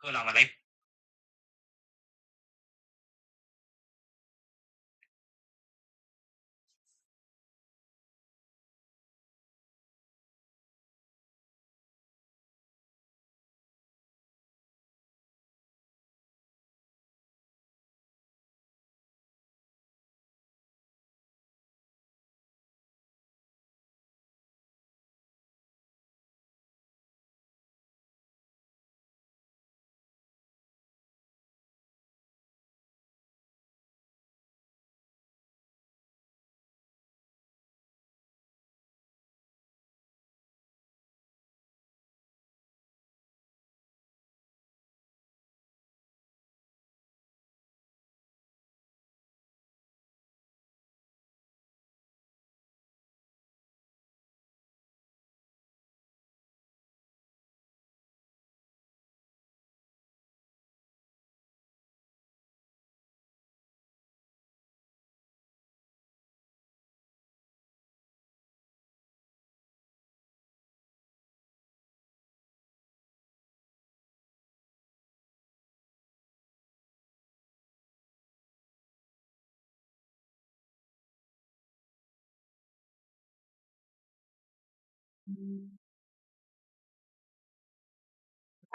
போலாமா live?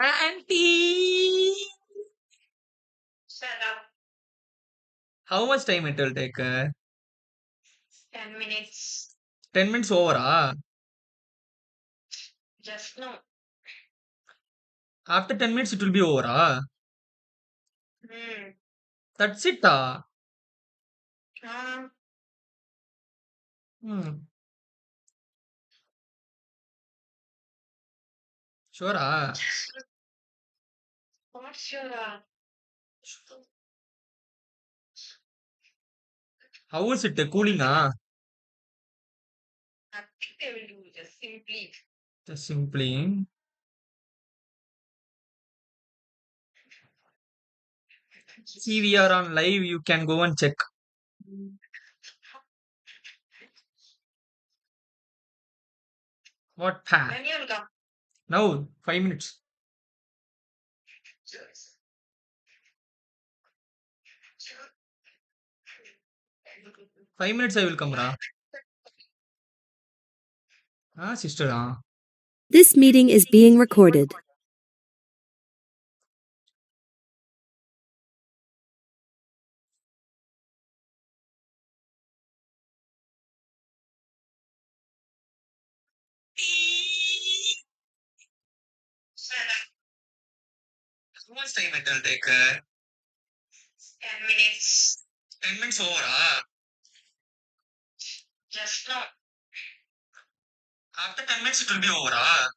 Auntie! Shut up. How much time it will take? 10 minutes. 10 minutes over, ah? Just no. After 10 minutes, it will be over, ah? That's it, ah? Uh, Hmm. Sure, ah? What sure? How is it cooling, ah? I think they will do just simply. Just simply. See, we are on live. You can go and check. What? Pa? When you will come? Now, 5 minutes. 5 minutes I will come, Ra. Ah, sister, ah. This meeting is being recorded. How much time it will take? 10 minutes. 10 minutes over, ah? Just now. After 10 minutes, it will be over, ah?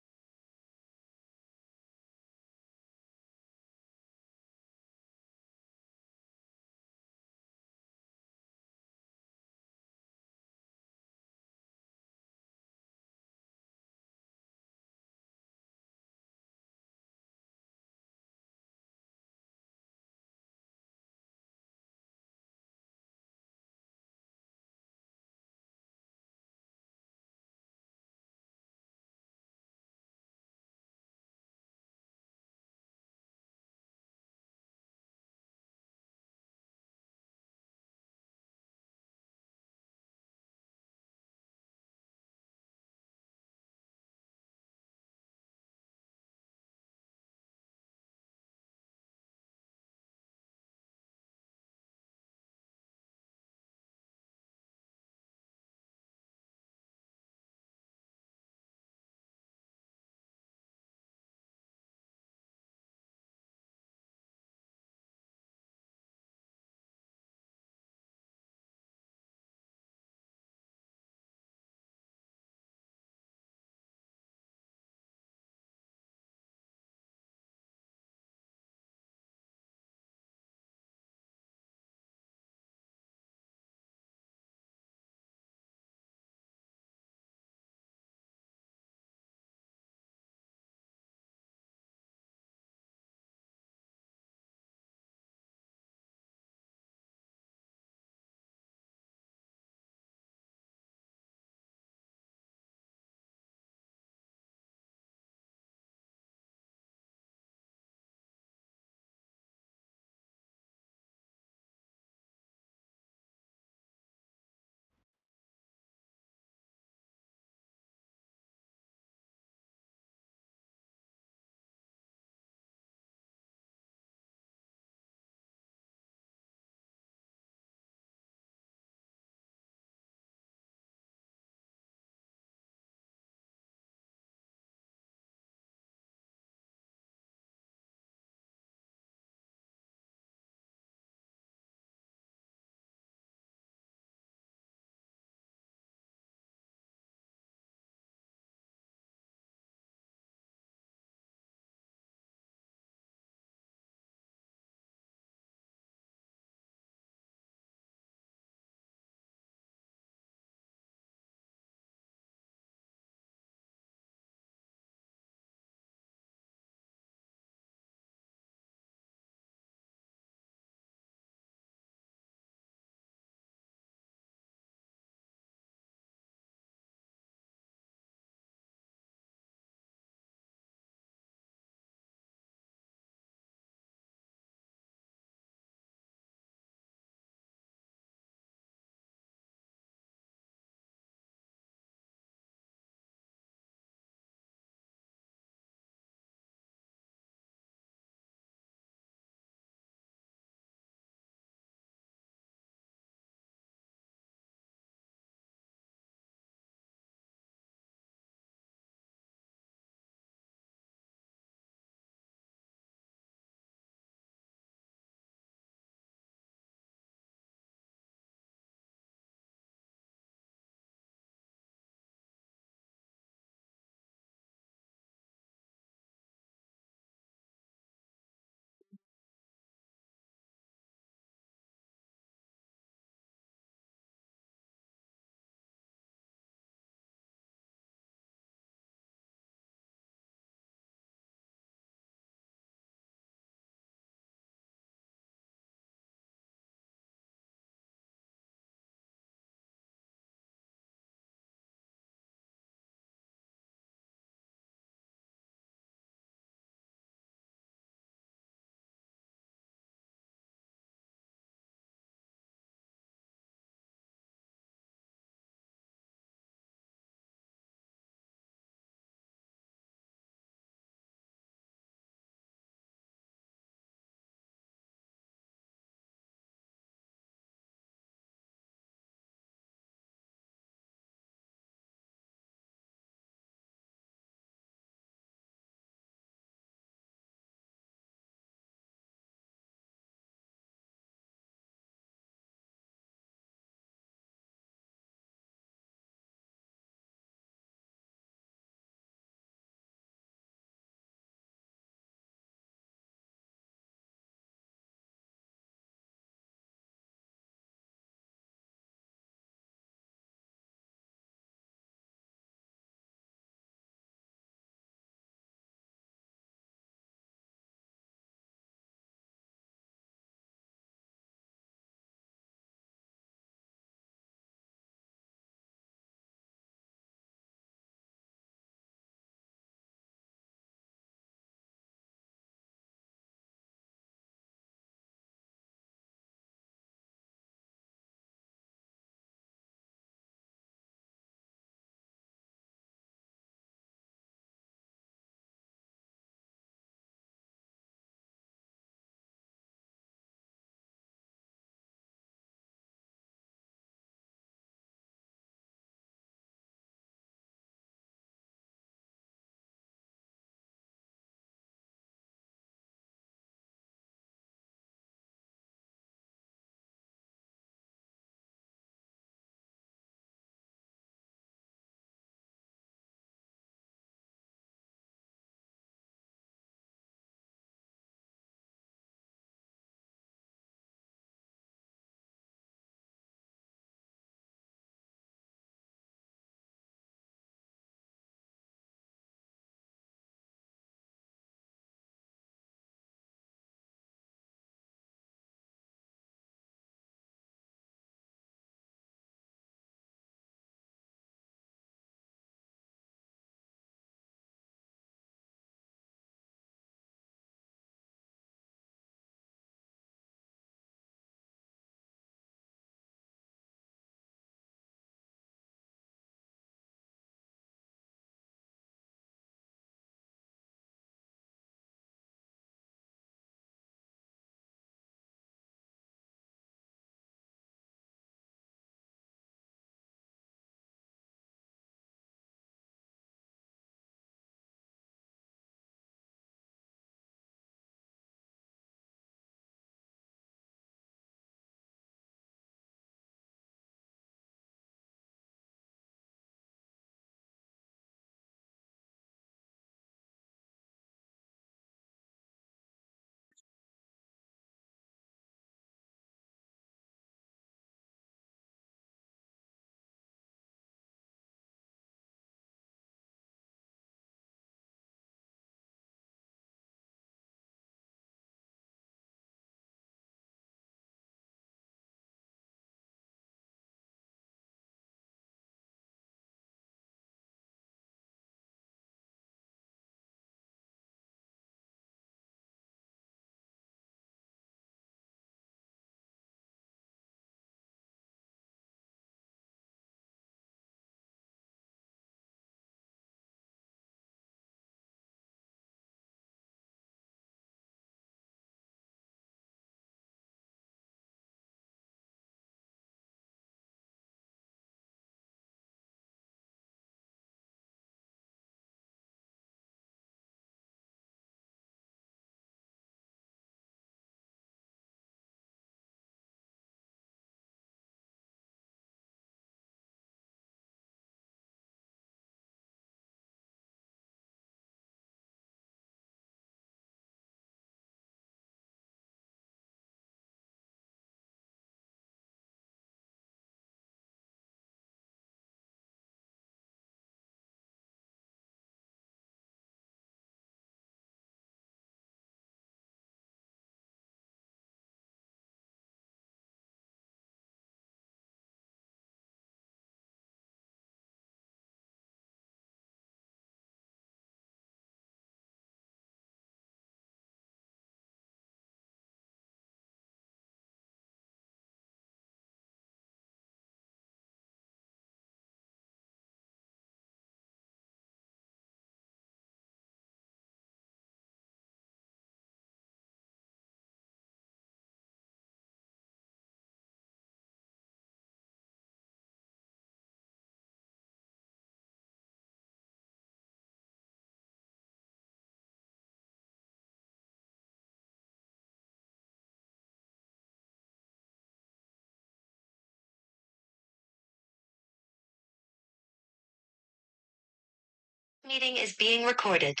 Meeting is being recorded.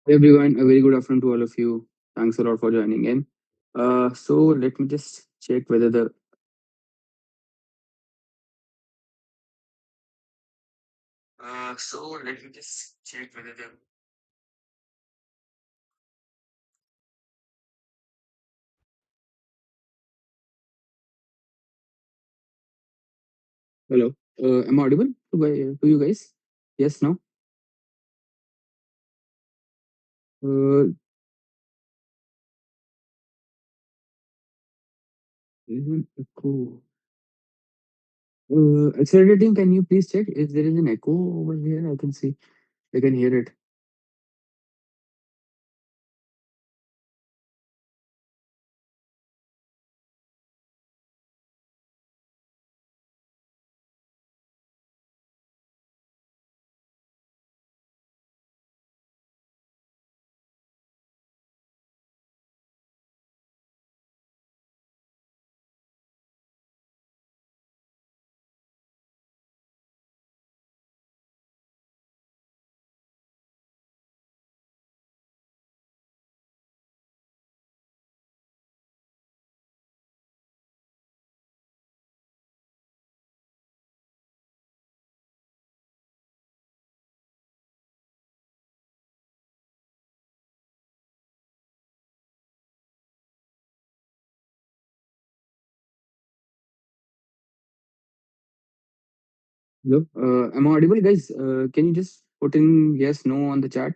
Hey everyone, a very good afternoon to all of you. Thanks a lot for joining in. So let me just check whether the so let me just check whether the hello. Am I audible to you guys? Yes, no. Uh, there is an echo. Accelerating. Can you please check if there is an echo over here? I can see. I can hear it. Hello. Am I audible, guys? Can you just put in yes, no on the chat?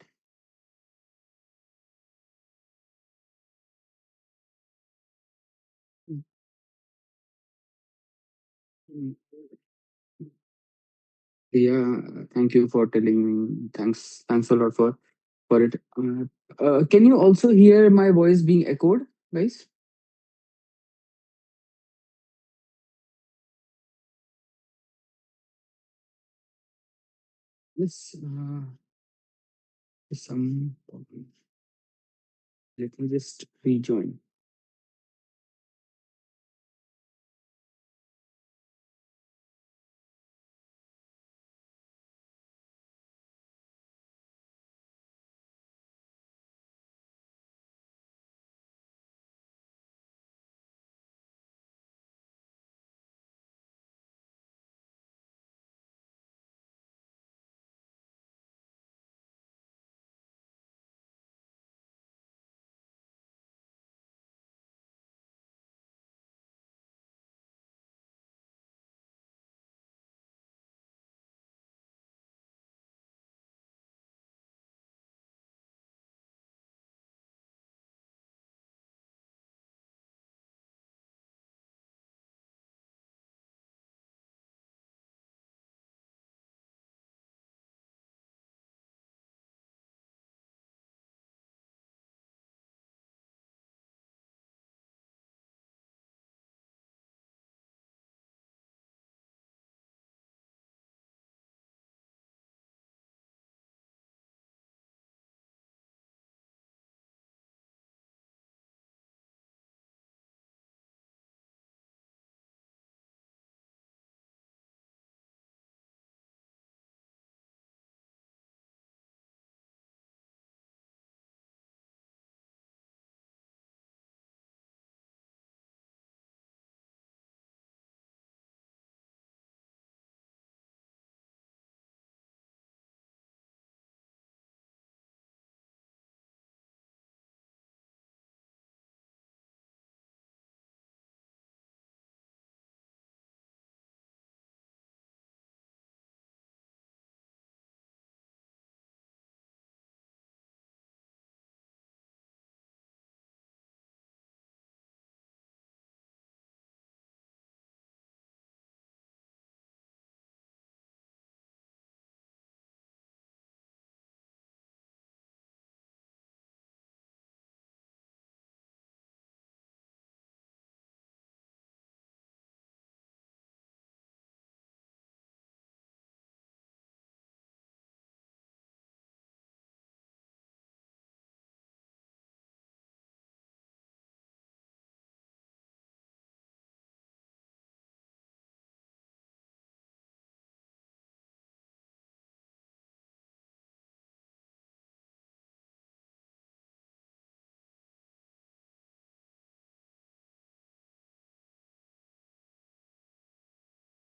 Mm. Yeah. Thank you for telling me. Thanks. Thanks a lot for it. Can you also hear my voice being echoed, guys? Yes, some problem. Let me just rejoin.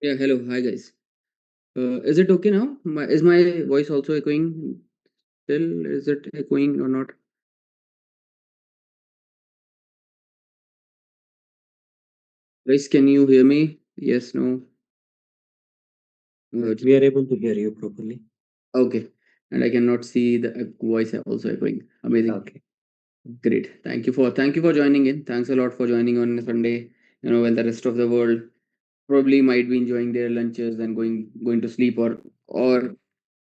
Yeah, hello. Hi, guys. Is it okay now? Is my voice also echoing still? Is it echoing or not? Guys, can you hear me? Yes, no? We are able to hear you properly. Okay. And I cannot see the voice also echoing. Amazing. Okay. Great. Thank you for joining in. Thanks a lot for joining on a Sunday. When the rest of the world probably might be enjoying their lunches and going to sleep or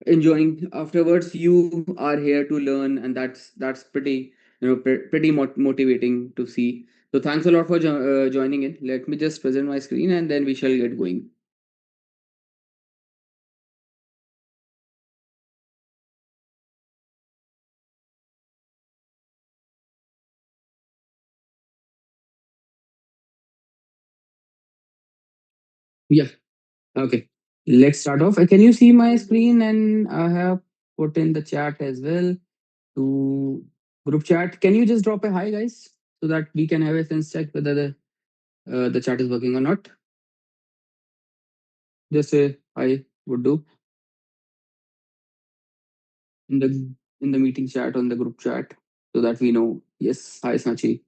enjoying afterwards. You are here to learn, and that's pretty pretty motivating to see. So thanks a lot for joining in. Let me just present my screen and then we shall get going. Yeah. Okay. Let's start off. Can you see my screen? And I have put in the chat as well to group chat. Can you just drop a hi, guys, so that we can have a sense check whether the chat is working or not? Just a hi would do in the meeting chat on the group chat so that we know. Yes, hi Sachi.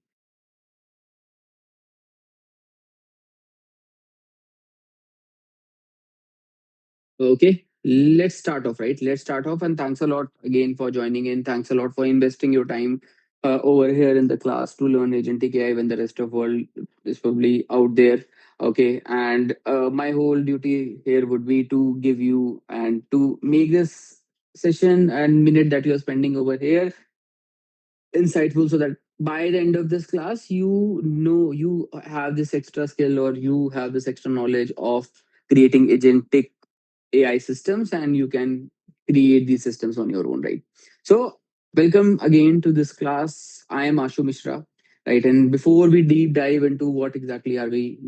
Okay, let's start off, right? Let's start off, and thanks a lot again for joining in. Thanks a lot for investing your time over here in the class to learn agentic AI when the rest of world is probably out there. Okay, and my whole duty here would be to give you and to make this session and minute that you're spending over here insightful, so that by the end of this class you have this extra skill or you have this extra knowledge of creating agentic AI systems, and you can create these systems on your own, right? So, welcome again to this class. I am Ashu Mishra, right? And before we deep dive into what exactly are we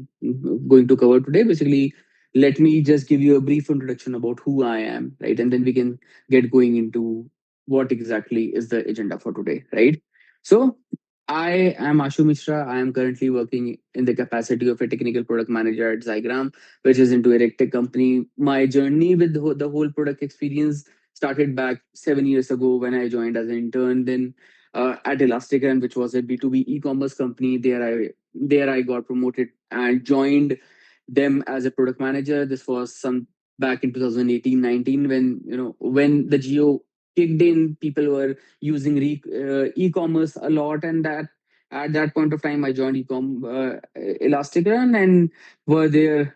going to cover today, basically, let me just give you a brief introduction about who I am, right? And then we can get going into what exactly is the agenda for today, right? So, I am Ashu Mishra. I am currently working in the capacity of a technical product manager at Zygram, which is into a tech company. My journey with the whole product experience started back 7 years ago when I joined as an intern. Then at Elasticon, which was a B2B e-commerce company, there I got promoted and joined them as a product manager. This was some back in 2018-19 when when the geo kicked in. People were using e-commerce a lot, and that at that point of time I joined Elasticon and were there,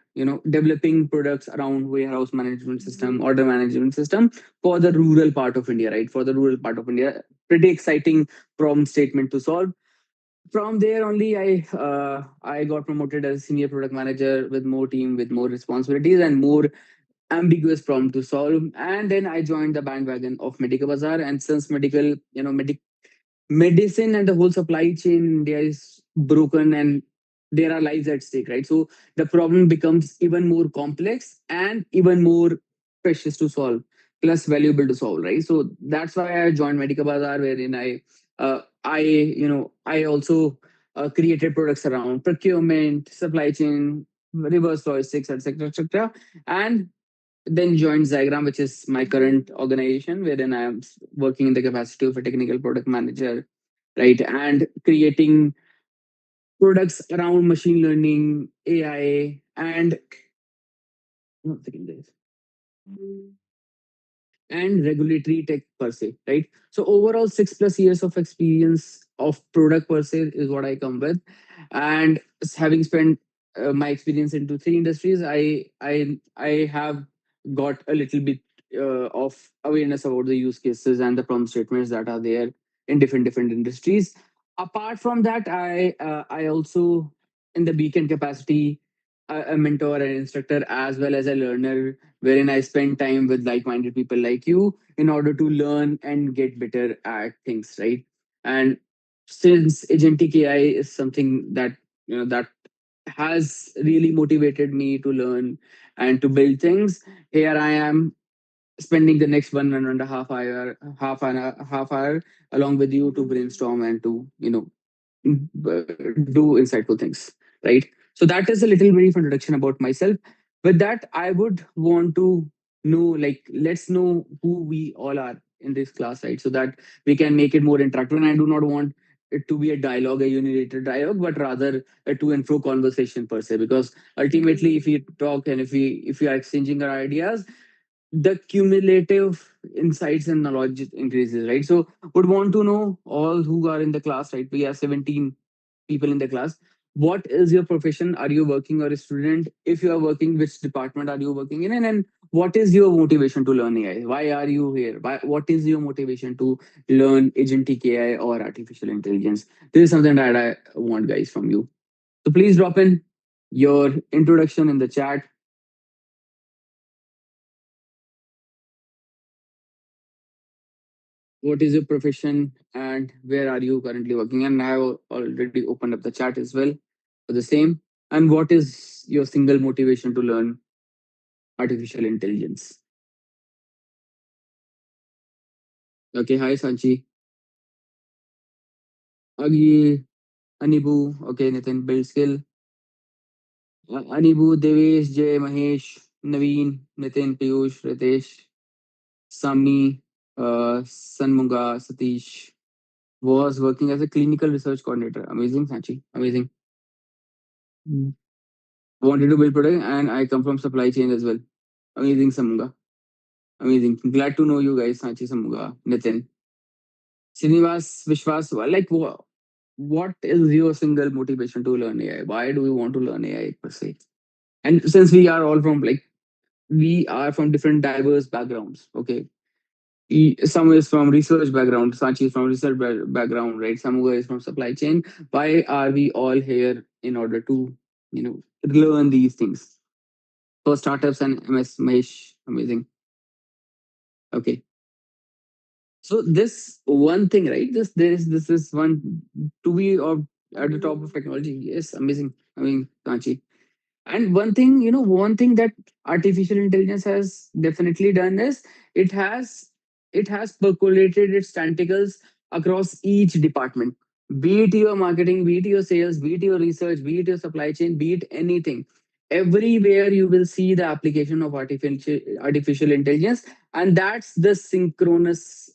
developing products around warehouse management system, order management system for the rural part of India, right? For the rural part of India, pretty exciting problem statement to solve. From there only, I got promoted as senior product manager with more team, with more responsibilities and more ambiguous problem to solve. And then I joined the bandwagon of Medical Bazaar, and since medicine and the whole supply chain in India is broken and there are lives at stake, right? So the problem becomes even more complex and even more precious to solve, plus valuable to solve, right? So that's why I joined Medica Bazaar, wherein I also created products around procurement, supply chain, reverse logistics, etc., etc., and then joined Zygram, which is my current organization, wherein I am working in the capacity of a technical product manager, right? And creating products around machine learning, AI, and one second, guys, and regulatory tech per se, right? So overall, 6+ years of experience of product per se is what I come with, and having spent my experience into three industries, I have got a little bit of awareness about the use cases and the problem statements that are there in different industries. Apart from that, I also in the beacon capacity a mentor and instructor as well as a learner, wherein I spend time with like-minded people like you in order to learn and get better at things, right? And since agentic AI is something that that has really motivated me to learn and to build things, here I am spending the next 1.5 hour, half hour along with you to brainstorm and to do insightful things, right? So that is a little brief introduction about myself. With that, I would want to know, like, let's know who we all are in this class, right? So that we can make it more interactive. And I do not want it to be a dialogue, a unilateral dialogue, but rather a to and fro conversation per se. Because ultimately, if we talk and if we are exchanging our ideas, the cumulative insights and knowledge increases, right? So would want to know all who are in the class, right? We have 17 people in the class. What is your profession? Are you working or a student? If you are working, which department are you working in? And what is your motivation to learn AI? Why are you here? What is your motivation to learn agentic AI or artificial intelligence? This is something that I want, guys, from you. So please drop in your introduction in the chat. What is your profession and where are you currently working? And I have already opened up the chat as well for the same. And what is your single motivation to learn artificial intelligence? Okay, hi Sanchi. Agi, Anibu, okay, Nathan, build skill. Anibu, Devesh, Jay, Mahesh, Naveen, Nitin, Piyush, Ritesh, Samni, Sanmunga, Satish was working as a clinical research coordinator. Amazing, Sanchi. Amazing. Mm. Wanted to build product and I come from supply chain as well. Amazing, Samunga. Amazing. Glad to know you guys, Sanchi, Samunga, Nitin. Srinivas, Vishwas, what is your single motivation to learn AI? Why do you want to learn AI per se? And since we are all from like we are from different diverse backgrounds, okay. Some is from research background, Sanchi is from research background, right? Samuga is from supply chain. Why are we all here in order to, learn these things? For startups and MS Mesh, amazing. Okay. So this one thing, right? This is one to be of at the top of technology. Yes, amazing. I mean, Kanchi. And one thing that artificial intelligence has definitely done is it has it has percolated its tentacles across each department. Be it your marketing, be it your sales, be it your research, be it your supply chain, be it anything. Everywhere you will see the application of artificial intelligence, and that's the synchronous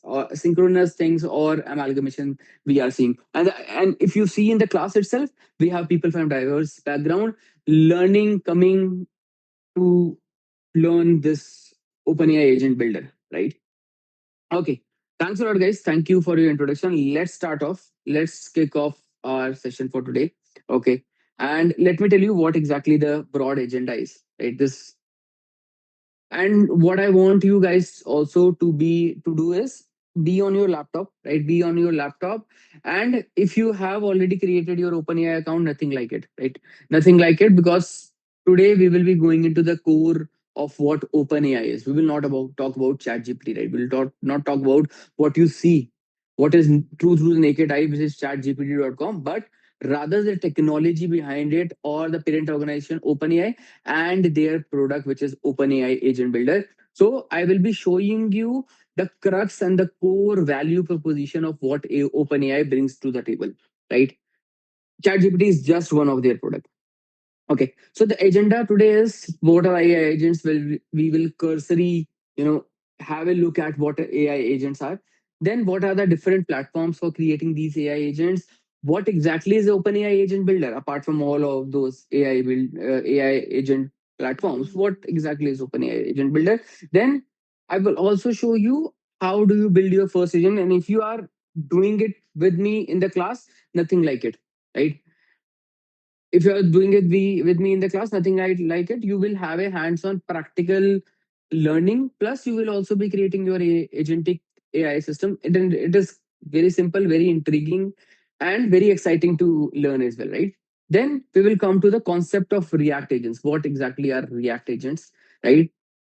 things or amalgamation we are seeing. And if you see in the class itself, we have people from diverse background learning coming to learn this OpenAI agent builder, right? Okay. Thanks a lot, guys. Thank you for your introduction. Let's start off. Let's kick off our session for today. Okay. And let me tell you what exactly the broad agenda is, right? This and what I want you guys also to do is be on your laptop, right? Be on your laptop. And if you have already created your OpenAI account, nothing like it, right? Nothing like it, because today we will be going into the core of what OpenAI is. We will not talk about ChatGPT, right? We'll not talk about what you see, what is true through the naked eye, which is chatgpt.com, but rather the technology behind it or the parent organization OpenAI and their product, which is OpenAI Agent Builder. So I will be showing you the crux and the core value proposition of what OpenAI brings to the table, right? ChatGPT is just one of their products. Okay, so the agenda today is what are AI agents. We will cursory, have a look at what AI agents are. Then what are the different platforms for creating these AI agents? What exactly is the OpenAI agent builder apart from all of those AI agent platforms? What exactly is OpenAI agent builder? Then I will also show you how do you build your first agent, and if you are doing it with me in the class, nothing like it, right? If you are doing it with me in the class, nothing like it. You will have a hands-on practical learning. Plus, you will also be creating your agentic AI system. It is very simple, very intriguing, and very exciting to learn as well, right? Then we will come to the concept of React agents. What exactly are React agents, right?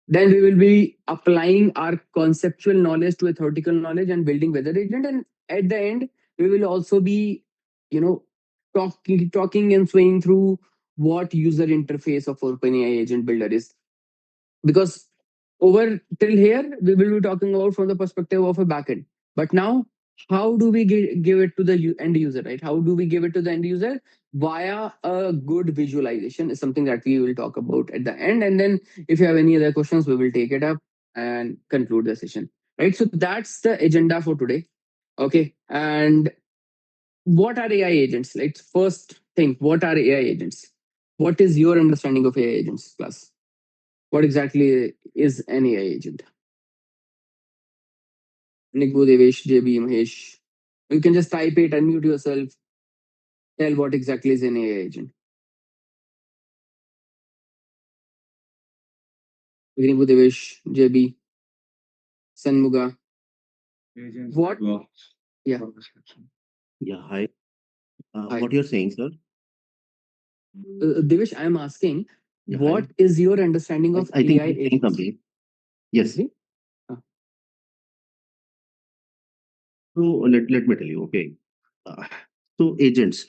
Then we will be applying our conceptual knowledge to a theoretical knowledge and building weather agent. And at the end, we will also be, you know, talking and swaying through what user interface of OpenAI agent builder is. Because over till here, we will be talking about from the perspective of a backend. But now, how do we give it to the end user, right? How do we give it to the end user? Via a good visualization is something that we will talk about at the end. And then if you have any other questions, we will take it up and conclude the session, right? So that's the agenda for today. Okay. And what are AI agents? Like, first thing, what are AI agents? What is your understanding of AI agents, class? What exactly is an AI agent? Niku, Devesh, JB, Mahesh. You can just type it, unmute yourself, tell what exactly is an AI agent. Niku, Devesh, JB, Sanmuga. Agents What? works. Yeah. Yeah, hi. Hi. What you're saying, sir? Devesh, I am asking, Yeah, what hi. is your understanding of I think AI you're saying agents? something. Yes. See? So let me tell you. Okay. Uh, so agents.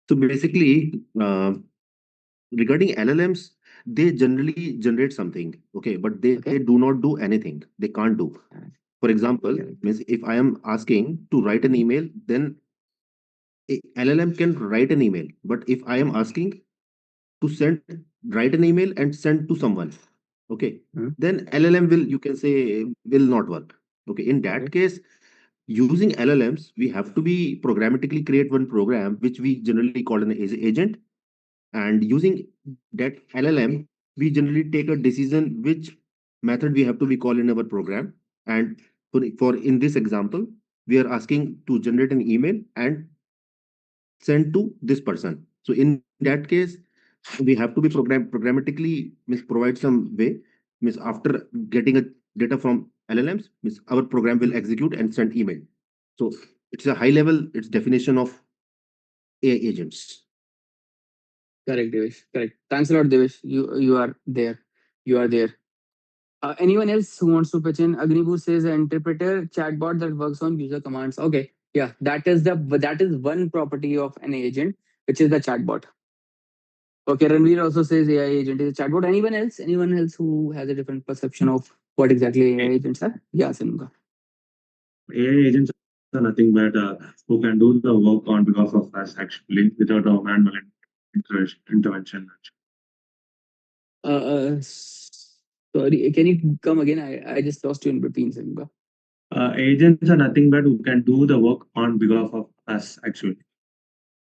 So basically, regarding LLMs, they generally generate something. Okay, but they Okay. do not do anything. They can't do. For example, means if I am asking to write an email, then LLM can write an email. But if I am asking to write an email and send to someone, okay, Hmm. then LLM will, you can say, will not work. Okay, in that Okay. case, using LLMs, we have to be programmatically create one program which we generally call an agent, and using that LLM, we generally take a decision which method we have to be call in our program. And for in this example, we are asking to generate an email and send to this person. So in that case, we have to be programmatically means provide some way, means after getting a data from LLMs, means our program will execute and send email. So it's a high level, it's definition of AI agents. Correct, Devesh. Correct. Thanks a lot, Devesh. You are there. You are there. Anyone else who wants to pitch in? Agnibu says an interpreter chatbot that works on user commands. Okay, yeah, that is one property of an agent, which is the chatbot. Okay, Ranveer also says AI agent is a chatbot. Anyone else? Anyone else who has a different perception of what exactly AI agents are? Yeah, Sanmuga. AI agents are nothing but who can do the work on behalf of us actually without a manual intervention. Sorry, can you come again? I just lost you in between, Sanmuga. Agents are nothing but who can do the work on behalf of us actually.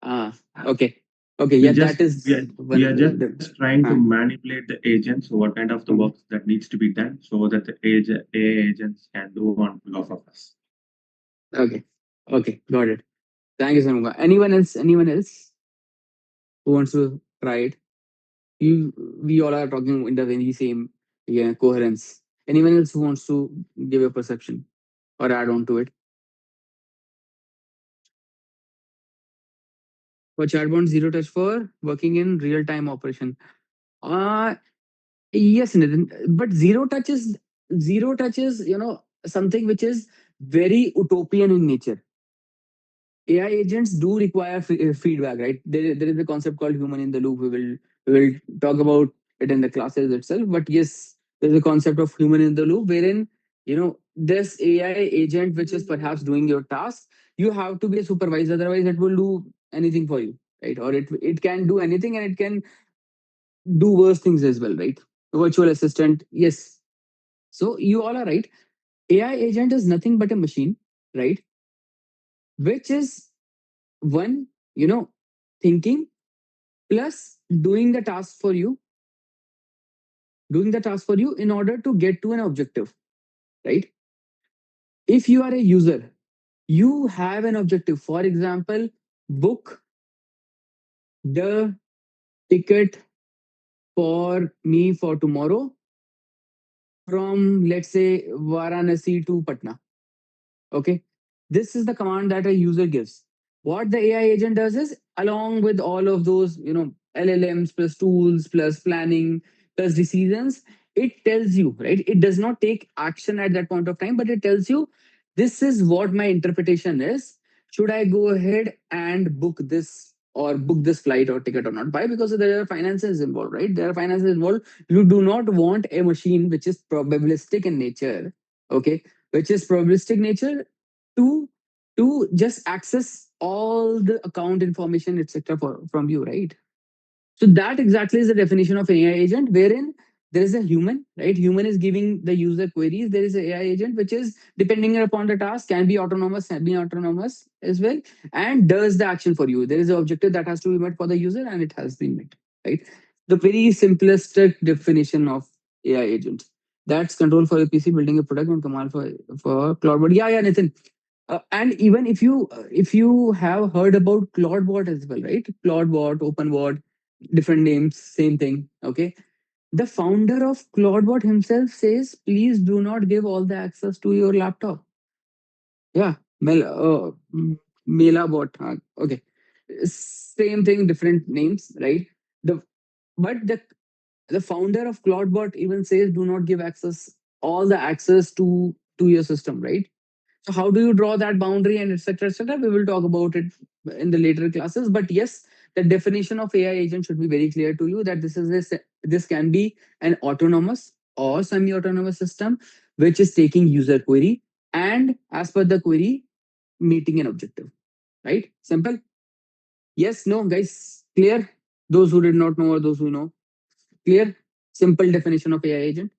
Ah, okay. Okay, We yeah, just that is we one are of just trying to ah, manipulate the agents. So what kind of the work that needs to be done so that the AI agents can do on behalf of us. okay. Okay, got it. Thank you, Sanmuga. Anyone else? Anyone else who wants to try it? We all are talking in the very same, yeah, coherence. Anyone else who wants to give a perception or add on to it? For chatbot zero touch for working in real time operation. Uh yes, Nitin. But zero touch is, something which is very utopian in nature. AI agents do require feedback, right? There is a concept called human in the loop. We will talk about it in the classes itself. But yes, there's a concept of human in the loop wherein this AI agent which is perhaps doing your task, you have to be a supervisor, otherwise it will do anything for you, right? Or it can do anything and it can do worse things as well, right? Virtual assistant, yes. So you all are right. AI agent is nothing but a machine, right? Which is one, thinking plus doing the task for you in order to get to an objective, right? If you are a user, you have an objective. For example, book the ticket for me for tomorrow from, let's say, Varanasi to Patna. Okay. This is the command that a user gives. What the AI agent does is, along with all of those, LLMs plus tools plus planning plus decisions, it tells you, right? It does not take action at that point of time, but it tells you, this is what my interpretation is. Should I go ahead and book this or book this flight or ticket or not? Why? Because there are finances involved, right? There are finances involved. You do not want a machine which is probabilistic in nature, okay, which is probabilistic nature to to just access all the account information, etc., from you, right? So that exactly is the definition of an AI agent, wherein there is a human, right? Human is giving the user queries. There is an AI agent, which is depending upon the task, can be autonomous, semi-autonomous as well, and does the action for you. There is an objective that has to be met for the user, and it has been met, right? The very simplistic definition of AI agent. That's control for a PC, building a product, and command for cloud. But yeah, Nathan. And even if you have heard about CloudBot as well, right? CloudBot, OpenBot, different names, same thing. Okay. The founder of CloudBot himself says, please do not give all the access to your laptop. Yeah. Melabot. Okay. Same thing, different names, right? The but the founder of CloudBot even says, do not give access all the access to your system, right? So how do you draw that boundary and etc. etc. We will talk about it in the later classes. But yes, the definition of AI agent should be very clear to you that this can be an autonomous or semi-autonomous system which is taking user query and as per the query meeting an objective. Right? Simple. Yes, no, guys, clear. Those who did not know or those who know, clear. Simple definition of AI agent.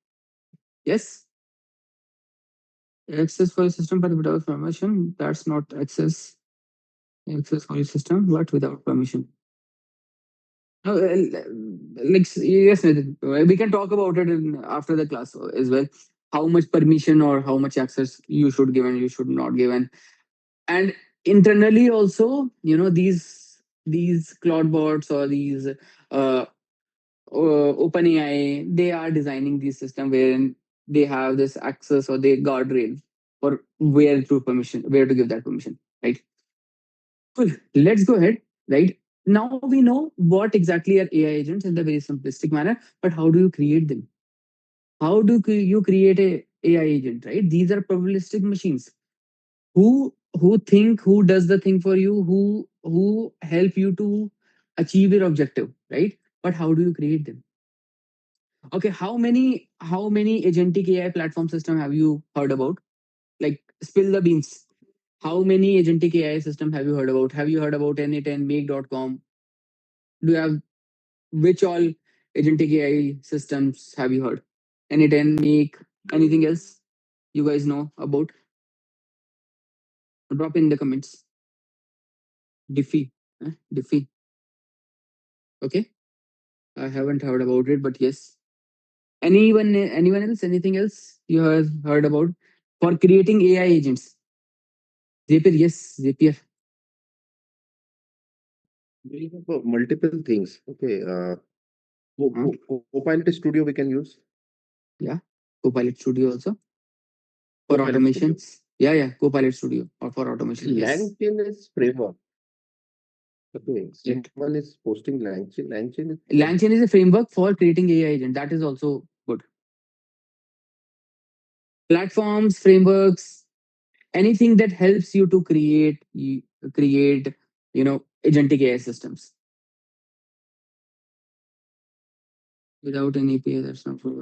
Yes. Access for a system but without permission. That's not access for your system, but without permission. No, like yes, Nitin, we can talk about it after the class as well. How much permission or how much access you should give and you should not give, and internally also, these cloud bots or these OpenAI, they are designing these system wherein they have this access or they guardrail for where to give that permission, right? Cool. Let's go ahead. Right now, we know what exactly are AI agents in the very simplistic manner, but how do you create them? How do you create a AI agent? Right? These are probabilistic machines who does the thing for you, who help you to achieve your objective, right? But how do you create them? Okay, how many agentic AI platform system have you heard about? Like spill the beans. How many agentic AI system have you heard about? Have you heard about N8N, Make.com? Do you have which all agentic AI systems have you heard? N8N, Make, anything else you guys know about? Drop in the comments. Diffie. Diffie. Okay. I haven't heard about it, but yes. Anyone else? Anything else you have heard about for creating AI agents? Zapier, yes, Zapier. We have multiple things. Okay. Huh? Copilot Studio we can use. Yeah. Copilot Studio also for Copilot Studio. automations. Yeah, yeah. Copilot Studio or for automation. Yes. LangChain is framework. Okay. Yeah. Someone is posting LangChain. LangChain is LangChain is a framework for creating AI agent. That is also good. Platforms, frameworks, anything that helps you to create, agentic AI systems without an API. That's not for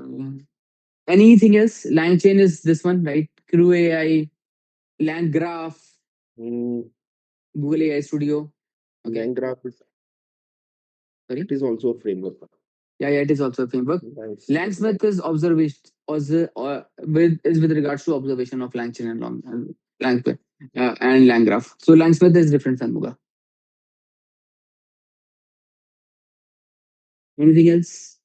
anything else. LangChain is this one, right? Crew AI, LangGraph, mm, Google AI Studio. Okay, LangGraph. sorry. It is also a framework. Yeah, yeah, it is also a framework. Nice. Langsmith is observation, with regards to observation of Langchain and Langsmith and Langgraph. So Langsmith is different than Muga. Anything else?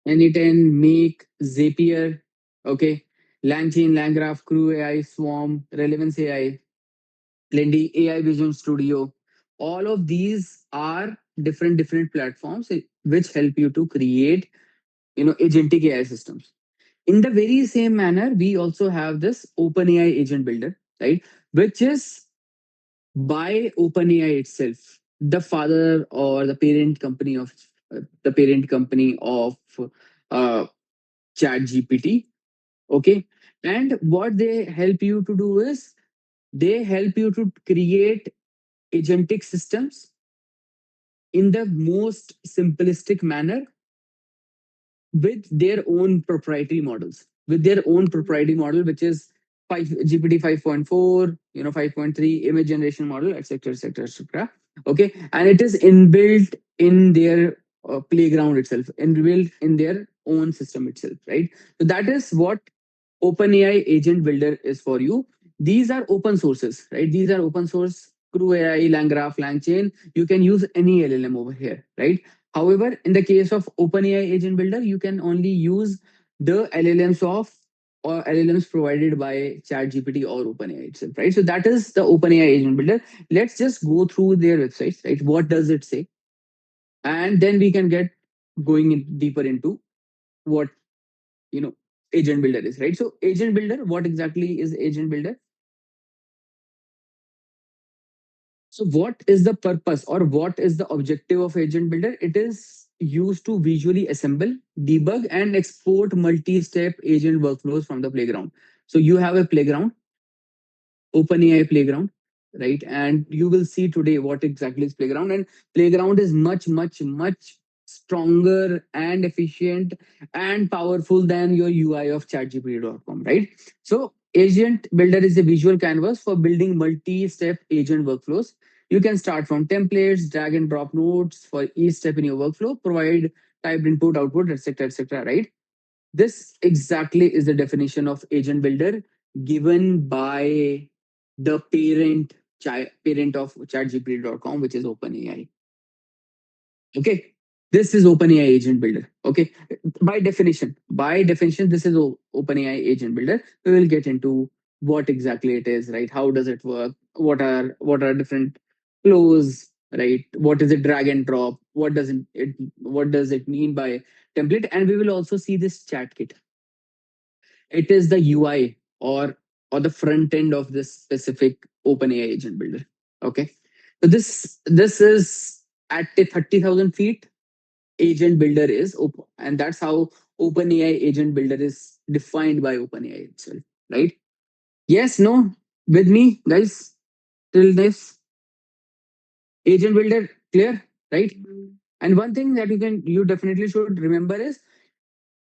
N8N, Make, Zapier, okay, Langchain, Langgraph, Crew AI, Swarm, Relevance AI, Plenty, AI Vision Studio. All of these are different platforms which help you to create, agentic AI systems. In the very same manner, we also have this OpenAI agent builder, right? Which is by OpenAI itself, the father or the parent company of uh, ChatGPT. Okay, and what they help you to do is they help you to create agentic systems in the most simplistic manner with their own proprietary models, with their own proprietary model, which is GPT 5.4, 5.3 image generation model, etc., etc., etc. Okay, and it is inbuilt in their playground itself, inbuilt in their own system itself, right? So that is what OpenAI Agent Builder is for you. These are open sources, right? These are open source. Crew AI, LangGraph, LangChain. You can use any LLM over here, right? However, in the case of OpenAI Agent Builder, you can only use the LLMs of or LLMs provided by ChatGPT or OpenAI itself, right? So that is the OpenAI Agent Builder. Let's just go through their websites, right? What does it say? And then we can get going in deeper into what you know Agent Builder is, right? So Agent Builder, what exactly is Agent Builder? So what is the purpose or what is the objective of Agent Builder? It is used to visually assemble, debug, and export multi-step agent workflows from the playground. So you have a playground, OpenAI playground, right? And you will see today what exactly is playground. And playground is much, much, much stronger and efficient and powerful than your UI of chatgpt.com, right? So agent builder is a visual canvas for building multi-step agent workflows. You can start from templates, drag and drop nodes for each step in your workflow, provide typed input, output, etc., right? This exactly is the definition of agent builder given by the parent of chatgpt.com, which is OpenAI. Okay. This is OpenAI agent builder. Okay. By definition, this is OpenAI agent builder. We will get into what exactly it is, right? How does it work? What are different flows, right? What is a drag and drop? What does it mean by template? And we will also see this chat kit. It is the UI or the front end of this specific OpenAI agent builder. Okay, so this is at a 30,000 feet. Agent builder is open, and that's how OpenAI agent builder is defined by OpenAI itself, right? Yes, no, with me, guys. Till this agent builder clear, right? And one thing that you definitely should remember is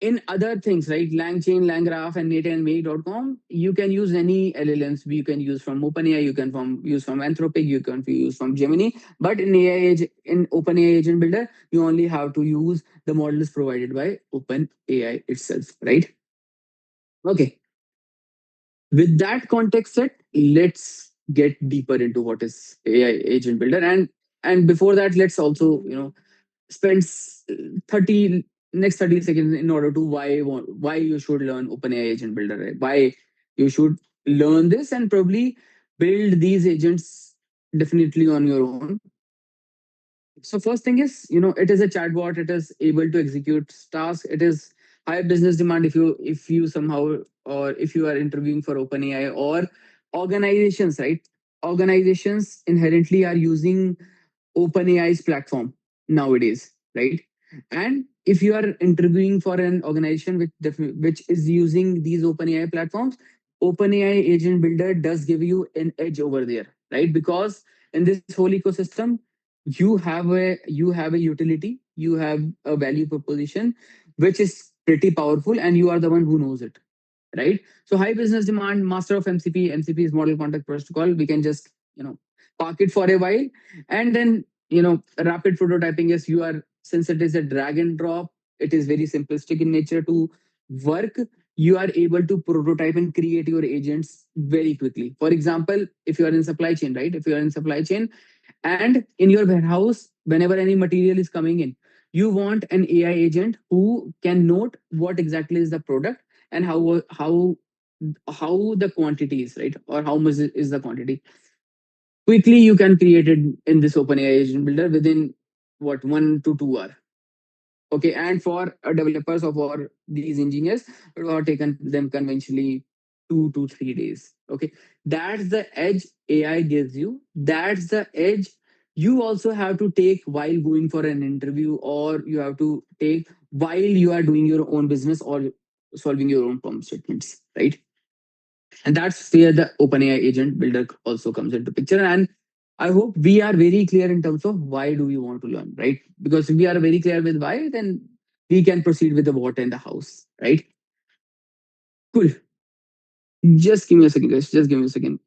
in other things, right? LangChain, LangGraph, and nateandmake.com, you can use any LLMs. You can use from OpenAI, you can use from Anthropic, you can use from Gemini. But in OpenAI Agent Builder, you only have to use the models provided by OpenAI itself, right? Okay. With that context set, let's get deeper into what is AI Agent Builder. And before that, let's also, spend 30 next 30 seconds in order to why you should learn OpenAI Agent Builder, right? Why you should learn this and probably build these agents definitely on your own. So first thing is, it is a chatbot. It is able to execute tasks. It is high business demand if you somehow or if you are interviewing for OpenAI or organizations, right? Organizations inherently are using OpenAI's platform nowadays, right? And if you are interviewing for an organization which is using these OpenAI platforms, OpenAI Agent Builder does give you an edge over there, right? Because in this whole ecosystem, you have a utility, you have a value proposition, which is pretty powerful, and you are the one who knows it, right? So high business demand, master of MCP. MCP is model context protocol. We can just park it for a while, and then rapid prototyping is since it is a drag and drop, it is very simplistic in nature to work. You are able to prototype and create your agents very quickly. For example, if you are in supply chain, right? If you are in supply chain and in your warehouse, whenever any material is coming in, you want an AI agent who can note what exactly is the product and how the quantity is, right? Or how much is the quantity. Quickly, you can create it in this OpenAI agent builder within what 1 to 2 hours. Okay, and for developers or for these engineers, it will have taken them conventionally 2 to 3 days. Okay, that's the edge AI gives you. That's the edge you also have to take while going for an interview, or you have to take while you are doing your own business or solving your own problem statements, right? And that's where the OpenAI agent builder also comes into picture. And I hope we are very clear in terms of why do we want to learn, right? Because if we are very clear with why, then we can proceed with the what and the house, right? Cool. Just give me a second, guys. Just give me a second.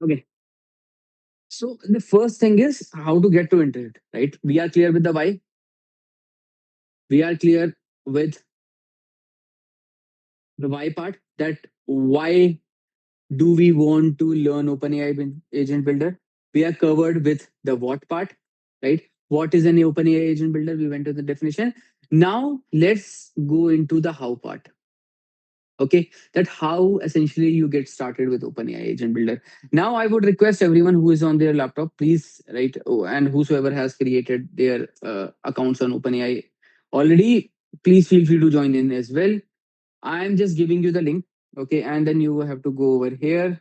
Okay. So the first thing is how to get to internet, right? We are clear with the why. We are clear with the why part, that why do we want to learn OpenAI agent builder? We are covered with the what part, right? What is an OpenAI agent builder? We went to the definition. Now let's go into the how part. Okay, that how essentially you get started with OpenAI agent builder. Now I would request everyone who is on their laptop, please, right, and whosoever has created their accounts on OpenAI already, please feel free to join in as well. I'm just giving you the link, okay, and then you have to go over here.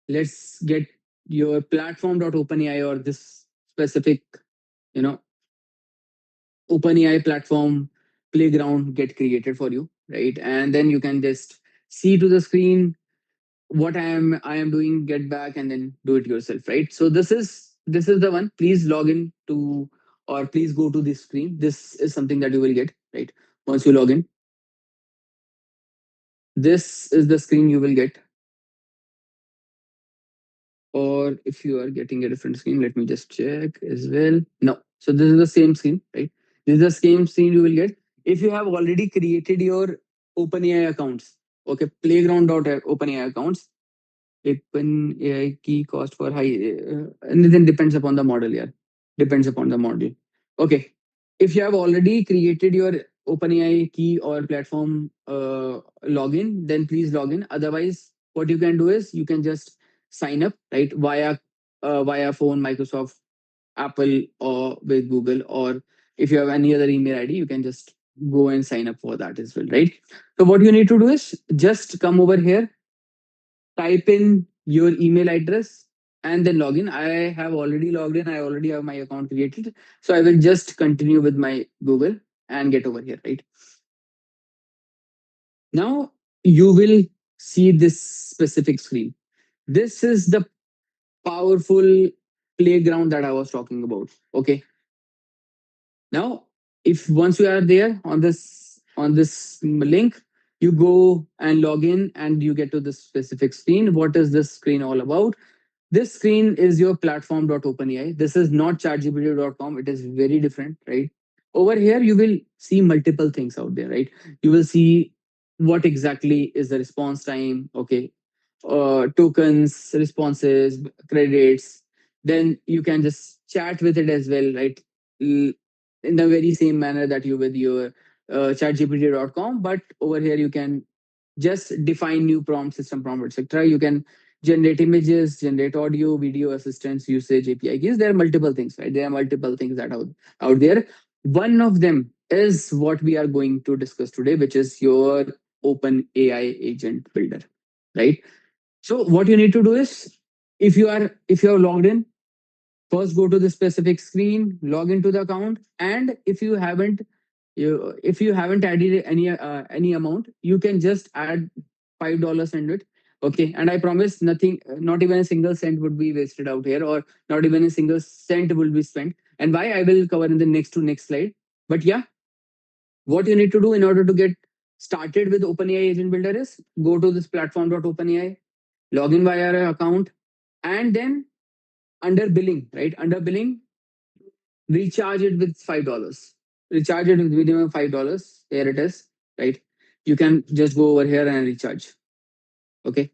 Let's get your platform.openai or this specific, you know, OpenAI platform playground get created for you, right? And then you can just see to the screen what I am doing, get back, and then do it yourself, right? So this is the one. Please log in to, or please go to this screen. This is something that you will get, right? Once you log in, this is the screen you will get. Or if you are getting a different screen, let me just check as well. No, so this is the same screen, right? This is the same screen you will get if you have already created your OpenAI accounts. Okay, playground.openai accounts. OpenAI key cost for high, and then depends upon the model. Yeah, depends upon the model. Okay, if you have already created your OpenAI key or platform login, then please log in. Otherwise, what you can do is you can just sign up, right, via phone, Microsoft, Apple, or with Google, or if you have any other email ID, you can just go and sign up for that as well, right? So what you need to do is just come over here, type in your email address, and then log in. I have already logged in. I already have my account created. So I will just continue with my Google and get over here, right? Now you will see this specific screen. This is the powerful playground that I was talking about. Okay. Now, if once you are there on this link, you go and log in and you get to this specific screen. What is this screen all about? This screen is your platform.openai. This is not chatgpt.com. It is very different, right? Over here, you will see multiple things out there, right? You will see what exactly is the response time, okay, tokens, responses, credits. Then you can just chat with it as well, right? In the very same manner that you with your chatgpt.com. But over here, you can just define new prompt, system prompt, etc. You can generate images, generate audio, video assistance, usage, API keys. There are multiple things, right? There are multiple things that are out there. One of them is what we are going to discuss today, which is your Open AI agent builder, right? So what you need to do is, if you are logged in, first go to the specific screen, log into the account, and if you haven't added any amount, you can just add $5 into it. Okay, and I promise nothing, not even a single cent would be wasted out here, or not even a single cent will be spent. And why, I will cover in the next slide. But yeah, what you need to do in order to get started with OpenAI Agent Builder is go to this platform.openai, log in via your account, and then under billing, right? Under billing, recharge it with $5. Recharge it with minimum $5. Here it is, right? You can just go over here and recharge. Okay.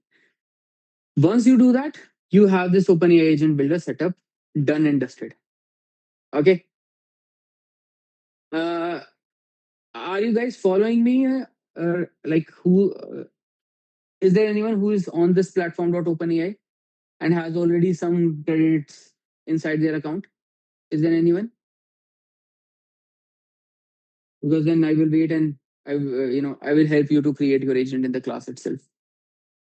Once you do that, you have this OpenAI agent builder setup done and dusted. Okay. Uh, are you guys following me? Like who is there anyone who is on this platform .openai and has already some credits inside their account? Is there anyone? Because then I will wait and I will help you to create your agent in the class itself.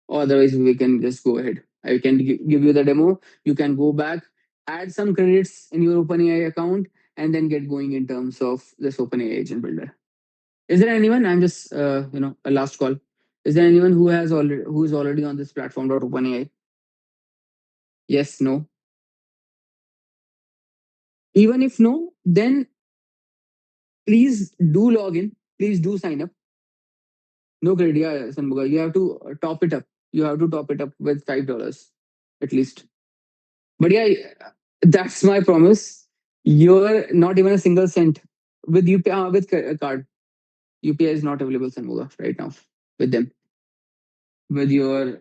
Or otherwise, we can just go ahead. I can give you the demo. You can go back, add some credits in your OpenAI account, and then get going in terms of this OpenAI agent builder. Is there anyone? I'm just a last call. Is there anyone who is already on this platform .openai? Yes, no. Even if no, then please do log in. Please do sign up. No credit, yeah, Sanmuga. You have to top it up. You have to top it up with $5 at least. But yeah, that's my promise. You're not even a single cent with UPI with card. UPI is not available, Sanmuga, right now with them with your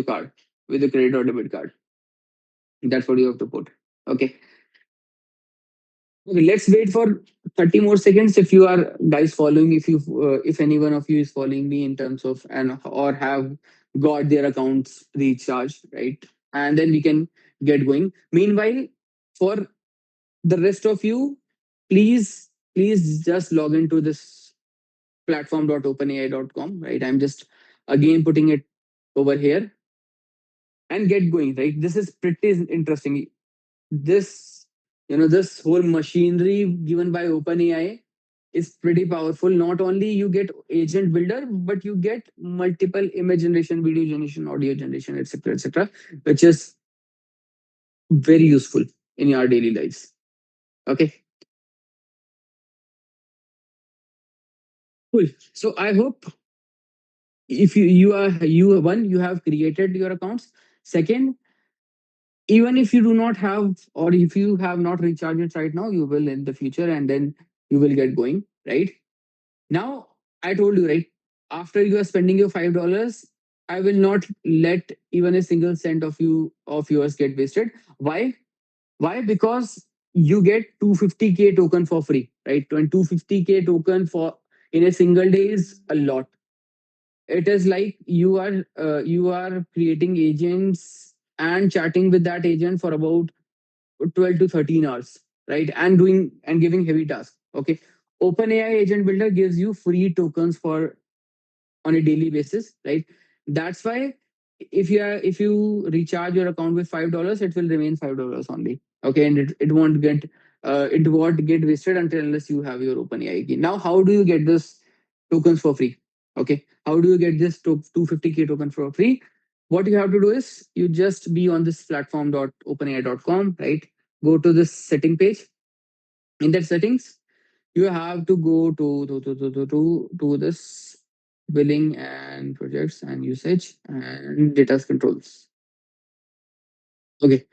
card with your credit or debit card. That's what you have to put. Okay. Okay, let's wait for 30 more seconds if you are guys following, if any one of you is following me in terms of and or have got their accounts recharged, right? And then we can get going. Meanwhile, for the rest of you, please just log into this platform.openai.com, right? I'm just again putting it over here and get going, right? This is pretty interesting. This whole machinery given by OpenAI is pretty powerful. Not only you get agent builder, but you get multiple image generation, video generation, audio generation, etc., which is very useful in your daily lives. Okay, cool. So I hope if you have created your accounts. Second, even if you do not have or if you have not recharged it right now, you will in the future, and then you will get going, right? Now, I told you, right? After you are spending your $5, I will not let even a single cent of yours get wasted. Why? Why? Because you get 250K token for free, right? 250K token for in a single day is a lot. It is like you are creating agents and chatting with that agent for about 12 to 13 hours, right? And doing and giving heavy tasks. Okay. OpenAI Agent Builder gives you free tokens for on a daily basis, right? That's why if you recharge your account with $5, it will remain $5 only. Okay, and it won't get wasted until unless you have your OpenAI key. Now, how do you get this tokens for free? Okay, how do you get this 250K token for free? What you have to do is you just be on this platform.openai.com, right? Go to this setting page. In that settings, you have to go to this billing and projects and usage and data controls. Okay,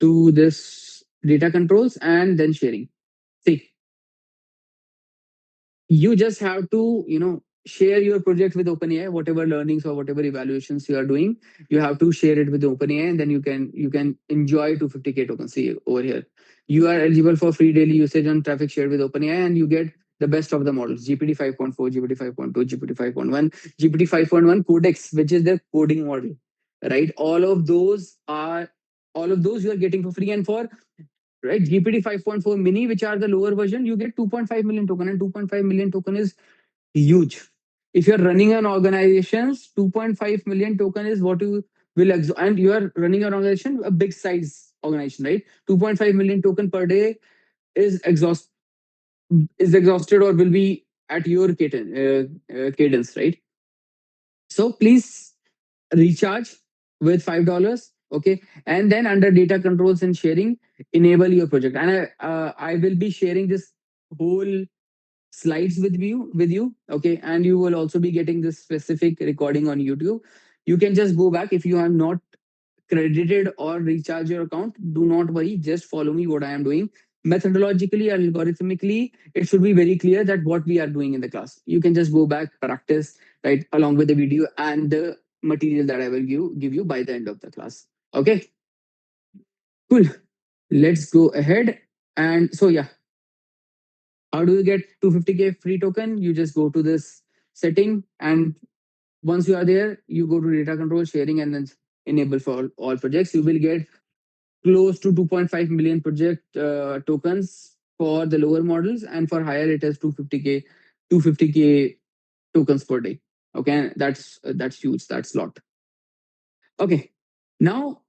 to this data controls and then sharing. See, you just have to share your project with OpenAI, whatever learnings or whatever evaluations you are doing. You have to share it with OpenAI, and then you can enjoy 250K tokens. See over here, you are eligible for free daily usage on traffic shared with OpenAI, and you get the best of the models: GPT 5.4, GPT 5.2, GPT 5.1, GPT 5.1 Codex, which is their coding model, right? All of those you are getting for free. And for right GPT 5.4 mini, which are the lower version, you get 2.5 million token, and 2.5 million token is huge. If you're running an organization, 2.5 million token is what you will and you are running an organization, a big size organization, right? 2.5 million token per day is exhausted or will be at your cadence, right? So please recharge with $5. Okay, and then under data controls and sharing, enable your project. And I will be sharing this whole slides with you. Okay, and you will also be getting this specific recording on YouTube. You can just go back if you have not credited or recharge your account. Do not worry, just follow me what I am doing. Methodologically, algorithmically, it should be very clear that what we are doing in the class. You can just go back, practice, right, along with the video and the material that I will give you by the end of the class. Okay, cool. Let's go ahead. And so yeah, How do you get 250K free token? You just go to this setting, and once you are there, you go to data control sharing and then enable for all projects. You will get close to 2.5 million project tokens for the lower models, and for higher it is 250K tokens per day. Okay, that's huge. That's a lot. Okay, now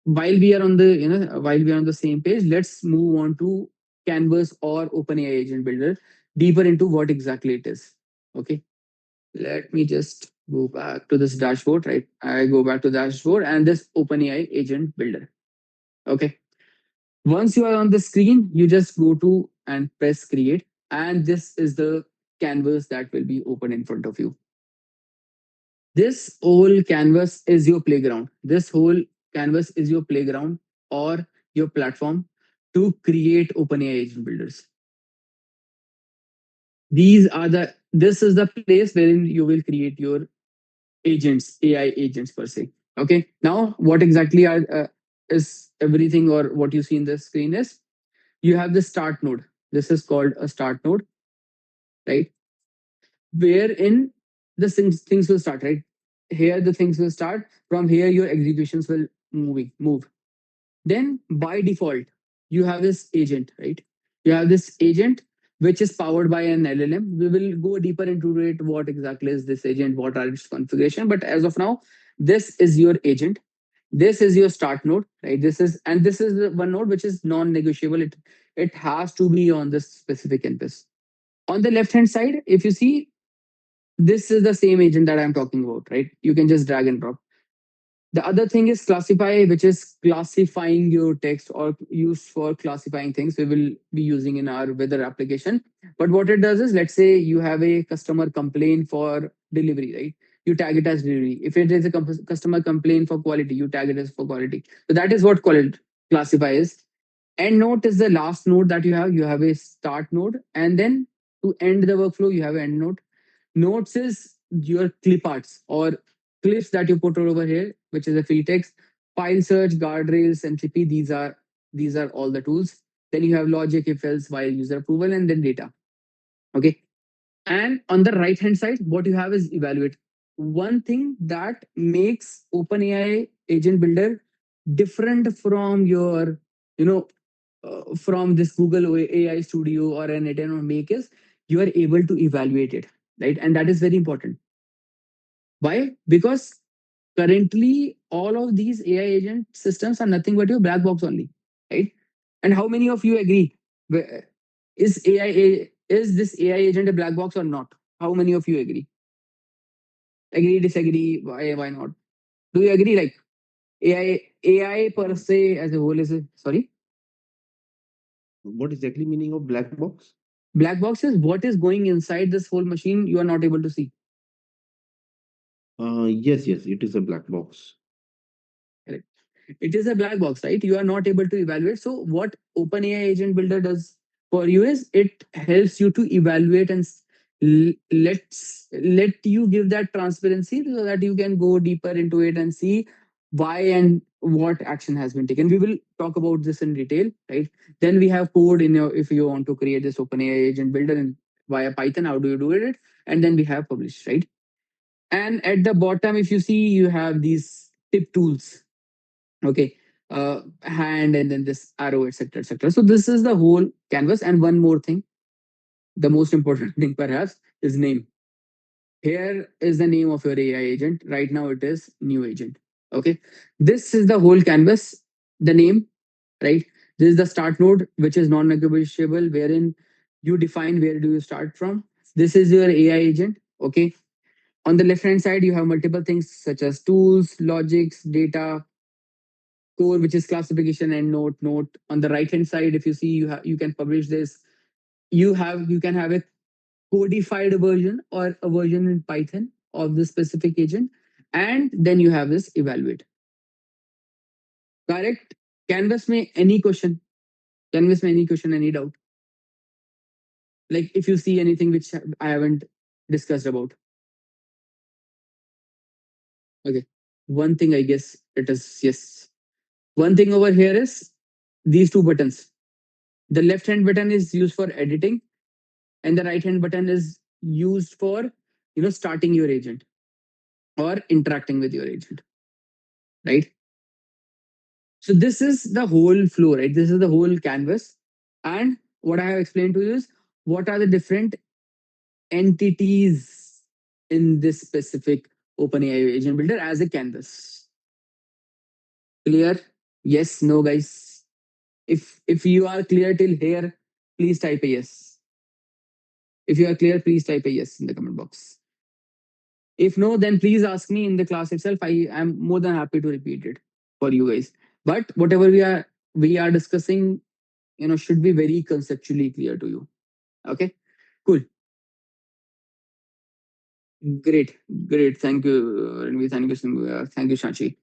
while we are on the while we are on the same page, let's move on to Canvas or OpenAI Agent Builder deeper into what exactly it is. Okay, let me just go back to this dashboard. Right, I go back to the dashboard and this OpenAI Agent Builder. Okay, once you are on the screen, you just go to and press create, and this is the canvas that will be open in front of you. This whole canvas is your playground. This whole canvas is your playground or your platform to create OpenAI agent builders. This is the place wherein you will create your agents, AI agents per se. Okay. Now, what exactly is everything or what you see in the screen is you have the start node. This is called a start node, right? Wherein the things will start, right? Here the things will start. From here, your executions will move. Then by default, you have this agent, right? You have this agent which is powered by an LLM. We will go deeper into it. What exactly is this agent? What are its configuration? But as of now, this is your agent. This is your start node, right? This is the one node which is non-negotiable. It has to be on this specific campus. On the left hand side, if you see, this is the same agent that I'm talking about, right? You can just drag and drop. The other thing is classify, which is classifying your text or used for classifying things. We will be using in our weather application. But what it does is, let's say you have a customer complaint for delivery, right? You tag it as delivery. If it is a customer complaint for quality, you tag it as for quality. So that is what quality classify is. End note is the last node that you have. You have a start node, and then to end the workflow, you have an end node. Notes is your clip arts or clips that you put over here, which is a free text. File search, guardrails, MCP. These are all the tools. Then you have logic, if else, while user approval, and then data. Okay. And on the right hand side, what you have is evaluate. One thing that makes OpenAI Agent Builder different from your, from this Google AI Studio or an Eden or Make is you are able to evaluate it, right? And that is very important. Why? Because currently all of these AI agent systems are nothing but your black box only, right? And how many of you agree? Is is this AI agent a black box or not? How many of you agree? Agree, disagree? Why not? Do you agree? Like AI per se as a whole is sorry. What exactly meaning of black box? Black box is what is going inside this whole machine you are not able to see. Yes, it is a black box. Correct. It is a black box, right? You are not able to evaluate. So what OpenAI Agent Builder does for you is it helps you to evaluate and let you give that transparency so that you can go deeper into it and see why and what action has been taken. We will talk about this in detail, right? Then we have code in your if you want to create this OpenAI Agent Builder and via Python, how do you do it? And then we have published, right? And at the bottom, if you see, you have these tip tools. Okay, hand and then this arrow, etc., etc. So this is the whole canvas. And one more thing, the most important thing perhaps is name. Here is the name of your AI agent. Right now it is new agent. Okay, this is the whole canvas. The name, right? This is the start node, which is non-negotiable, wherein you define where do you start from. This is your AI agent. Okay, on the left hand side you have multiple things such as tools, logics, data, core, which is classification, and note. On the right hand side, if you see, you can publish this. You can have a codified version or a version in Python of the specific agent, and then you have this evaluate. Correct. Canvas may any question. Canvas may any question, any doubt. Like if you see anything which I haven't discussed about. Okay. One thing I guess it is yes. One thing over here is these two buttons. The left hand button is used for editing, and the right hand button is used for starting your agent or interacting with your agent, right? So this is the whole flow, right? This is the whole canvas. And what I have explained to you is what are the different entities in this specific OpenAI agent builder as a canvas. Clear? Yes, no, guys. If you are clear till here, please type a yes. If you are clear, please type a yes in the comment box. If no, then please ask me in the class itself. I am more than happy to repeat it for you guys. But whatever we are discussing, should be very conceptually clear to you. Okay, cool, great, great. Thank you, Ranveer. Thank you, thank you, Shachi.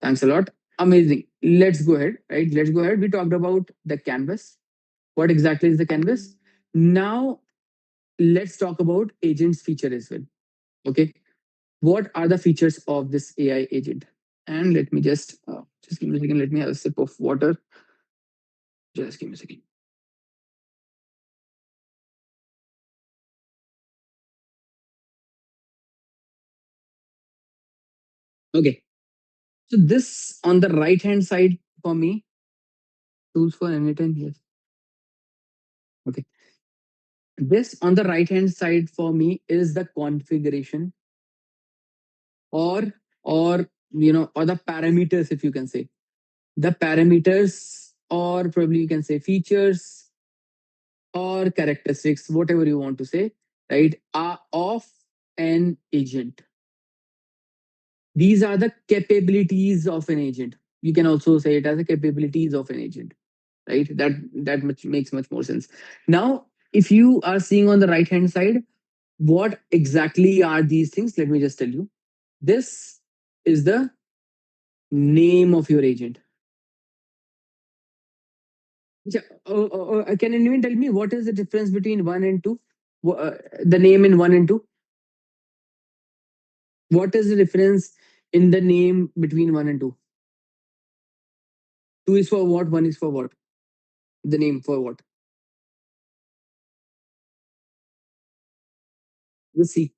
Thanks a lot. Amazing. Let's go ahead. Right, let's go ahead. We talked about the canvas. What exactly is the canvas? Now let's talk about agents feature as well. Okay, what are the features of this AI agent? And let me just give me a second. Let me have a sip of water. Just give me a second. Okay. So this on the right hand side for me, tools for anytime. Yes. Okay. This on the right hand side for me is the configuration or or the parameters, if you can say. The parameters, or probably you can say features or characteristics, whatever you want to say, right, are of an agent. These are the capabilities of an agent. You can also say it as the capabilities of an agent, right? That much makes much more sense. Now, if you are seeing on the right hand side, what exactly are these things? Let me just tell you. This is the name of your agent. Yeah, can anyone tell me what is the difference between one and two? The name in one and two? What is the difference in the name between one and two? Two is for what? One is for what? The name for what? We'll see.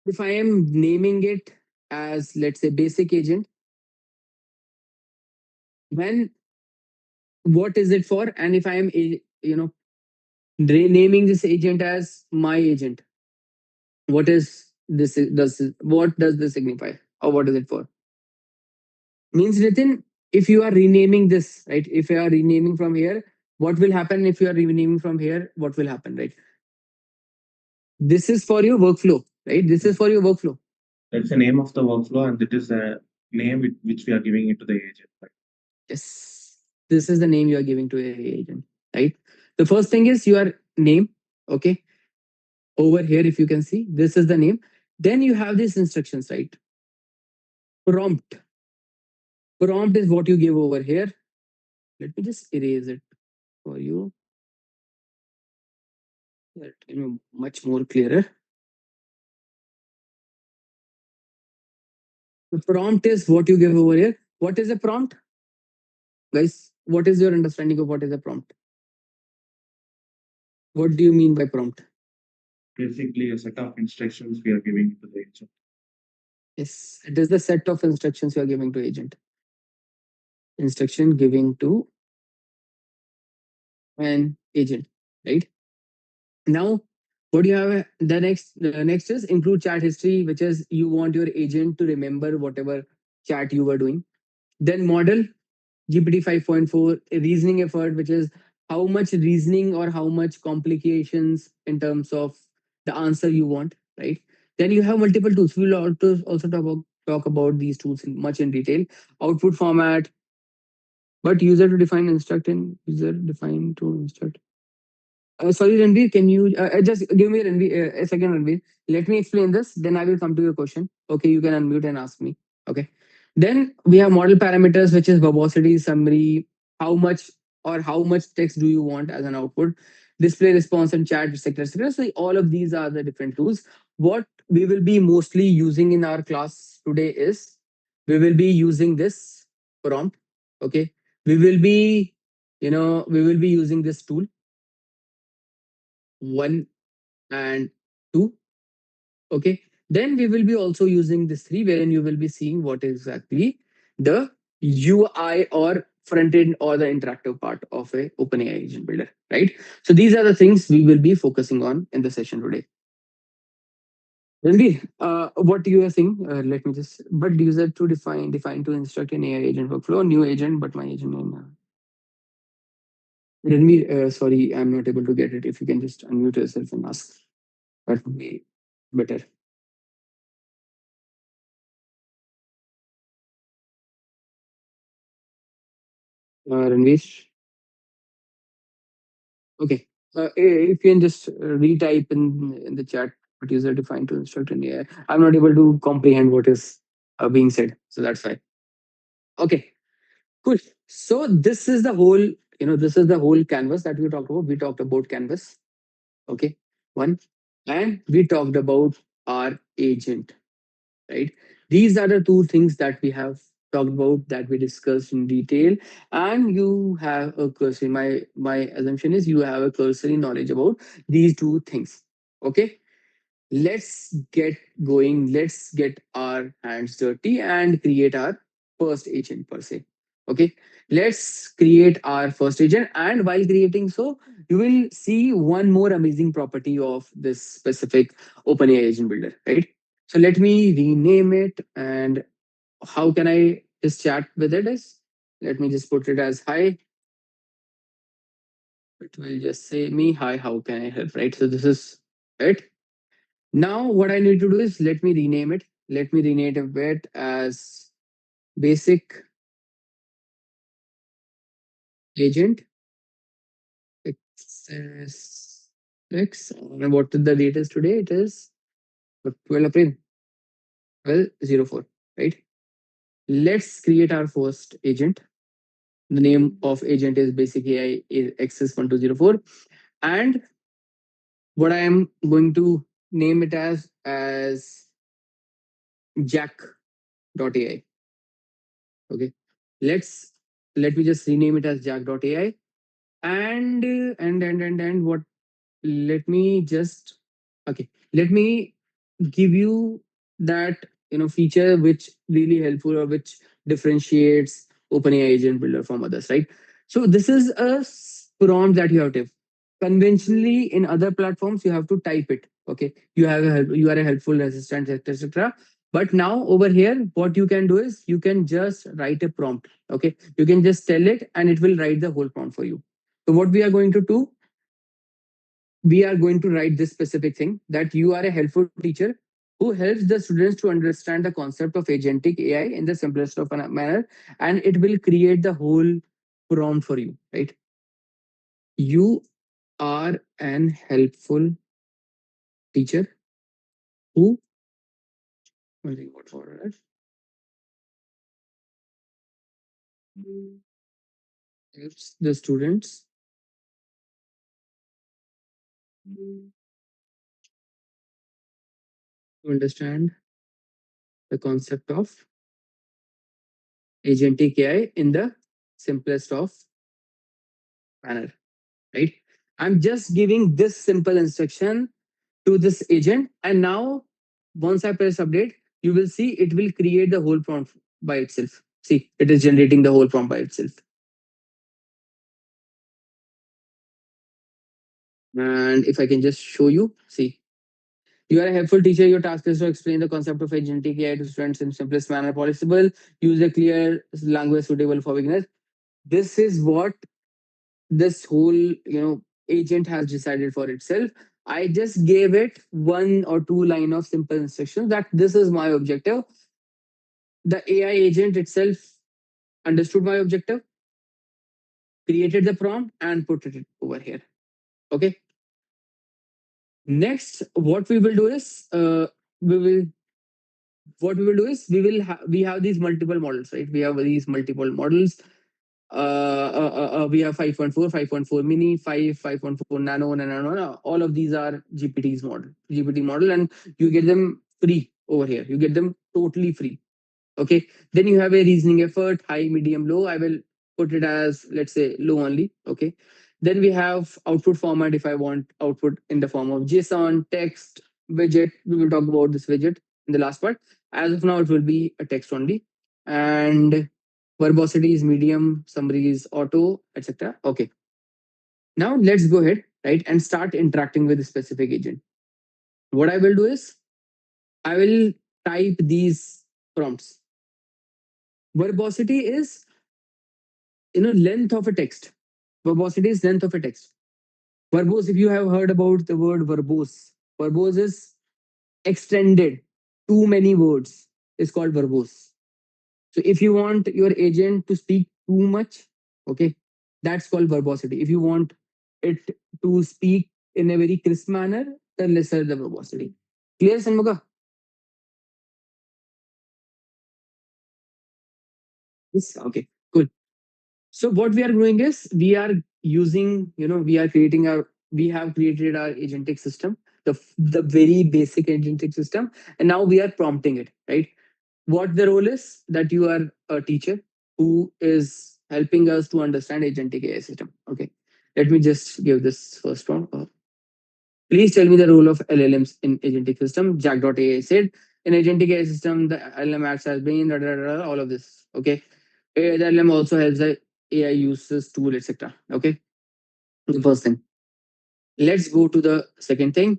If I am naming it as, let's say, basic agent, then what is it for? And if I am, naming this agent as my agent, what is this? What does this signify? Or what is it for? Means Nitin, if you are renaming this, right? If you are renaming from here, what will happen? If you are renaming from here, what will happen, right? This is for your workflow, right? This is for your workflow. That's the name of the workflow, and it is a name which we are giving it to the agent. Right? Yes. This is the name you are giving to a agent, right? The first thing is your name. Okay. Over here, if you can see, this is the name. Then you have these instructions, right? Prompt. Prompt is what you give over here. Let me just erase it for you. Let me much more clearer. The prompt is what you give over here. What is a prompt? Guys, what is your understanding of what is a prompt? What do you mean by prompt? Basically, a set of instructions we are giving it to the agent. Yes, it is the set of instructions you are giving to agent. Instruction giving to an agent, right? Now, what do you have? The next is include chat history, which is you want your agent to remember whatever chat you were doing. Then model GPT 5.4 reasoning effort, which is how much reasoning or how much complications in terms of the answer you want, right? Then you have multiple tools. We'll also talk about these tools much in detail. Output format, but user to define instruct and user define to instruct. Sorry, Ranveer, can you just give me a second, Ranveer? Let me explain this, then I will come to your question. Okay, you can unmute and ask me. Okay. Then we have model parameters, which is verbosity, summary, how much how much text do you want as an output, display response and chat, etc. etc. So all of these are the different tools. What we will be mostly using in our class today is we will be using this prompt. Okay. We will be we will be using this tool 1 and 2. Okay. Then we will be also using this 3, wherein you will be seeing what is exactly the UI or front end or the interactive part of a OpenAI agent builder, right? So these are the things we will be focusing on in the session today. Ranveer, what do you think? Let me just, but user to define to instruct an AI agent workflow, new agent, but my agent name. Ranveer, sorry, I'm not able to get it. If you can just unmute yourself and ask, that would be better. Ranveer. Okay. If you can just retype in the chat what user defined to instruct an AI. I'm not able to comprehend what is being said. So that's fine. Okay, cool. So this is the whole, this is the whole canvas that we talked about. We talked about canvas. Okay. One. And we talked about our agent, right? These are the two things that we have talked about, that we discussed in detail, and you have a cursory, my assumption is you have a cursory knowledge about these two things. Okay, let's get going. Let's get our hands dirty and create our first agent per se. Okay, let's create our first agent, and while creating, so you will see one more amazing property of this specific OpenAI agent builder, right? So let me rename it. And how can I just chat with it? Is, let me just put it as hi. It will just say me hi, how can I help, right? So this is it. Now what I need to do is, let me rename it. Let me rename it as basic agent access X. And what the date is today? It is 12 April. Well, 04, right? Let's create our first agent. The name of agent is basic AI access 1204. And what I am going to name it as jack.ai. Okay. Let me just rename it as jack.ai. And what, let me just, okay, let me give you that feature which really helpful, or which differentiates OpenAI agent builder from others, right? So this is a prompt that you have to have. Conventionally in other platforms you have to type it. Okay, you are a helpful assistant, etc. But now over here what you can do is you can just write a prompt. Okay, you can just tell it and it will write the whole prompt for you. So what we are going to do, we are going to write this specific thing, that you are a helpful teacher who helps the students to understand the concept of agentic AI in the simplest of a manner, and it will create the whole prompt for you, right? You are an helpful teacher who, what for it? Helps the students to understand the concept of agentic AI in the simplest of manner, right? I'm just giving this simple instruction to this agent, and now once I press update, you will see it will create the whole prompt by itself. See, it is generating the whole prompt by itself. And if I can just show you, see, you are a helpful teacher. Your task is to explain the concept of agentic AI to students in simplest manner possible. Use a clear language suitable for beginners. This is what this whole agent has decided for itself. I just gave it 1 or 2 line of simple instructions that this is my objective. The AI agent itself understood my objective, created the prompt, and put it over here. Okay. Next, what we will do is we will what we will do is we have these multiple models, right? We have these multiple models. We have 5.4, 5.4 mini, 5.4 nano, nano. All of these are GPT model, and you get them free over here. You get them totally free. Okay. Then you have a reasoning effort, high, medium, low. I will put it as, let's say, low only. Okay. Then we have output format. If I want output in the form of JSON, text, widget, we will talk about this widget in the last part. As of now, it will be a text only. And verbosity is medium, summary is auto, etc. Okay. Now let's go ahead, right, and start interacting with the specific agent. What I will do is I will type these prompts. Verbosity is length of a text. Verbosity is length of a text. Verbose, if you have heard about the word verbose, verbose is extended. Too many words is called verbose. So if you want your agent to speak too much, okay, that's called verbosity. If you want it to speak in a very crisp manner, then lesser the verbosity. Clear, Sanmuga? Yes. Okay, cool. So what we are doing is we are using, we are creating our, we have created our agentic system, the very basic agentic system, and now we are prompting it, right? What the role is that you are a teacher who is helping us to understand agentic AI system. Okay, let me just give this first prompt. Please tell me the role of LLMs in agentic system. Jack.ai said, in agentic AI system, the LLM acts as brain, all of this. Okay. The LLM also helps the AI uses tool, etc. Okay. The first thing. Let's go to the second thing.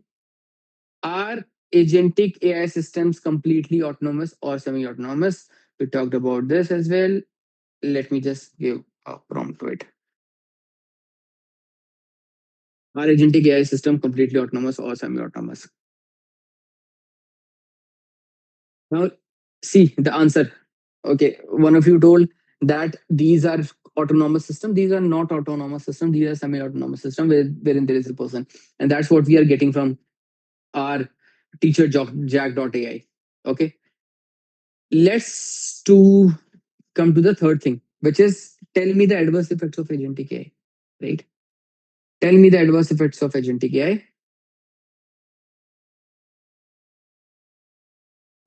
Are agentic AI systems completely autonomous or semi-autonomous? We talked about this as well. Let me just give a prompt to it. Are agentic AI system completely autonomous or semi-autonomous? Now, see the answer. Okay, one of you told that these are autonomous system. These are not autonomous system. These are semi-autonomous system wherein there is a person, and that's what we are getting from our teacher Jack.ai. Okay, let's to come to the third thing, which is tell me the adverse effects of agentic AI. Right? Tell me the adverse effects of agentic AI.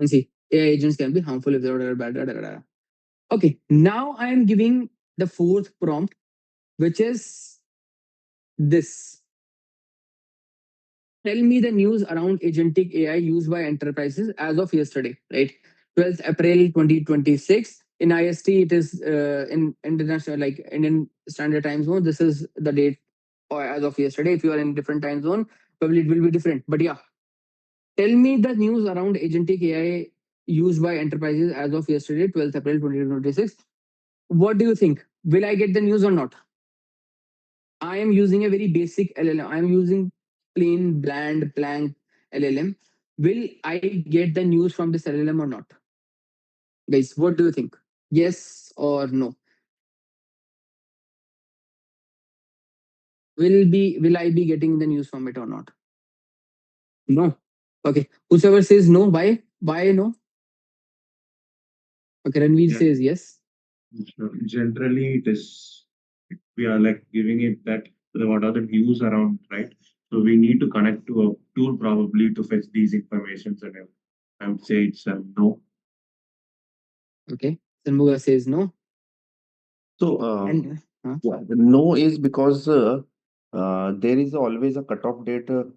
And see, AI agents can be harmful if they're bad. Okay, now I am giving the fourth prompt, which is this. Tell me the news around agentic AI used by enterprises as of yesterday, right? 12th April 2026. In IST, it is in international, like Indian Standard Time Zone. This is the date or as of yesterday. If you are in different time zone, probably it will be different. But yeah, tell me the news around agentic AI used by enterprises as of yesterday, 12th April 2026. What do you think? Will I get the news or not? I am using a very basic LLM. I am using plain, bland, blank LLM. Will I get the news from this LLM or not? Guys, what do you think? Yes or no? Will I be getting the news from it or not? No. Okay. Whosoever says no, why? Why no? Okay, Ranveer Yeah. says yes. So generally, it is we are like giving it that what are the views around, right? So we need to connect to a tool probably to fetch these informations, and I would say it's a no. Okay. Sanmuga says no. So, And yeah, the no is because there is always a cutoff date till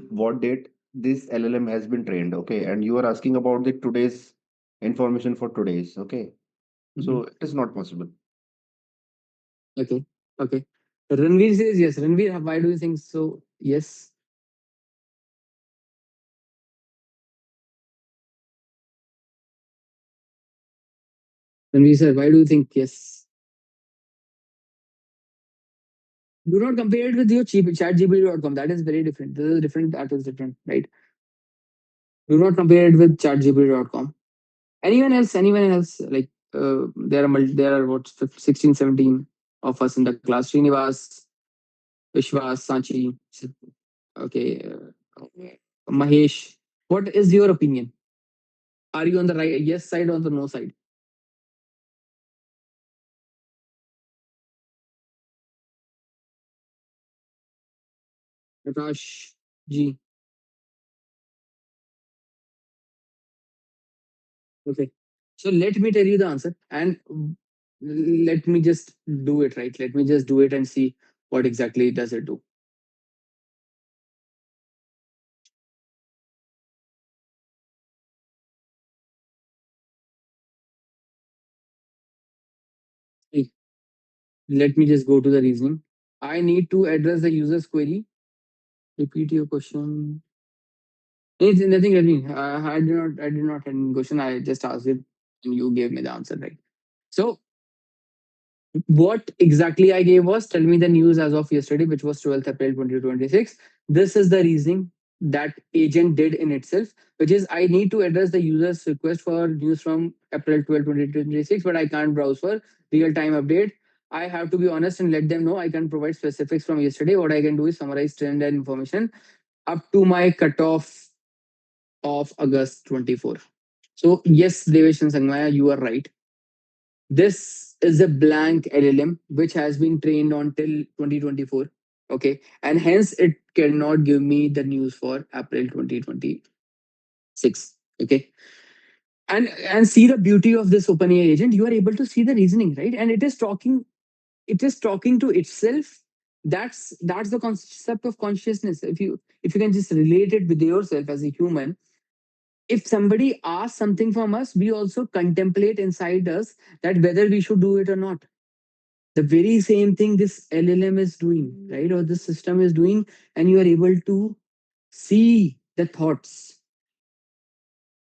what date this LLM has been trained. Okay, and you are asking about the today's information for today's. Okay, so it is not possible. okay. Okay. Ranveer says yes. Ranveer, why do you think so? Yes. Ranveer sir, why do you think yes? Do not compare it with your cheap chatgpt.com. That is very different. This is different. That is different, right? Do not compare it with chatgpt.com. Anyone else? Anyone else? Like there are what 15, 16, 17 of us in the class. Srinivas, Vishwas, Sanchi. Okay, Mahesh. What is your opinion? Are you on the right yes side or the no side? Prakash G. Okay. So let me tell you the answer. And let me just do it, right? Let me just do it and see what exactly does it do. See, let me just go to the reasoning. I need to address the user's query. Repeat your question. It's nothing, nothing. I did not have any question. I just asked it and you gave me the answer, right? So what exactly I gave was tell me the news as of yesterday, which was 12th April 2026. This is the reasoning that agent did in itself, which is I need to address the user's request for news from April 12th, 2026, but I can't browse for real time update. I have to be honest and let them know I can provide specifics from yesterday. What I can do is summarize trend and information up to my cutoff of August 24. So, yes, Devesh and Sangmaya, you are right. This is a blank LLM which has been trained on till 2024. Okay. And hence it cannot give me the news for April 2026. Okay. And see the beauty of this OpenAI agent. You are able to see the reasoning, right? And it is talking to itself. That's the concept of consciousness. If you can just relate it with yourself as a human, if somebody asks something from us, we also contemplate inside us that whether we should do it or not. The very same thing this LLM is doing, right? Or this system is doing, and you are able to see the thoughts.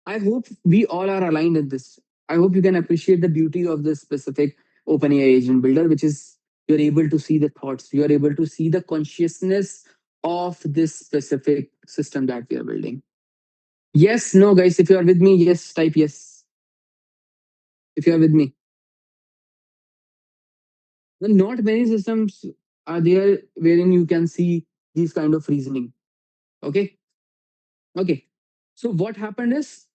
I hope we all are aligned in this. I hope you can appreciate the beauty of this specific OpenAI agent builder, which is you're able to see the thoughts, you're able to see the consciousness of this specific system that we are building. Yes, no, guys, if you are with me, yes, type yes. If you are with me. Well, not many systems are there wherein you can see these kind of reasoning. Okay. Okay. So what happened is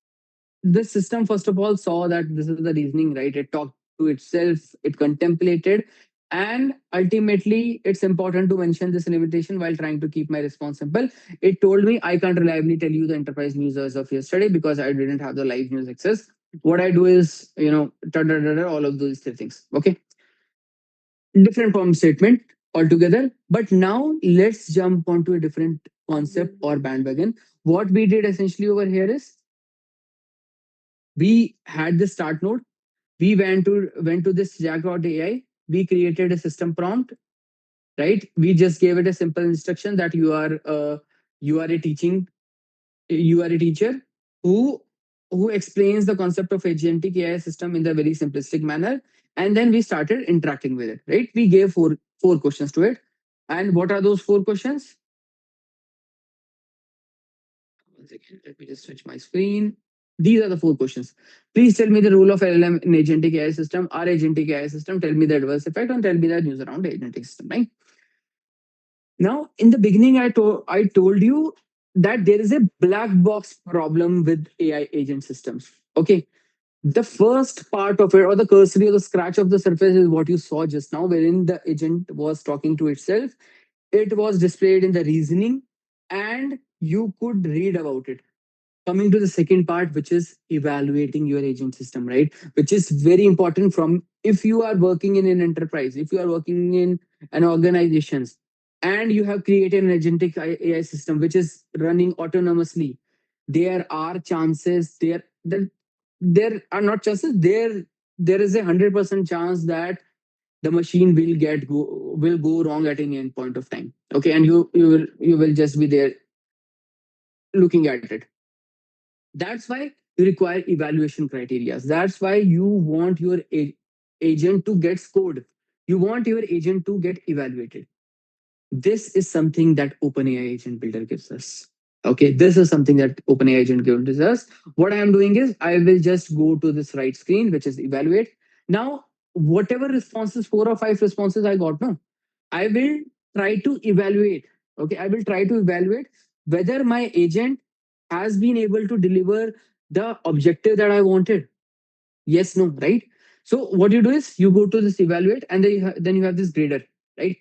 the system first of all saw that this is the reasoning, right? It talked to itself, it contemplated, and ultimately it's important to mention this limitation while trying to keep my response simple. It told me I can't reliably tell you the enterprise news as of yesterday because I didn't have the live news access. What I do is, all of those three things. Okay. Different form statement altogether. But now let's jump onto a different concept or bandwagon. What we did essentially over here is we had the start node. We went to this jack.ai. We created a system prompt, right? We just gave it a simple instruction that you are a teacher who explains the concept of agentic AI system in the very simplistic manner. And then we started interacting with it, right? We gave four questions to it. And what are those four questions? One second, let me just switch my screen. These are the four questions. Please tell me the role of LLM in agentic AI system. Our agentic AI system, tell me the adverse effect, and tell me the news around the agentic system, right? Now, in the beginning, I told you that there is a black box problem with AI agent systems. Okay. The first part of it, or the cursory or the scratch of the surface, is what you saw just now, wherein the agent was talking to itself. It was displayed in the reasoning, and you could read about it. Coming to the second part, which is evaluating your agent system, right? Which is very important. From if you are working in an enterprise, if you are working in an organizations, and you have created an agentic AI system which is running autonomously, there are chances there are not chances there is 100% chance that the machine will go wrong at any point of time. Okay. And you will just be there looking at it. That's why you require evaluation criteria. That's why you want your agent to get scored. You want your agent to get evaluated. This is something that OpenAI Agent Builder gives us. Okay, this is something that OpenAI Agent gives us. What I am doing is I will just go to this right screen, which is evaluate. Now, whatever responses, 4 or 5 responses I got, no, I will try to evaluate. Okay, I will try to evaluate whether my agent has been able to deliver the objective that I wanted. Yes, no, right? So what you do is you go to this evaluate, and then you have this grader, right?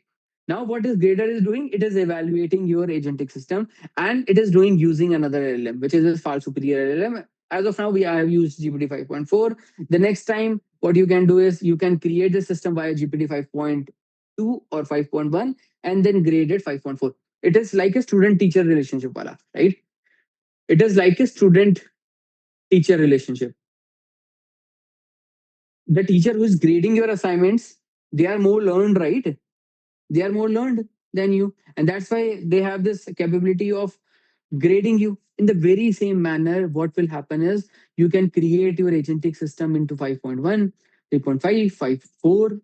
Now what this grader is doing, it is evaluating your agentic system, and it is doing using another LLM, which is a far superior LLM. as of now, we have used GPT 5.4. The next time, what you can do is you can create the system via GPT 5.2 or 5.1 and then grade it 5.4. It is like a student teacher relationship, wala, right? It is like a student teacher relationship. The teacher who is grading your assignments, they are more learned, right? They are more learned than you. And that's why they have this capability of grading you in the very same manner. What will happen is you can create your agentic system into 5.1, 3.5, 5.4,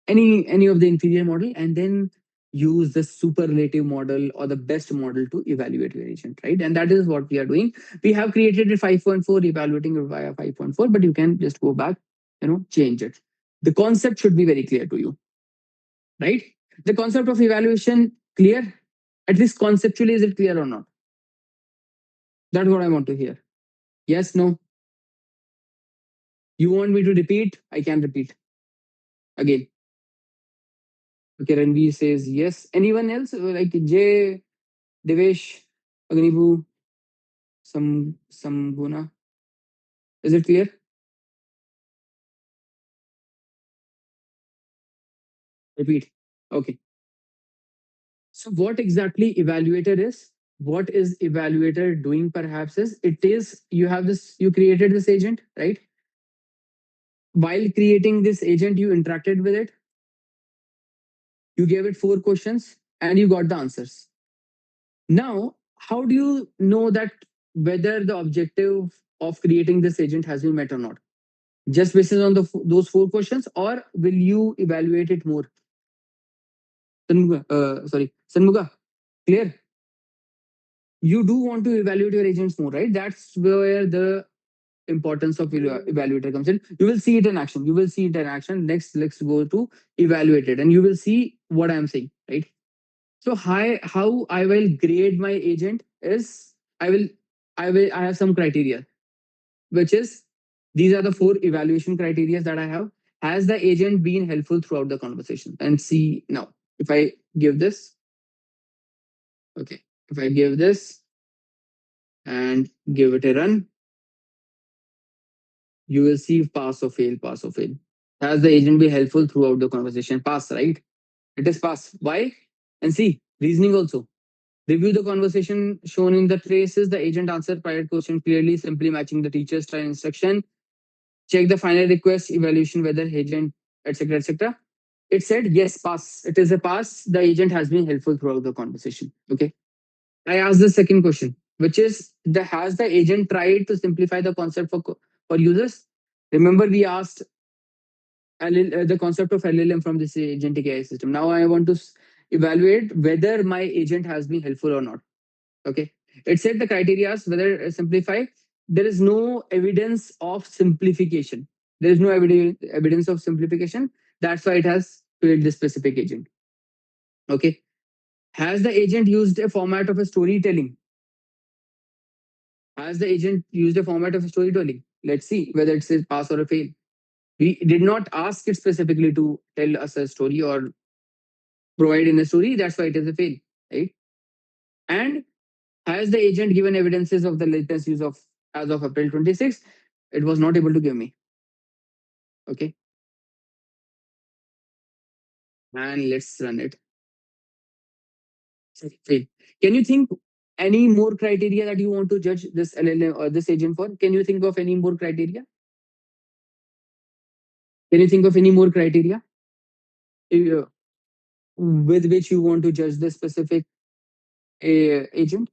any of the inferior model, and then use the superlative model or the best model to evaluate your agent, right? And that is what we are doing. We have created a 5.4, evaluating it via 5.4, but you can just go back, change it. The concept should be very clear to you, right? The concept of evaluation clear? At least conceptually, is it clear or not? That's what I want to hear. Yes, no? You want me to repeat? I can repeat again. Okay, Ranveer says yes. Anyone else? Like Jay, Devesh, Agnibu, some Guna. Is it clear? Repeat. Okay. So what exactly evaluator is? What is evaluator doing perhaps is it is you created this agent, right? While creating this agent, you interacted with it, you gave it 4 questions, and you got the answers. Now, how do you know that whether the objective of creating this agent has been met or not? Just based on those 4 questions, or will you evaluate it more? Sanmuga, clear? You do want to evaluate your agents more, right? That's where the importance of evaluator comes in. You will see it in action. You will see it in action. Next, let's go to evaluate it, and you will see what I'm saying, right? So how I will grade my agent is I have some criteria, which is these are the 4 evaluation criteria that I have. Has the agent been helpful throughout the conversation? And see now, if I give this, okay, if I give this and give it a run, you will see pass or fail, pass or fail. Has the agent been helpful throughout the conversation? Pass, right? It is pass. Why? And see, reasoning also. Review the conversation shown in the traces. The agent answered prior question clearly, simply matching the teacher's style instruction. Check the final request, evaluation whether agent, etc., etc. It said yes, pass. It is a pass. The agent has been helpful throughout the conversation. Okay. I asked the second question, which is has the agent tried to simplify the concept for users? Remember, we asked the concept of LLM from this agentic AI system. Now I want to evaluate whether my agent has been helpful or not. Okay. It said the criteria is whether simplify. There is no evidence of simplification. There is no evidence of simplification. That's why it has failed this specific agent. Okay. Has the agent used a format of a storytelling? Has the agent used a format of a storytelling? Let's see whether it's a pass or a fail. We did not ask it specifically to tell us a story or provide in a story. That's why it is a fail, right? And has the agent given evidences of the latest use of as of April 26? It was not able to give me. Okay. And let's run it. Fail. Can you think any more criteria that you want to judge this LLM or this agent for? Can you think of any more criteria? Can you think of any more criteria with which you want to judge this specific agent?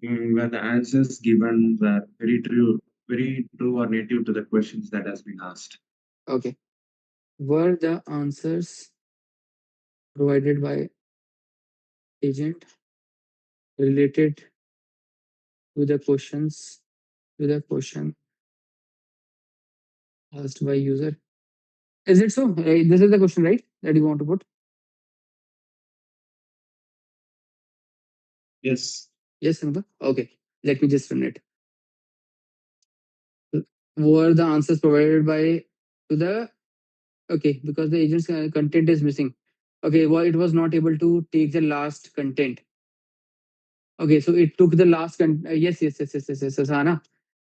Where the answers given were very true or native to the questions that has been asked. Okay. Were the answers provided by agent related to the question asked by user? Is it so? This is the question, right? That you want to put? Yes. Yes, Simba? Okay. Let me just run it. Were the answers provided by to the okay, because the agent's content is missing. Okay, well, it was not able to take the last content. Okay, so it took the last. Yes, Hannah.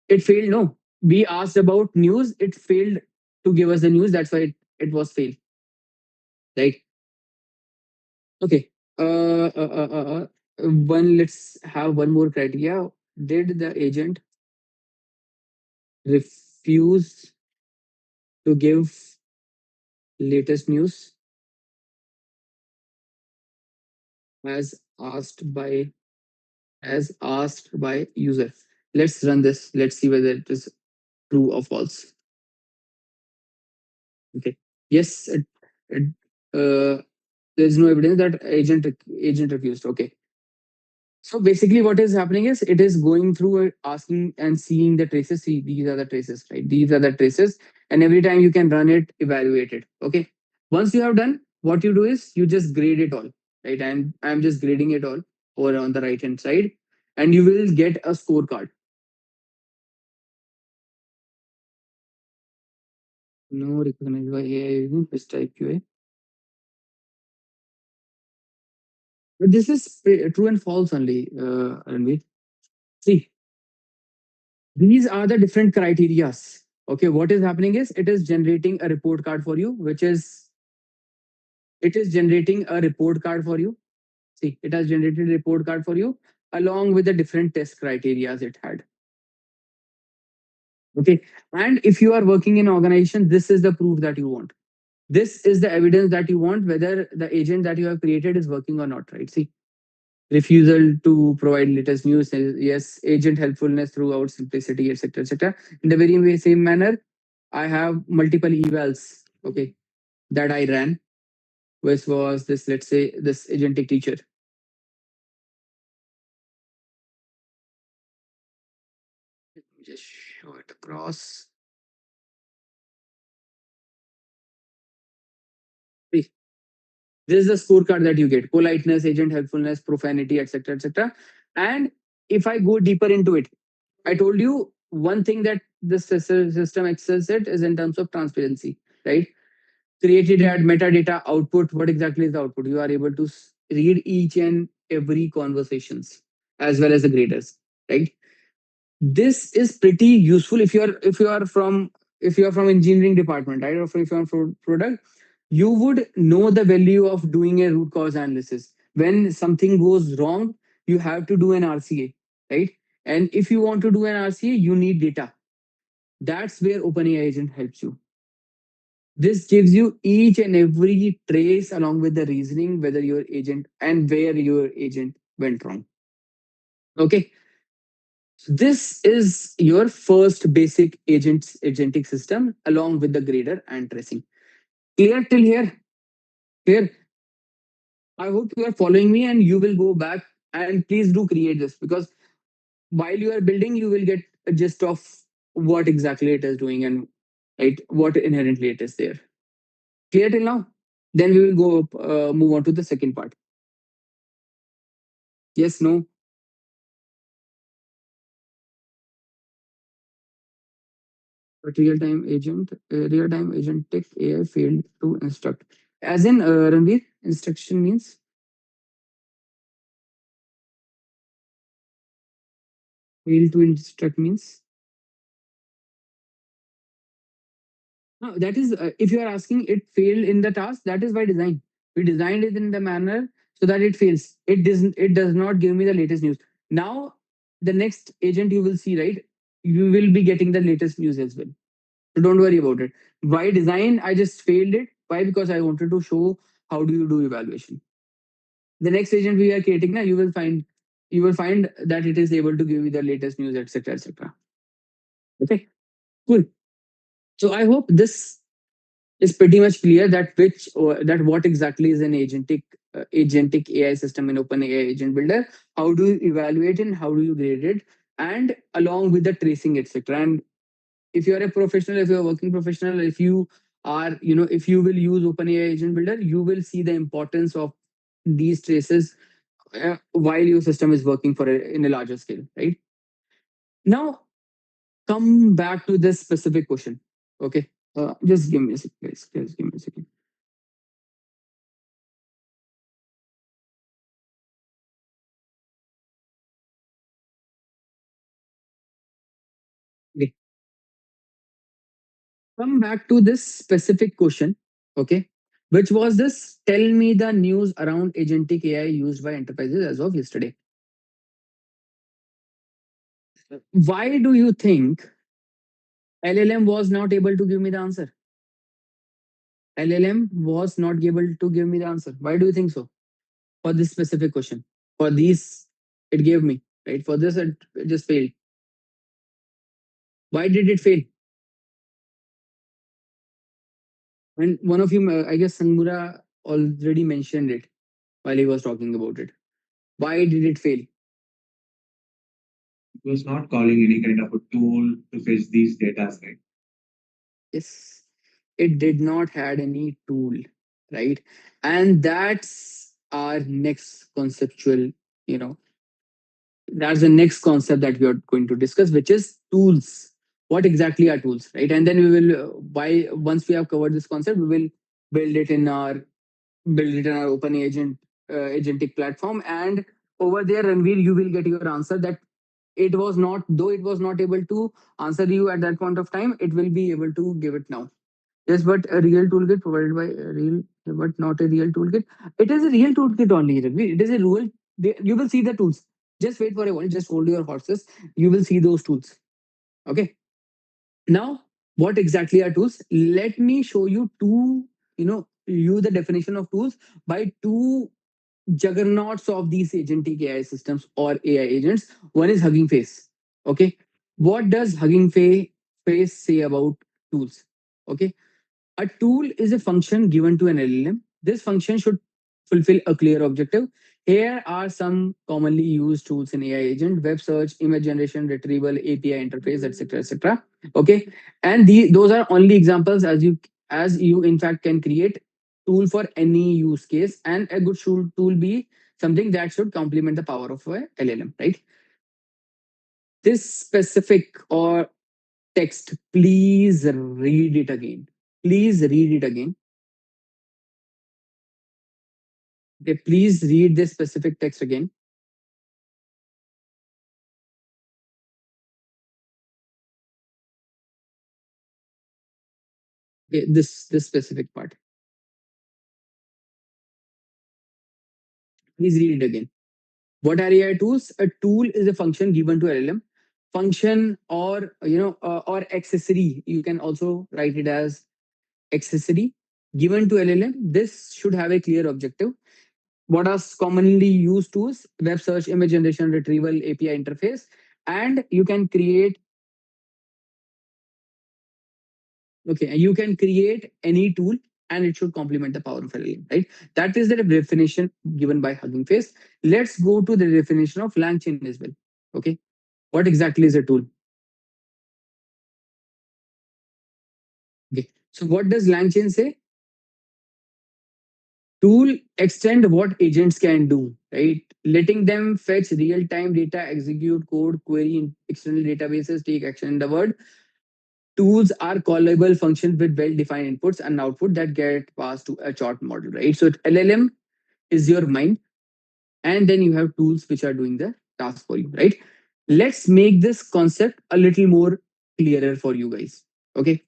It failed. No, we asked about news. It failed to give us the news. That's why it was failed. Right. Okay. One. Let's have one more criteria. Did the agent refuse to give latest news as asked by user? Let's run this. Let's see whether it is true or false. Okay. Yes. Uh, there's no evidence that agent refused. Okay. So basically, what is happening is it is going through asking and seeing the traces. See, these are the traces, right? These are the traces, and every time you can run it, evaluate it. Okay. Once you have done, what you do is you just grade it all, right? And I'm just grading it all over on the right hand side, and you will get a scorecard. No recognized by AI using this type QA. But this is true and false only, Ranveer. See, these are the different criterias. Okay, what is happening is it is generating a report card for you, which is it is generating a report card for you. See, it has generated a report card for you along with the different test criterias it had. Okay, and if you are working in organization, this is the proof that you want. This is the evidence that you want whether the agent that you have created is working or not. Right? See, refusal to provide latest news, yes, agent helpfulness throughout simplicity, etc., etc. In the very same manner, I have multiple evals, okay, that I ran, which was this, let's say, this agentic teacher. Let me just show it across. See, this is the scorecard that you get: politeness, agent helpfulness, profanity, etc., etc. And if I go deeper into it, I told you one thing that this system excels at is in terms of transparency, right? Created at metadata output. What exactly is the output? You are able to read each and every conversations as well as the graders, right? This is pretty useful if you are from engineering department, right? Or if you are from product, you would know the value of doing a root cause analysis. When something goes wrong, you have to do an RCA, right? And if you want to do an RCA, you need data. That's where OpenAI agent helps you. This gives you each and every trace along with the reasoning, whether your agent and where your agent went wrong. Okay. So this is your first basic agentic system along with the grader and tracing. Clear till here? Clear? I hope you are following me and you will go back and please do create this, because while you are building, you will get a gist of what exactly it is doing and right what inherently it is there. Clear till now? Then we will go move on to the second part. Yes, no? But real-time agentic AI failed to instruct. As in, Ranveer, instruction means fail to instruct means. No, that is if you are asking it failed in the task, that is by design. We designed it in the manner so that it fails. It does not give me the latest news. Now, the next agent you will see, right? You will be getting the latest news as well. So don't worry about it. By design, I just failed it. Why? Because I wanted to show how do you do evaluation. The next agent we are creating now, you will find that it is able to give you the latest news, etc., etc. Okay, cool. So I hope this is pretty much clear that which or that what exactly is an agentic AI system in OpenAI Agent Builder. How do you evaluate and how do you grade it, and along with the tracing, etc. And if you are a professional, if you are a working professional, if you are, if you will use OpenAI Agent Builder, you will see the importance of these traces while your system is working in a larger scale, right? Now, come back to this specific question. Okay, just give me a second, guys. Just give me a second. Come back to this specific question, okay? Which was this? Tell me the news around agentic AI used by enterprises as of yesterday. Why do you think LLM was not able to give me the answer? LLM was not able to give me the answer. Why do you think so? For this specific question. For these, it gave me, right? For this, it just failed. Why did it fail? And one of you, I guess Sangmura already mentioned it while he was talking about it. Why did it fail? It was not calling any kind of a tool to fetch these data, right? Yes, it did not had any tool, right? And that's our next conceptual, you know, that's the next concept that we are going to discuss, which is tools. What exactly are tools, right? And then we will, by once we have covered this concept, we will build it in our open agent agentic platform, and over there, Ranveer, you will get your answer that it was not, though it was not able to answer you at that point of time, it will be able to give it now. Yes, but a real toolkit provided by a real, but not a real toolkit. It is a real toolkit only, Ranveer. It is a rule. You will see the tools. Just wait for a while. Just hold your horses. You will see those tools. Okay. Now, what exactly are tools? Let me show you two, you the definition of tools by two juggernauts of these agentic AI systems or AI agents. One is Hugging Face. Okay. What does Face say about tools? Okay. A tool is a function given to an LLM. This function should fulfill a clear objective. Here are some commonly used tools in AI agent: web search, image generation, retrieval, API interface, etc., etc. Okay, and those are only examples, as you in fact can create tool for any use case, and a good tool be something that should complement the power of a LLM, right? This specific or text, please read it again. Please read it again. Okay, please read this specific text again. Okay, this specific part. Please read it again. What are AI tools? A tool is a function given to LLM. Function or or accessory. You can also write it as accessory given to LLM. This should have a clear objective. What are commonly used tools? Web search, image generation, retrieval, API interface, and you can create. Okay, you can create any tool and it should complement the power of LLM, right? That is the definition given by Hugging Face. Let's go to the definition of LangChain as well. Okay, what exactly is a tool? Okay, so what does LangChain say? Tool extend what agents can do, right? Letting them fetch real-time data, execute code, query in external databases, take action in the world. Tools are callable functions with well-defined inputs and output that get passed to a chart model, right? So LLM is your mind, and then you have tools which are doing the task for you, right? Let's make this concept a little more clearer for you guys. Okay.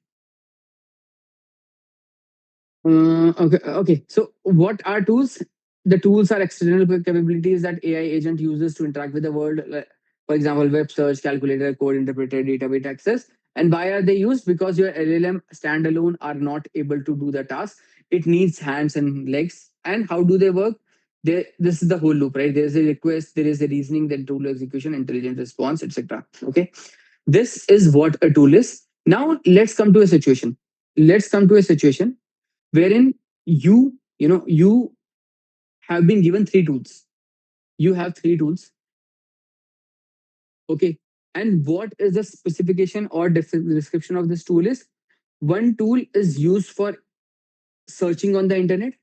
Okay. So, what are tools? The tools are external capabilities that AI agent uses to interact with the world. For example, web search, calculator, code interpreter, database access. And why are they used? Because your LLM standalone are not able to do the task. It needs hands and legs. And how do they work? This is the whole loop, right? There's a request, there is a reasoning, then tool execution, intelligent response, etc. Okay. This is what a tool is. Now let's come to a situation. Let's come to a situation wherein you have been given three tools. You have three tools. Okay. And what is the specification or description of this tool is? One tool is used for searching on the internet.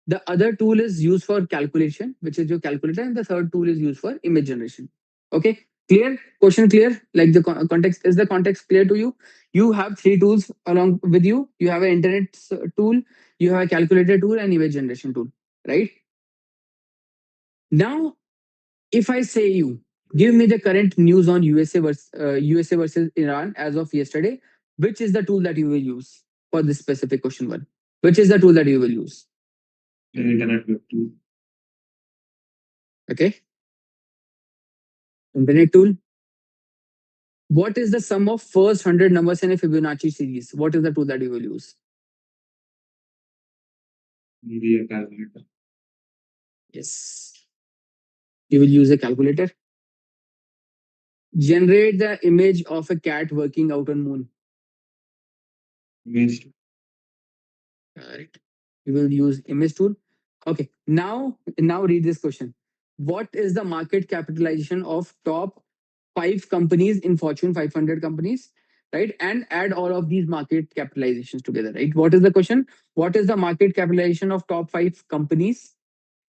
The other tool is used for calculation, which is your calculator, and the third tool is used for image generation. Okay, clear? Question clear? Like the context, is the context clear to you? You have three tools along with you. You have an internet tool, you have a calculator tool, and image generation tool, right? Now, if I say you give me the current news on USA versus Iran as of yesterday, which is the tool that you will use? for this specific question one? Which is the tool that you will use? Internet web tool. Okay. Internet tool. What is the sum of first 100 numbers in a Fibonacci series? What is the tool that you will use? Maybe a calculator. Yes. You will use a calculator. Generate the image of a cat working out on moon. Image. Correct. You will use image tool. Okay. Now read this question. What is the market capitalization of top 5 companies in Fortune 500 companies? Right. And add all of these market capitalizations together. Right. What is the question? What is the market capitalization of top 5 companies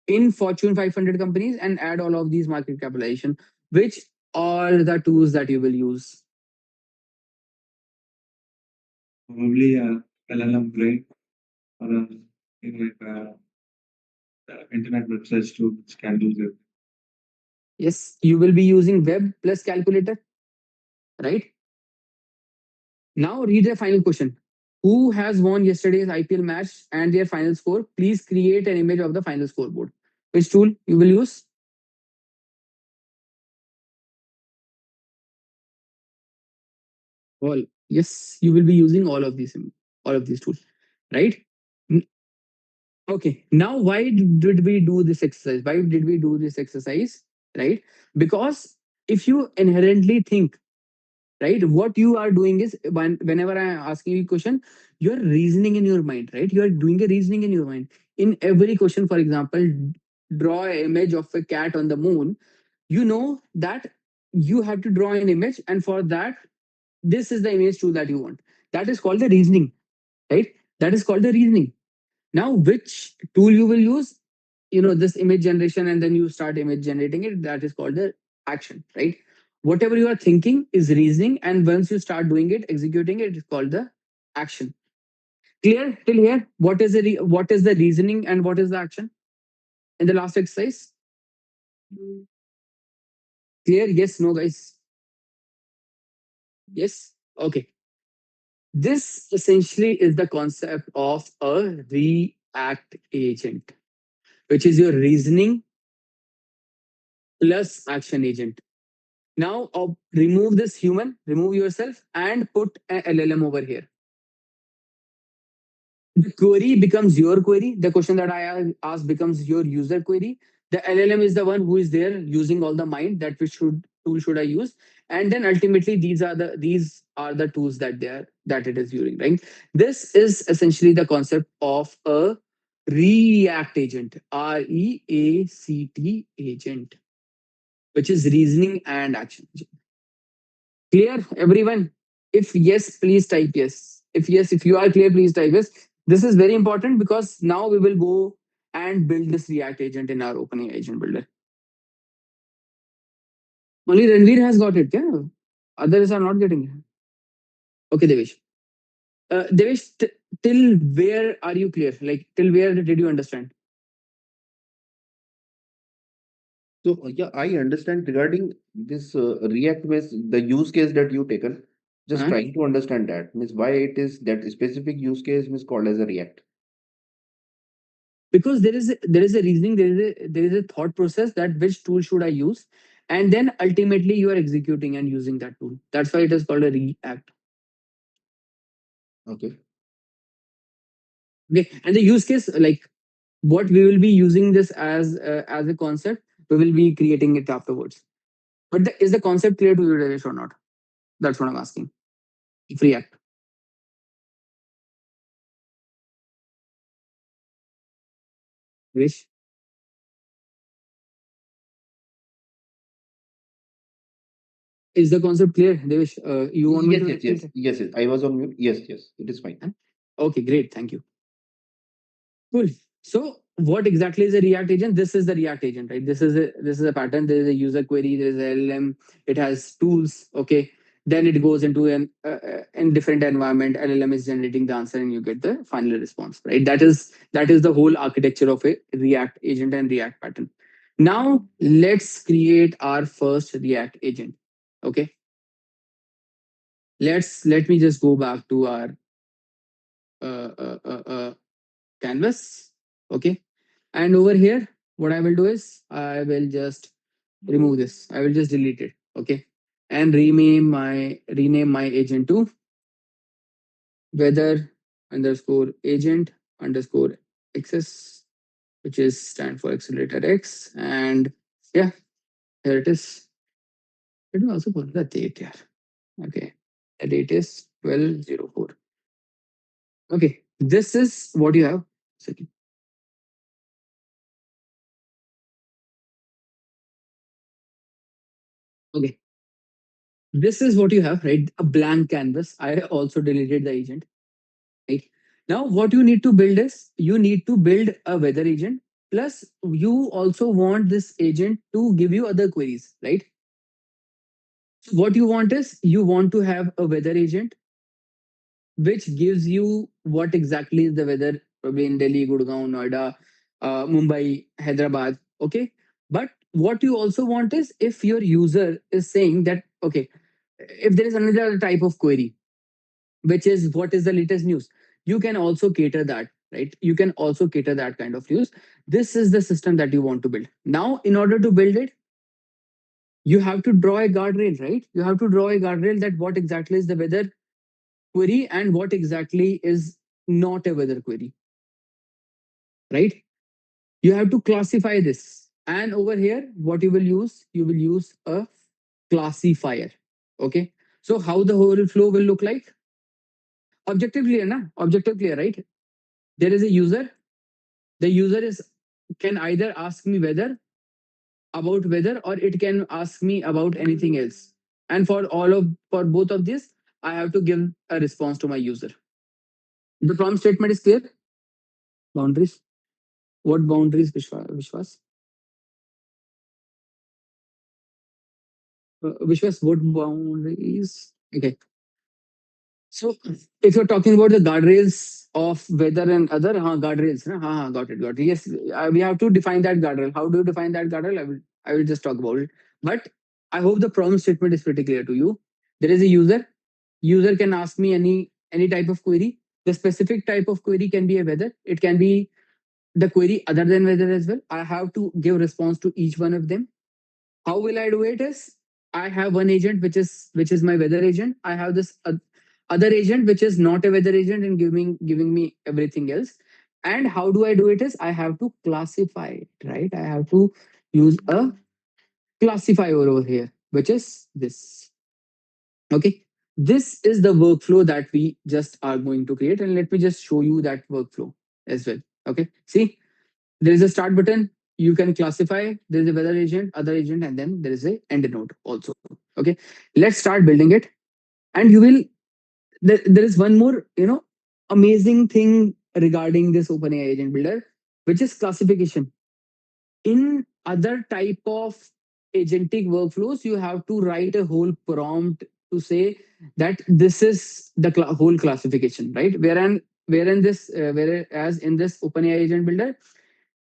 in Fortune 500 companies, and add all of these market capitalization? Which are the tools that you will use? Probably a LLM brain or a thing like internet websites to can do that. Yes, you will be using web plus calculator, right? Now read the final question. Who has won yesterday's IPL match and their final score? Please create an image of the final scoreboard. Which tool you will use? All. Yes, you will be using all of these tools, right? N- Okay. Now, why did we do this exercise? Why did we do this exercise? Right? Because if you inherently think, right, what you are doing is whenever I am asking you a question, you're reasoning in your mind, right? You're doing a reasoning in your mind. In every question, for example, draw an image of a cat on the moon, you know that you have to draw an image, and for that, this is the image tool that you want. That is called the reasoning, right? That is called the reasoning. Now, which tool you will use? This image generation, and then you start image generating it. That is called the action, right? Whatever you are thinking is reasoning, and once you start doing it, executing it, it's called the action. Clear till here? What is the reasoning and what is the action in the last exercise? Clear? Yes, no, guys. Yes. Okay. This essentially is the concept of a react agent, which is your reasoning plus action agent. Now, remove this human, remove yourself, and put a LLM over here. The query becomes your query. The question that I asked becomes your user query. The LLM is the one who is there using all the mind that which tool should I use, and then ultimately these are the tools that it is using. Right. This is essentially the concept of a React agent, REACT agent, which is reasoning and action. Clear, everyone? If yes, please type yes. If yes, if you are clear, please type yes. This is very important because now we will go and build this React agent in our opening agent builder. Only Ranveer has got it, yeah? Others are not getting it. Okay, Devesh. Devesh, till where are you clear? Like, till where did you understand? So yeah, I understand regarding this React means the use case that you taken. Just Huh? trying to understand that means why it is that specific use case is called as a React. Because there is a reasoning, there is a thought process that which tool should I use, and then ultimately you are executing and using that tool. That's why it is called a React. Okay. Okay, and the use case, like what we will be using this as a concept, we will be creating it afterwards. But is the concept clear to you, Rajesh, or not? That's what I'm asking. React. Rajesh, is the concept clear? Devesh, you want me Yes, to yes, yes, repeat? yes, yes. I was on mute. Yes, yes. It is fine. Huh? Okay, great. Thank you. Cool. So what exactly is a React agent? This is the React agent, right? This is a pattern. There is a user query. There is a LLM. It has tools. Okay. Then it goes into an in different environment. LLM is generating the answer, and you get the final response, right? That is the whole architecture of a React agent and React pattern. Now let's create our first React agent. Okay. Let me just go back to our canvas. Okay. And over here, what I will do is I will just remove this. I will just delete it. Okay. And rename my agent to weather underscore agent underscore access, which is stand for AcceleratorX. And yeah, here it is. Let me also put the date here. Okay. The date is 1204. Okay. This is what you have. Second. Okay. This is what you have, right? A blank canvas. I also deleted the agent, right? Now, what you need to build is you need to build a weather agent. Plus, you also want this agent to give you other queries, right? So what you want is you want to have a weather agent which gives you what exactly is the weather, probably in Delhi, Gurgaon, Noida, Mumbai, Hyderabad. Okay. But what you also want is if your user is saying that, okay, if there is another type of query, which is what is the latest news, you can also cater that, right? You can also cater that kind of news. This is the system that you want to build. Now, in order to build it, you have to draw a guardrail, right? You have to draw a guardrail that what exactly is the weather query and what exactly is not a weather query, right? You have to classify this. And over here, what you will use a classifier. Okay. So how the whole flow will look like? Objective clear, na? Objective clear, right? There is a user. The user is can either ask me whether about weather or it can ask me about anything else. And for both of this, I have to give a response to my user. The prompt statement is clear. Boundaries. What boundaries, Vishwas? Vishwas, what boundaries? Okay. So if you're talking about the guardrails of weather and other guardrails, got it, got it. Yes, we have to define that guardrail. How do you define that guardrail? I will just talk about it. But I hope the problem statement is pretty clear to you. There is a user. User can ask me any type of query. The specific type of query can be a weather. It can be the query other than weather as well. I have to give response to each one of them. How will I do it is I have one agent which is my weather agent. I have this other agent which is not a weather agent and giving me everything else. And how do I do it is I have to classify it, right? I have to use a classifier over here, which is this. Okay. This is the workflow that we just are going to create. And let me just show you that workflow as well. Okay. See, there is a start button. You can classify. There is a weather agent, other agent, and then there is a end node also. Okay. Let's start building it. And you will, there is one more, amazing thing regarding this OpenAI agent builder, which is classification. In other type of agentic workflows, you have to write a whole prompt to say that this is the whole classification, right? Whereas in this OpenAI agent builder,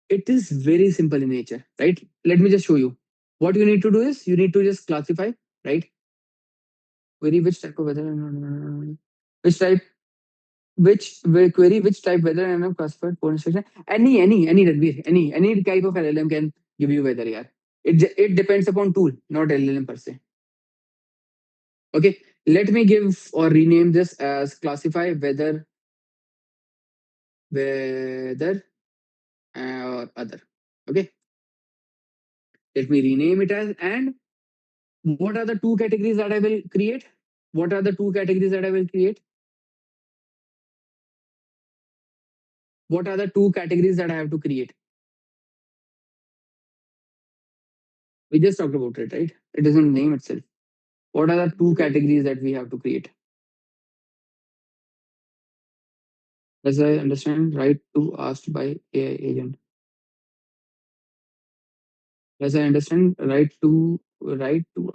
it is very simple in nature, right? Let me just show you. What you need to do is you need to just classify, right? Query which type of weather, which type, query which type weather and I'm classified for instruction. Any Ranveer, any type of LLM can give you weather. Yeah, it depends upon tool, not LLM per se. Okay, let me give or rename this as classify weather or other. Okay, let me rename it as. And what are the two categories that I will create? What are the two categories that I will create? What are the two categories that I have to create? We just talked about it, right? It doesn't name itself. What are the two categories that we have to create? As I understand, right to asked by AI agent. As I understand, right to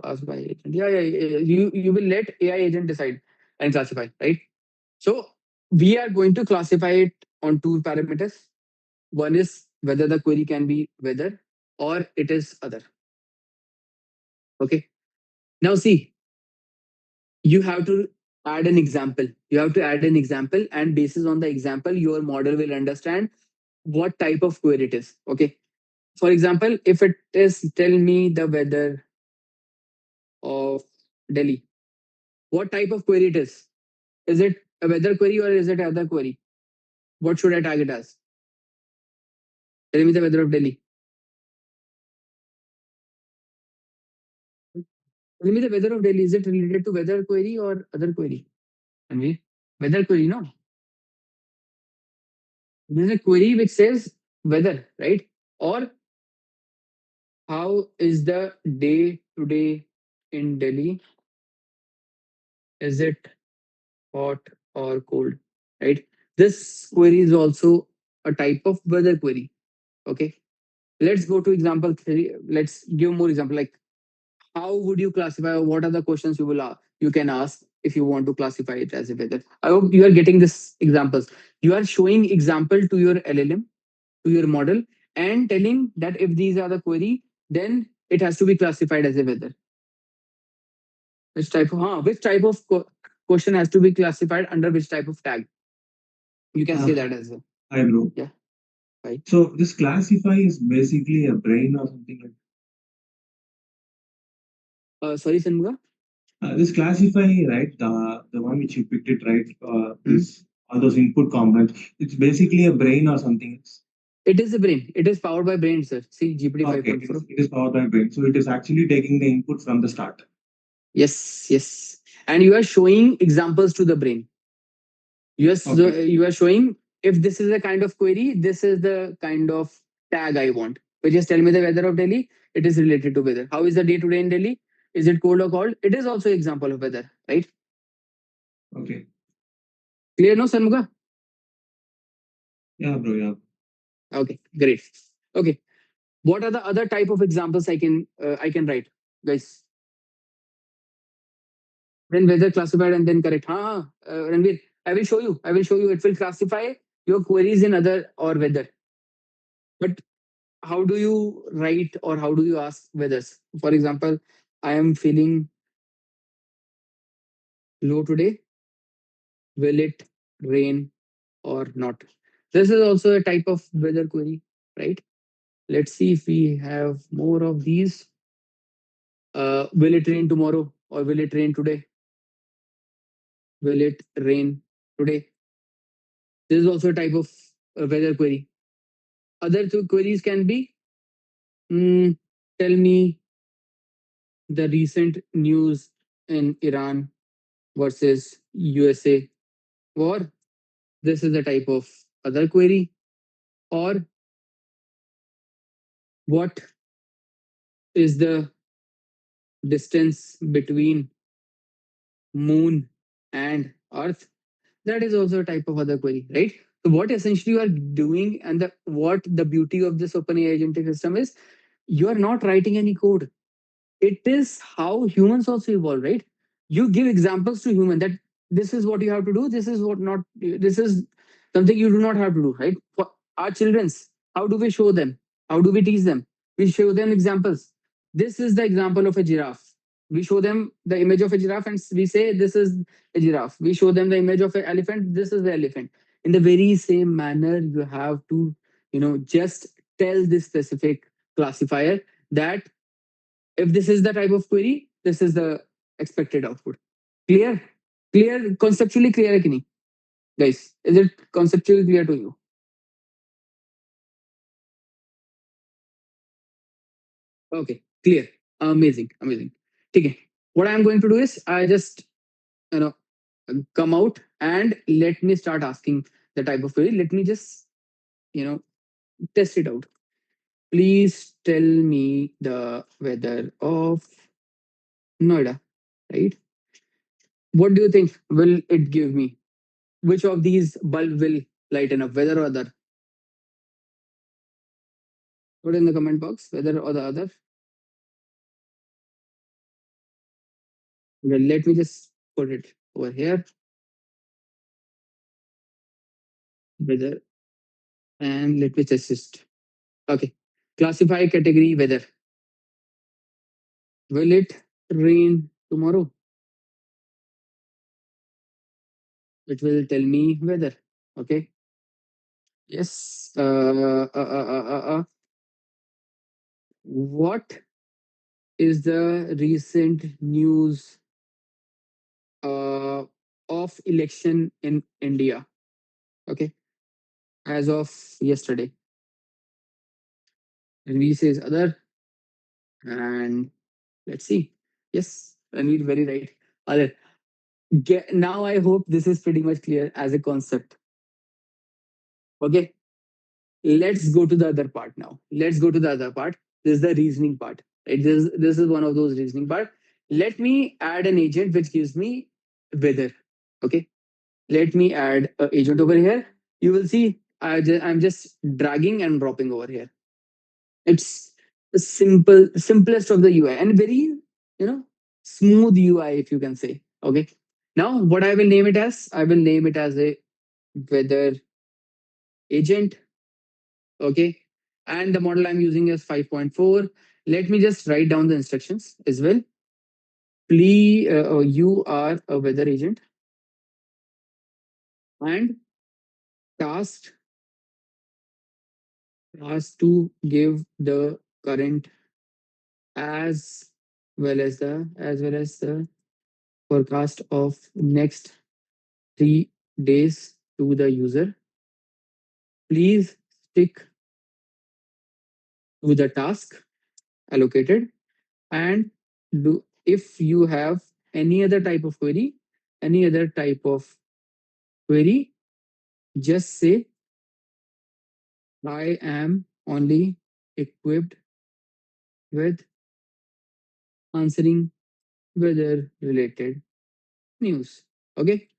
ask by agent. Yeah. You will let AI agent decide and classify, right? So we are going to classify it on two parameters. One is whether the query can be weather or it is other. Okay. Now see, you have to add an example. You have to add an example, and basis on the example, your model will understand what type of query it is. Okay. For example, if it is tell me the weather of Delhi, what type of query it is? Is it a weather query or is it another query? What should I tag it as? Tell me the weather of Delhi. Tell me the weather of Delhi. Is it related to weather query or other query? Anvi? Weather query, no? There's a query which says weather, right? Or how is the day today in Delhi? Is it hot or cold? Right? This query is also a type of weather query. Okay. Let's go to example 3. Let's give more example. Like, how would you classify, or what are the questions you can ask if you want to classify it as a weather? I hope you are getting this examples. You are showing example to your LLM, to your model, and telling that if these are the query, then it has to be classified as a weather. Which type of question has to be classified under which type of tag? You can say that as well. Hi, bro. Yeah. Right. So this classify is basically a brain or something like Sorry, Sanmuga. this classify, right? The one which you picked it, right? This all those input components. It's basically a brain or something else. It is a brain. It is powered by brain, sir. See, GPT Okay, 5.4. it is powered by brain. So it is actually taking the input from the start. Yes, yes. And you are showing examples to the brain. Yes, Okay. you are showing if this is a kind of query, this is the kind of tag I want. Which is tell me the weather of Delhi. It is related to weather. How is the day today in Delhi? Is it cold or cold? It is also example of weather, right? Okay. Clear, no, Sanmuga? Yeah, bro. Yeah. Okay, great. Okay, what are the other type of examples I can write, guys? Then weather classified and then correct. Ranveer, I will show you. I will show you. It will classify your queries in other or weather. But how do you write or how do you ask weathers? For example, I am feeling low today. Will it rain or not? This is also a type of weather query, right? Let's see if we have more of these. Will it rain tomorrow or will it rain today? Will it rain today? This is also a type of weather query. Other two queries can be tell me the recent news in Iran versus USA war. This is a type of other query. Or what is the distance between moon and earth? That is also a type of other query, right? So what essentially you are doing, and what the beauty of this OpenAI agentic system is, you are not writing any code. It is how humans also evolve, right? You give examples to human that this is what you have to do, this is what not, this is something you do not have to do, right? For our children's, how do we show them? How do we teach them? We show them examples. This is the example of a giraffe. We show them the image of a giraffe and we say this is a giraffe. We show them the image of an elephant, this is the elephant. In the very same manner, you have to, just tell this specific classifier that if this is the type of query, this is the expected output. Clear? Clear? Conceptually clear hai ki nahi? Guys, is it conceptually clear to you? Okay, clear. Amazing, amazing. Okay. What I'm going to do is I just you know come out and let me start asking the type of query. Let me just test it out. Please tell me the weather of Noida, right? What do you think will it give me? Which of these bulb will lighten up, whether or other? Put in the comment box, whether or the other. Well, let me just put it over here, weather, and let me just okay. Classify category weather. Will it rain tomorrow? it will tell me weather. Okay. Yes. What is the recent news uh, of election in India? Okay, as of yesterday. And we says other, and let's see. Yes, Ranveer, very right. Other. Now I hope this is pretty much clear as a concept. Okay, let's go to the other part now. Let's go to the other part. This is the reasoning part. Right? This is one of those reasoning part. Let me add an agent which gives me weather. Okay, let me add an agent over here. You will see I'm just dragging and dropping over here. It's the simplest of the UI and very, smooth UI, if you can say. Okay. Now, what I will name it as, I will name it as a weather agent. Okay. And the model I'm using is 5.4. Let me just write down the instructions as well. Please, you are a weather agent and tasked to give the current as as well as the forecast of next 3 days to the user. Please stick to the task allocated and do if you have any other type of query, any other type of query, just say I am only equipped with answering weather related news. Okay.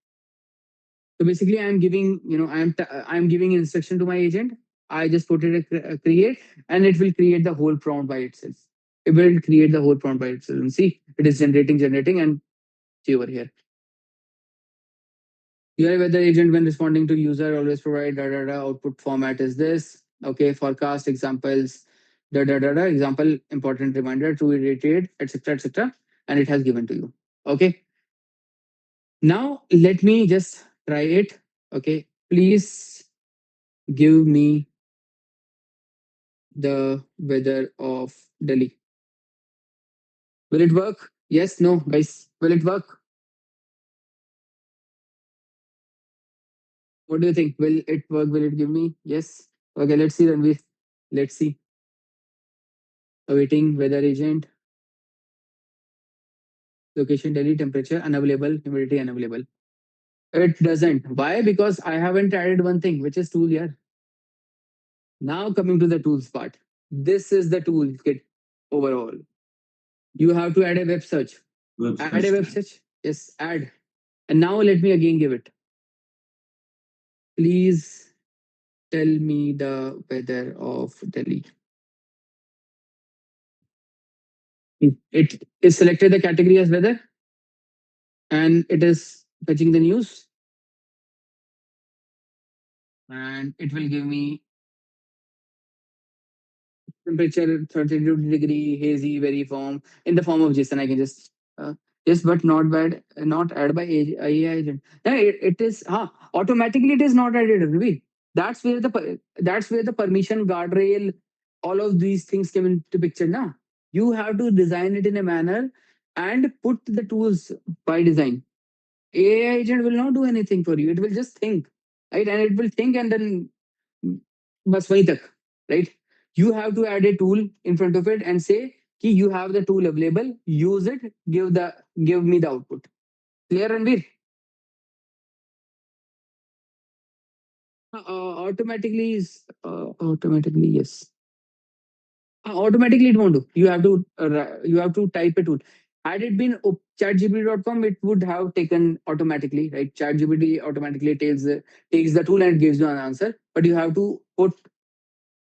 So basically, I'm giving, I'm giving instruction to my agent. I just put it a create, and it will create the whole prompt by itself. It will create the whole prompt by itself. And see, it is generating, and see over here. UI weather agent when responding to user always provide output format is this. Okay, forecast examples, example important reminder to irritate, etc., and it has given to you. Okay. Now let me just try it. Okay, please give me the weather of Delhi. Will it work? Yes, no, guys. Will it work? What do you think? Will it work? Will it give me? Yes. Okay, let's see, Ranveer. Let's see. Awaiting weather agent. Location Delhi, temperature unavailable, humidity unavailable. It doesn't. Why? Because I haven't added one thing, which is tool here. Now coming to the tools part. This is the toolkit overall. You have to add a web search. Add a web search. Yes, add. And now let me again give it. Please tell me the weather of Delhi. It is selected the category as weather and it is fetching the news. And it will give me temperature 32 degree, hazy, very form in the form of JSON. I can just yes, but not bad, not add by AI agent. Yeah, it is automatically it is not added. Really. That's where the permission guardrail, all of these things came into picture. Now you have to design it in a manner and put the tools by design. AI agent will not do anything for you. It will just think, right? And it will think and then बस वहीं तक, right? You have to add a tool in front of it and say कि you have the tool available, use it, give me the output. Clear, Ranveer? Automatically yes. Automatically it won't do. You have to type a tool. Had it been chatgpt.com, it would have taken automatically, right? ChatGPT automatically takes the tool and gives you an answer. But you have to put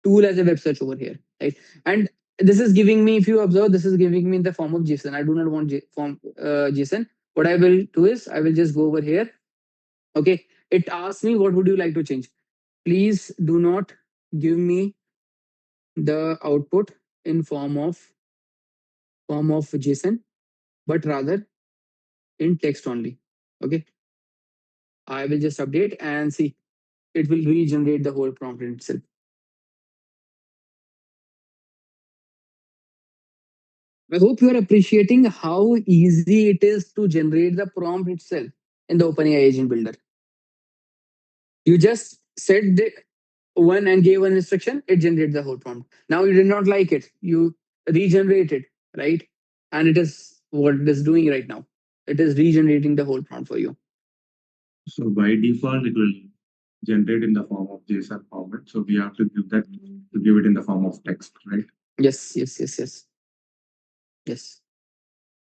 tool as a web search over here, right? And this is giving me, if you observe, this is giving me in the form of JSON. I do not want JSON. What I will do is I will just go over here. Okay, it asks me what would you like to change. Please do not give me the output in form of JSON, but rather in text only. Okay. I will just update and see. It will regenerate the whole prompt in itself. I hope you are appreciating how easy it is to generate the prompt itself in the OpenAI agent builder. You just said the one and gave one instruction, it generated the whole prompt. Now you did not like it, you regenerate it, right? And it is what it is doing right now. It is regenerating the whole prompt for you. So by default, it will generate in the form of JSON format. So we have to give that to give it in the form of text, right? Yes, yes, yes, yes. Yes.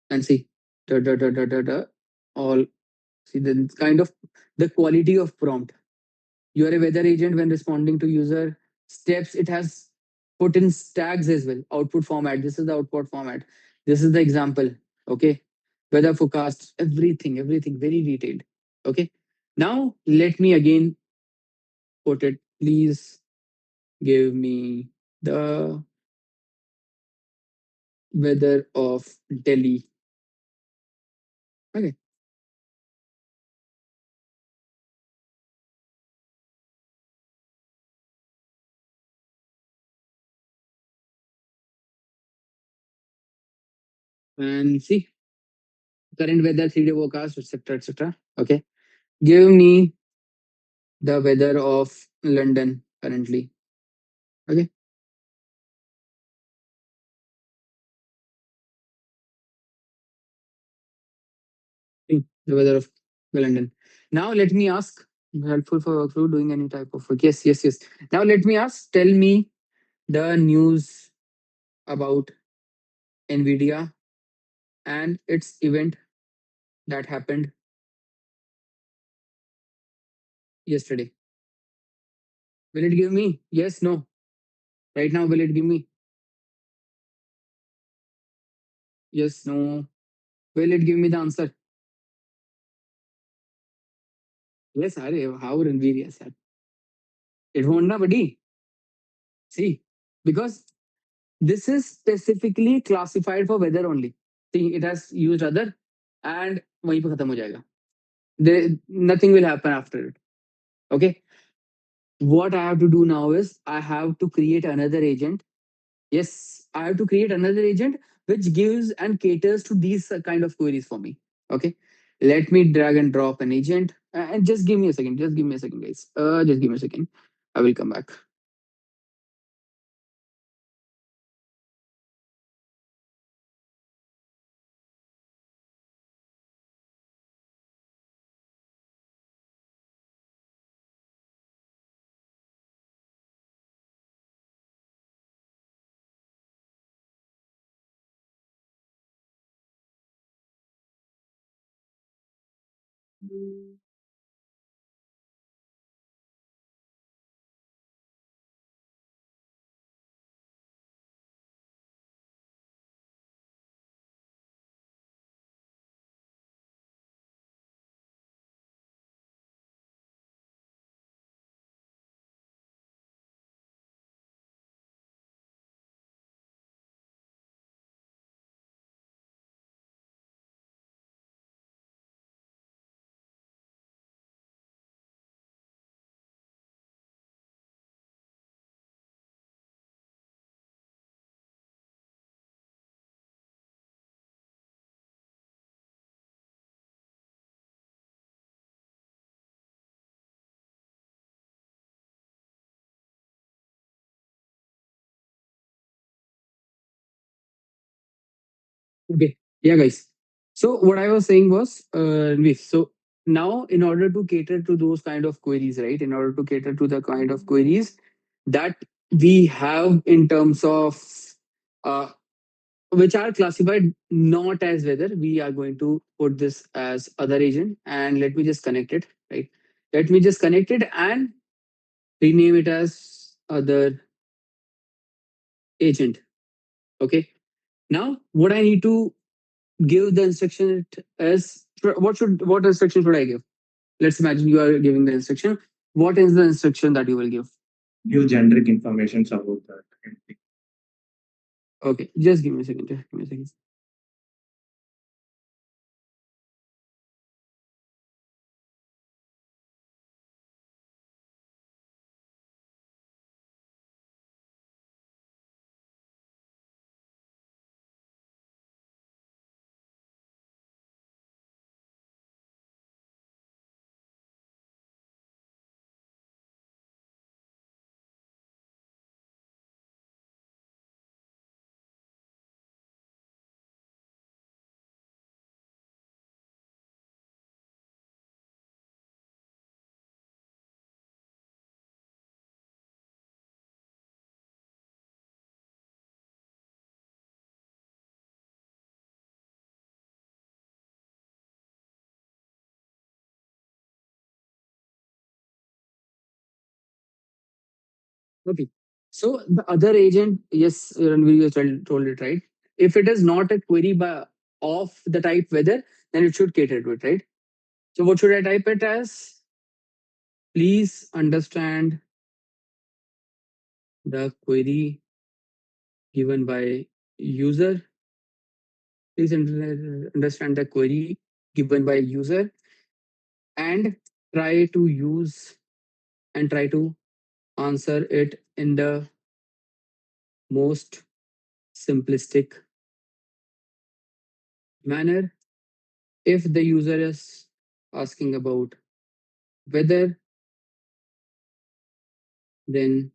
And see, all see the kind of the quality of prompt. You are a weather agent when responding to user steps. It has put in tags as well. Output format. This is the output format. This is the example. Okay. Weather forecast. Everything very detailed. Okay. Now let me again put it. Please give me the weather of Delhi. Okay. And see current weather, 3-day forecast, etc. etc. Okay. Give me the weather of London currently. Okay. The weather of London. Now let me ask, helpful for workflow doing any type of work. Yes, yes, yes. Now let me ask, tell me the news about NVIDIA and its event that happened yesterday. Will it give me? Yes, no. Right now, will it give me? Yes, no. Will it give me the answer? Yes, how NVIDIA said. It won't, na, buddy. See, because this is specifically classified for weather only. See, it has used other and वहीं पे खत्म हो जाएगा. Nothing will happen after it. Okay. What I have to do now is I have to create another agent. Yes, I have to create another agent which gives and caters to these kind of queries for me. Okay. Let me drag and drop an agent. And just give me a second. Just give me a second, guys. Just give me a second. I will come back. Okay. Yeah, guys. So what I was saying was, so now in order to cater to those kind of queries, right? In order to cater to the kind of queries that we have in terms of uh, which are classified not as weather, we are going to put this as other agent. And let me just connect it, right? Let me just connect it and rename it as other agent. Okay. Now what I need to give the instruction as what instruction should I give? Let's imagine you are giving the instruction. What is the instruction that you will give? Give generic information about that. Okay, just give me a second. Just give me a second. Okay. So the other agent, yes, Ranveer, you told it right. If it is not a query of the type whether, then it should cater to it, right? So what should I type it as? Please understand the query given by user. Please understand the query given by user and try to use and try to answer it in the most simplistic manner. If the user is asking about whether, then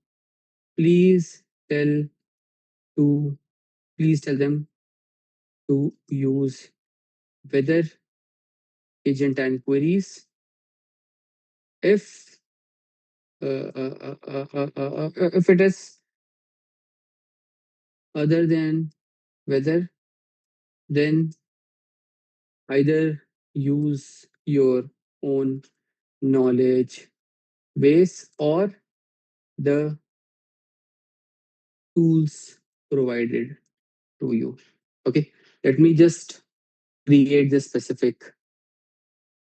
please tell to please tell them to use whether agent and queries. If if it is other than whether, then either use your own knowledge base or the tools provided to you. Okay, let me just create this specific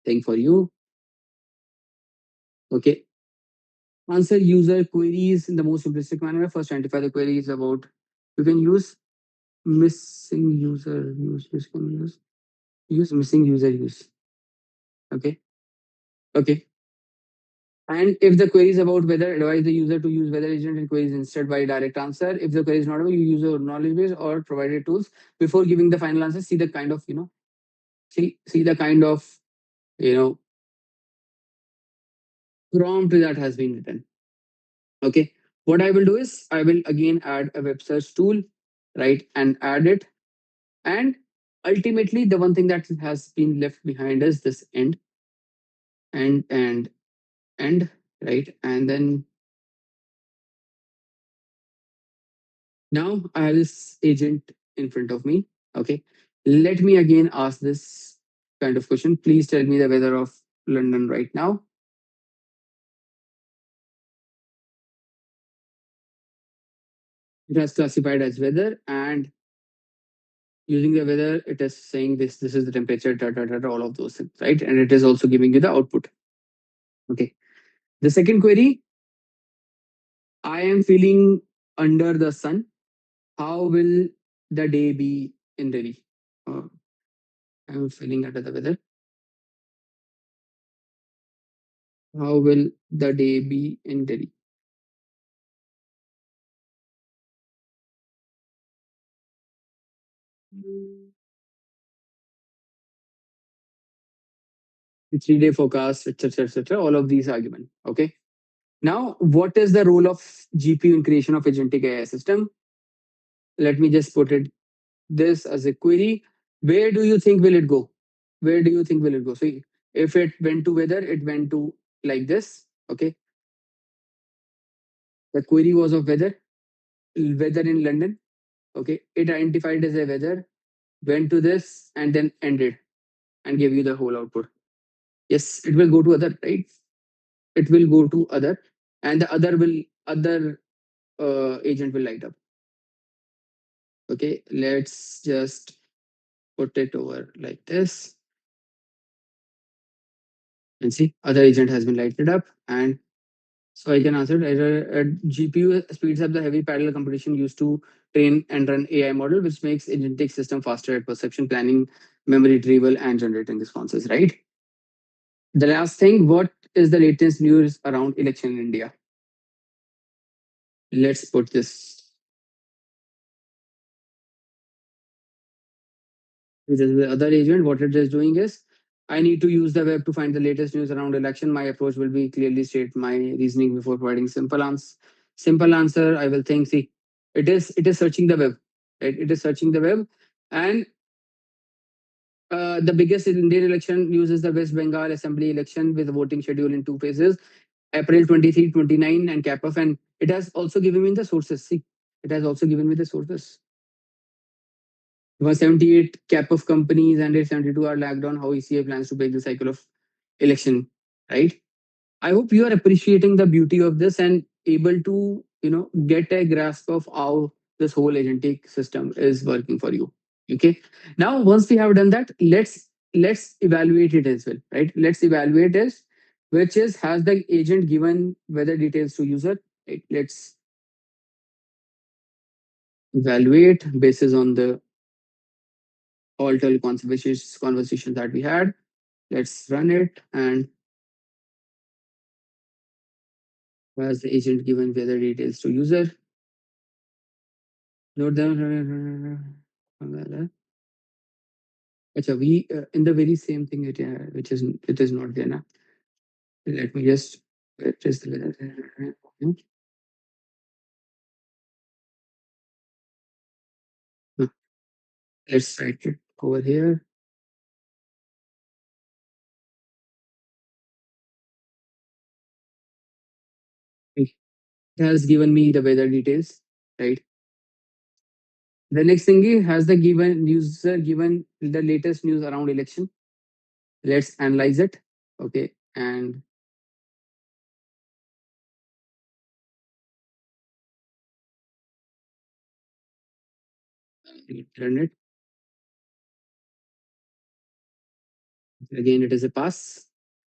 thing for you. Okay, answer user queries in the most simplistic manner. First, identify the queries about. You can use missing user use. You can use missing user use. Okay. Okay. And if the query is about whether, advise the user to use whether agent and queries instead by direct answer. If the query is not about, you use your knowledge base or provided tools before giving the final answer. See the kind of see the kind of you know prompt that has been written. Okay. What I will do is I will again add a web search tool, right, and add it. And ultimately, the one thing that has been left behind is this end, and end, right? And then now I have this agent in front of me. Okay. Let me again ask this kind of question. Please tell me the weather of London right now. It has classified as weather, and using the weather, it is saying this is the temperature, all of those things, right? And it is also giving you the output. Okay. The second query, I am feeling under the sun. How will the day be in Delhi? I'm feeling under the weather. How will the day be in Delhi? The 3-day forecast, etc., etc. All of these are given. Okay. Now, what is the role of GPU in creation of agentic AI system? Let me just put it this as a query. Where do you think will it go? Where do you think will it go? So if it went to weather, it went to like this. Okay. The query was of weather in London. Okay. It identified as a weather, went to this, and then ended and gave you the whole output. Yes, it will go to other, right? It will go to other, and the other agent will light up. Okay, let's just put it over like this. And see, other agent has been lighted up. And so I can answer it. A GPU speeds up the heavy parallel computation used to train and run AI model, which makes agentic system faster at perception, planning, memory retrieval, and generating responses, right? The last thing, what is the latest news around election in India? Let's put this. This is the other agent. What it is doing is, I need to use the web to find the latest news around election. My approach will be clearly state my reasoning before providing simple answer. Simple answer. I will think. See, it is searching the web. Right? It is searching the web, and the biggest Indian election news is the West Bengal Assembly election with voting schedule in two phases, April 23, 29, and cap off. And it has also given me the sources. See, it has also given me the sources. 178 cap of companies and 872 are lagged on how ECA plans to break the cycle of election, right? I hope you are appreciating the beauty of this and able to get a grasp of how this whole agentic system is working for you. Okay. Now, once we have done that, let's evaluate it as well, right? Let's evaluate this, which is, has the agent given weather details to user? Right? Let's evaluate basis on the all conversations that we had. Let's run it, and has the agent given weather details to user? Note down. Acha, we in the very same thing, which is, it is not there now. Let me just just let's write it over here. It has given me the weather details, right? The next thing is, has the given user given the latest news around election? Let's analyze it. Okay, and run it. Again, it is a pass,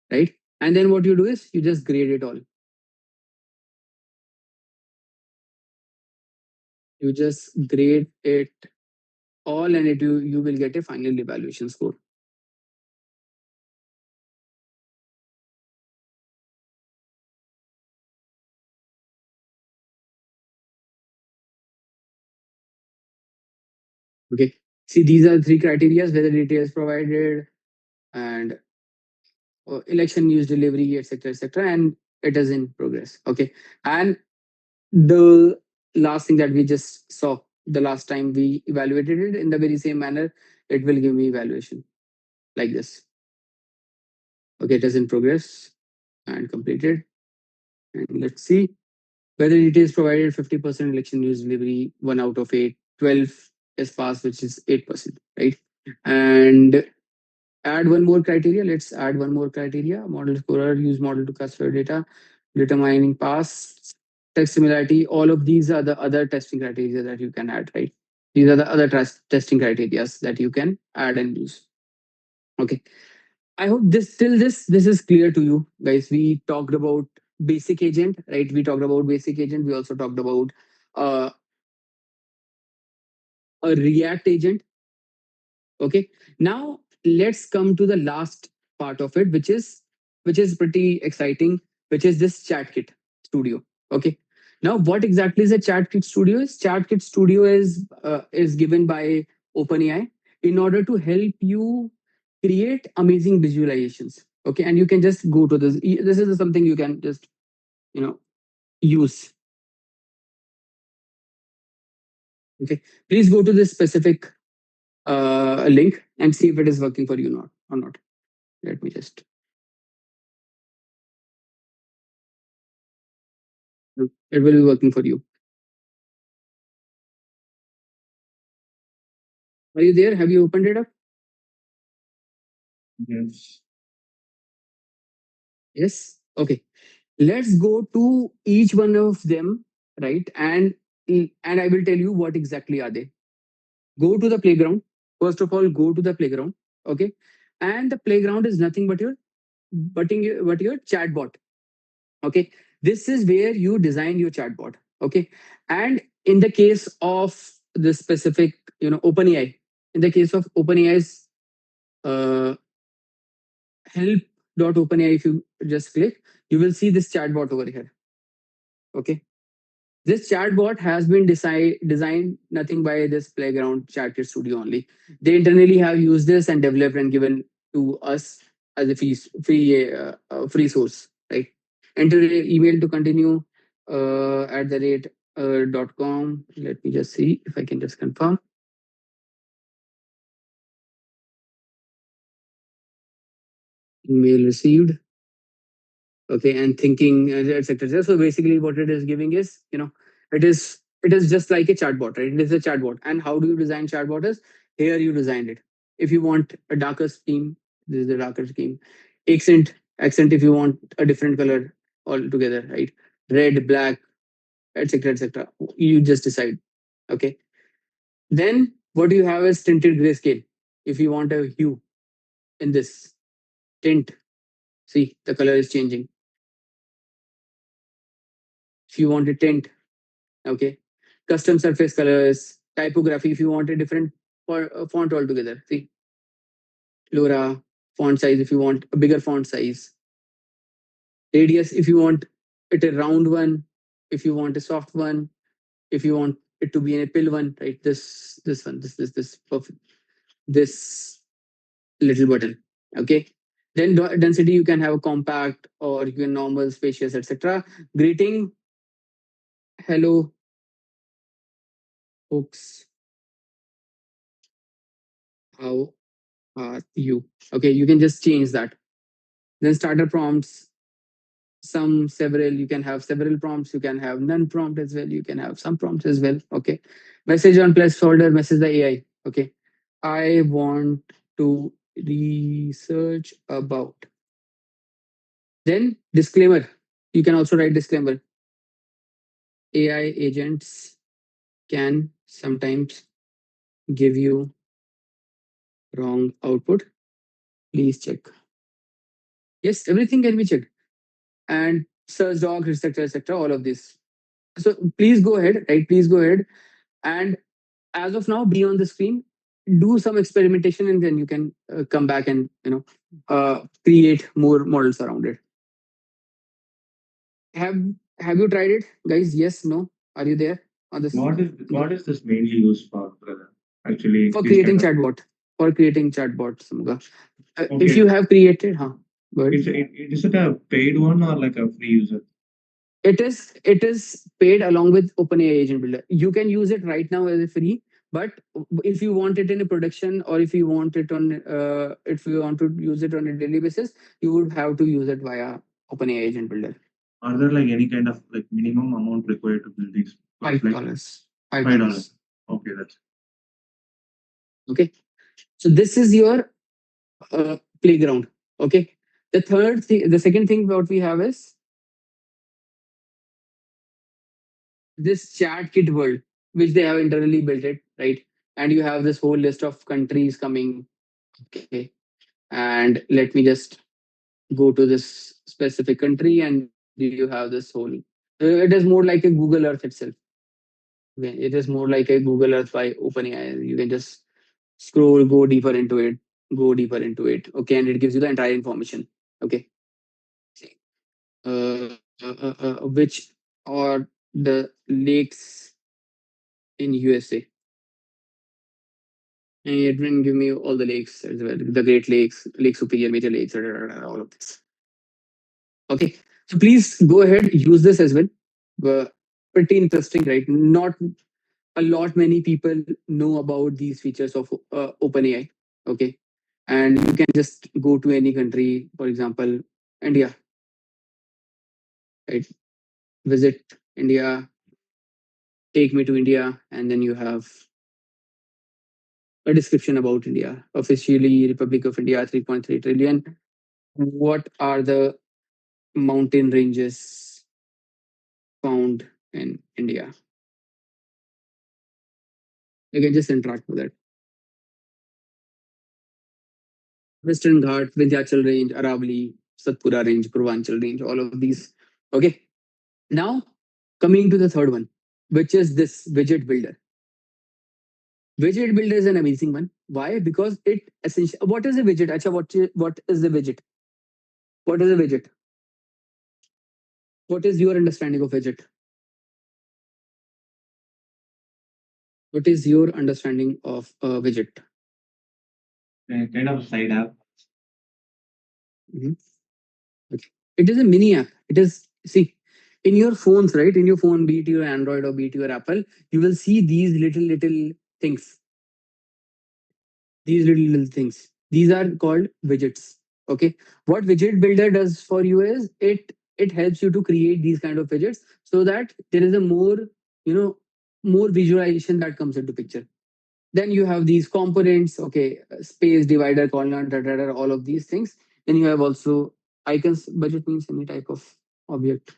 right? And then what you do is you just grade it all. You just grade it all, and you will get a final evaluation score. Okay. See, these are three criteria: whether details provided, and election news delivery, etc., etc., and it is in progress. Okay. And the last thing that we just saw the last time we evaluated it, in the very same manner, it will give me evaluation like this. Okay, it is in progress and completed. And let's see. Whether it is provided 50% election news delivery, 1 out of 8, 12 is passed, which is 8%, right? And add one more criteria. Let's add one more criteria. Model scorer, use model to classify data, determining pass, text similarity. All of these are the other testing criteria that you can add, right? These are the other testing criteria that you can add and use. Okay. I hope this is clear to you guys. We talked about basic agent, right? We talked about basic agent. We also talked about uh, a React agent. Okay. Now let's come to the last part of it, which is pretty exciting, which is this ChatKit Studio. Okay. Now, what exactly is a ChatKit Studio? ChatKit Studio is given by OpenAI in order to help you create amazing visualizations. Okay, and you can just go to this. This is something you can just you know use. Okay, please go to this specific link and see if it is working for you or not. Let me just. It will be working for you. Are you there? Have you opened it up? Yes. Yes. Okay. Let's go to each one of them, right? And I will tell you what exactly are they. Go to the playground. First of all, go to the playground. Okay. And the playground is nothing but your chatbot. Okay. This is where you design your chatbot. Okay. And in the case of the specific, OpenAI, in the case of OpenAI's uh, help.openai, if you just click, you will see this chatbot over here. Okay. This chatbot has been designed nothing by this playground chat studio only. They internally have used this and developed and given to us as a free source, right? Enter email to continue at the rate .com. Let me just see if I can just confirm. Email received. Okay, and thinking, etc. So basically what it is giving is, it is just like a chatbot, right? It is a chatbot. And how do you design chatbot? Is here you designed it. If you want a darker scheme, this is the darker scheme. Accent, if you want a different color altogether, right? Red, black, etc., etc. You just decide. Okay. Then what you have is tinted grayscale. If you want a hue in this tint, see the color is changing. If you want a tint, okay. Custom surface colors, typography. If you want a different font altogether, see Flora font size. If you want a bigger font size, radius. If you want it a round one, if you want a soft one, if you want it to be in a pill one, right? This one, this perfect. This little button. Okay. Then density, you can have a compact or you can normal, spacious, etc. Greeting, hello, folks, how are you? Okay, you can just change that. Then starter prompts, some, several. You can have several prompts. You can have none prompt as well. You can have some prompts as well. Okay. Message on placeholder, message the AI. Okay. I want to research about. Then disclaimer. You can also write disclaimer. AI agents can sometimes give you wrong output. Please check. Yes, everything can be checked. And search docs, etc., etc., all of this. So please go ahead, right? Please go ahead. And as of now, be on the screen, do some experimentation, and then you can come back and create more models around it. Have Have you tried it, guys? Yes, no. Are you there on this? What is this mainly used for, brother? Actually, For these creating kind of chatbot. For creating chatbots, Muga. If okay. you have created, huh? Good. Is it a paid one or like a free user? It is paid along with OpenAI Agent Builder. You can use it right now as a free, but if you want it in a production or if you want it on if you want to use it on a daily basis, you would have to use it via OpenAI Agent Builder. Are there like any kind of like minimum amount required to build these? $5. Like $5. $5. Okay, that's Okay. So this is your playground. Okay. The second thing what we have is this chat kit world, which they have internally built it, right? And you have this whole list of countries coming. Okay. And let me just go to this specific country, and you have this whole. It is more like a Google Earth itself. Okay, it is more like a Google Earth by OpenAI. You can just scroll, go deeper into it, go deeper into it. Okay, and it gives you the entire information. Okay. Which are the lakes in USA? And it will give me all the lakes as well, the Great Lakes, Lake Superior, Major Lakes, all of this. Okay, so please go ahead, use this as well. Pretty interesting, right? Not a lot many people know about these features of OpenAI. Okay, and you can just go to any country, for example, India, right? Visit India, take me to India, and then you have a description about India. Officially, Republic of India, 3.3 trillion. What are the mountain ranges found in India? You can just interact with it. Western Ghat, Vindhyachal Range, Aravali, Satpura Range, Purvanchal Range, all of these. Okay. Now, coming to the third one, which is this widget builder. Widget builder is an amazing one. Why? Because it essentially, what is a widget? Acha, what is the widget? What is a widget? What is your understanding of widget? What is your understanding of a widget? kind of a side app. Mhm. Okay. It is a mini app. It is, see, in your phones, right? In your phone, be it your Android or be it your Apple, you will see these little things. These little things. These are called widgets. Okay. What widget builder does for you is it helps you to create these kind of widgets so that there is a more, you know, more visualization that comes into picture. Then you have these components, okay, space divider, column, all of these things. Then you have also icons. Budget means any type of object.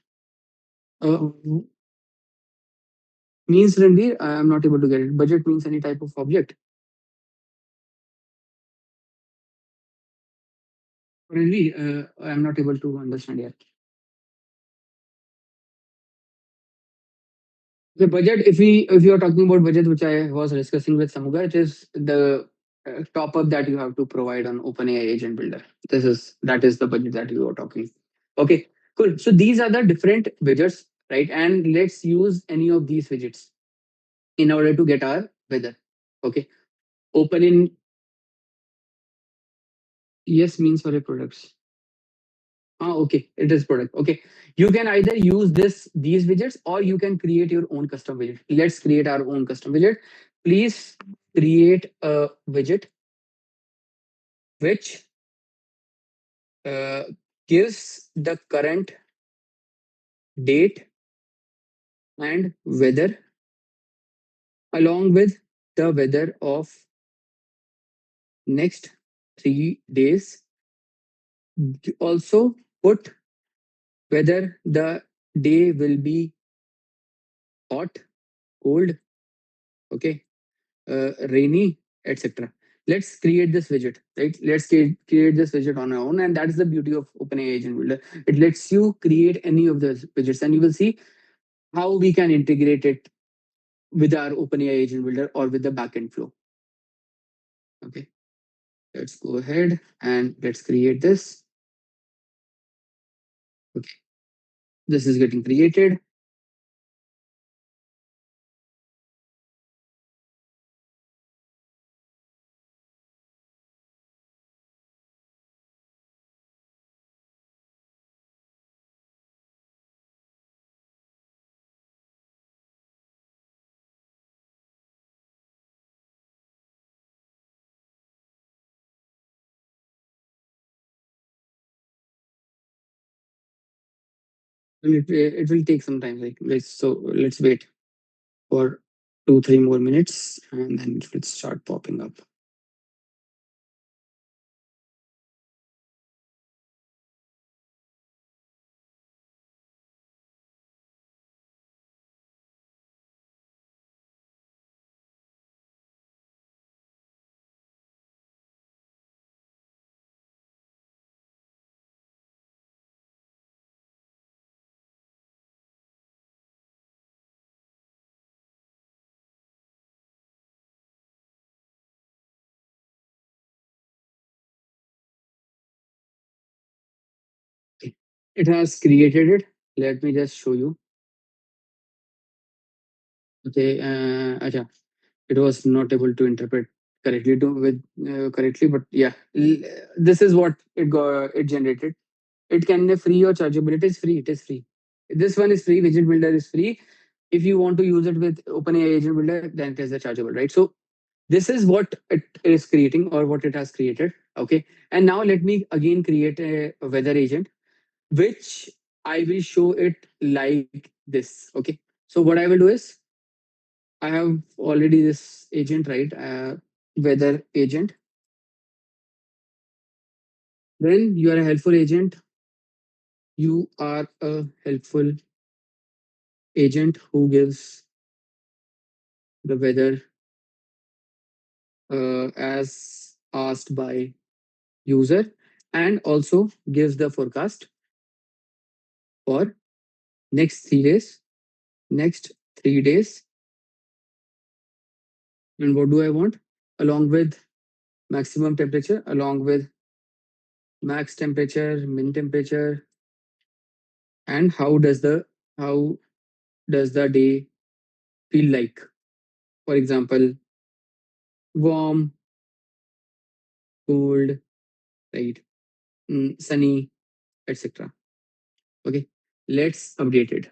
Means Ranveer, I am not able to get it. Budget means any type of object. Ranveer, I am not able to understand here. The budget, if you are talking about budget, which I was discussing with Samuga, it is the top up that you have to provide on OpenAI Agent Builder. That is the budget that you are talking. Okay, cool. So these are the different widgets, right? And let's use any of these widgets in order to get our weather. Okay, open in yes means for a products. Ah, okay, it is product. Okay, you can either use these widgets or you can create your own custom widget. Let's create our own custom widget. Please create a widget which uh, gives the current date and weather along with the weather of next 3 days. Also put whether the day will be hot, cold, okay, rainy, etc. Let's create this widget, right? Let's create this widget on our own, and that is the beauty of OpenAI Agent Builder. It lets you create any of those widgets, and you will see how we can integrate it with our OpenAI Agent Builder or with the backend flow. Okay, let's go ahead and let's create this. Okay, this is getting created. And it will take some time. Let's wait for 2-3 more minutes, and then it will start popping up. Okay. It has created it. Let me just show you. Okay, acha, it was not able to interpret correctly, but yeah, this is what it generated. It can be free or chargeable. It is free. It is free. This one is free. Widget Builder is free. If you want to use it with OpenAI Agent Builder, then it is a chargeable, right? So this is what it is creating or what it has created. Okay, and now let me again create a weather agent, which I will show it like this. Okay, so what I will do is I have already this agent, right? Weather agent. Then you are a helpful agent. You are a helpful agent who gives the weather as asked by user and also gives the forecast for next 3 days, next 3 days. And what do I want? Along with maximum temperature, along with max temperature, min temperature, and how does the day feel like? For example, warm, cold, right? Sunny, etc. Okay, let's update it.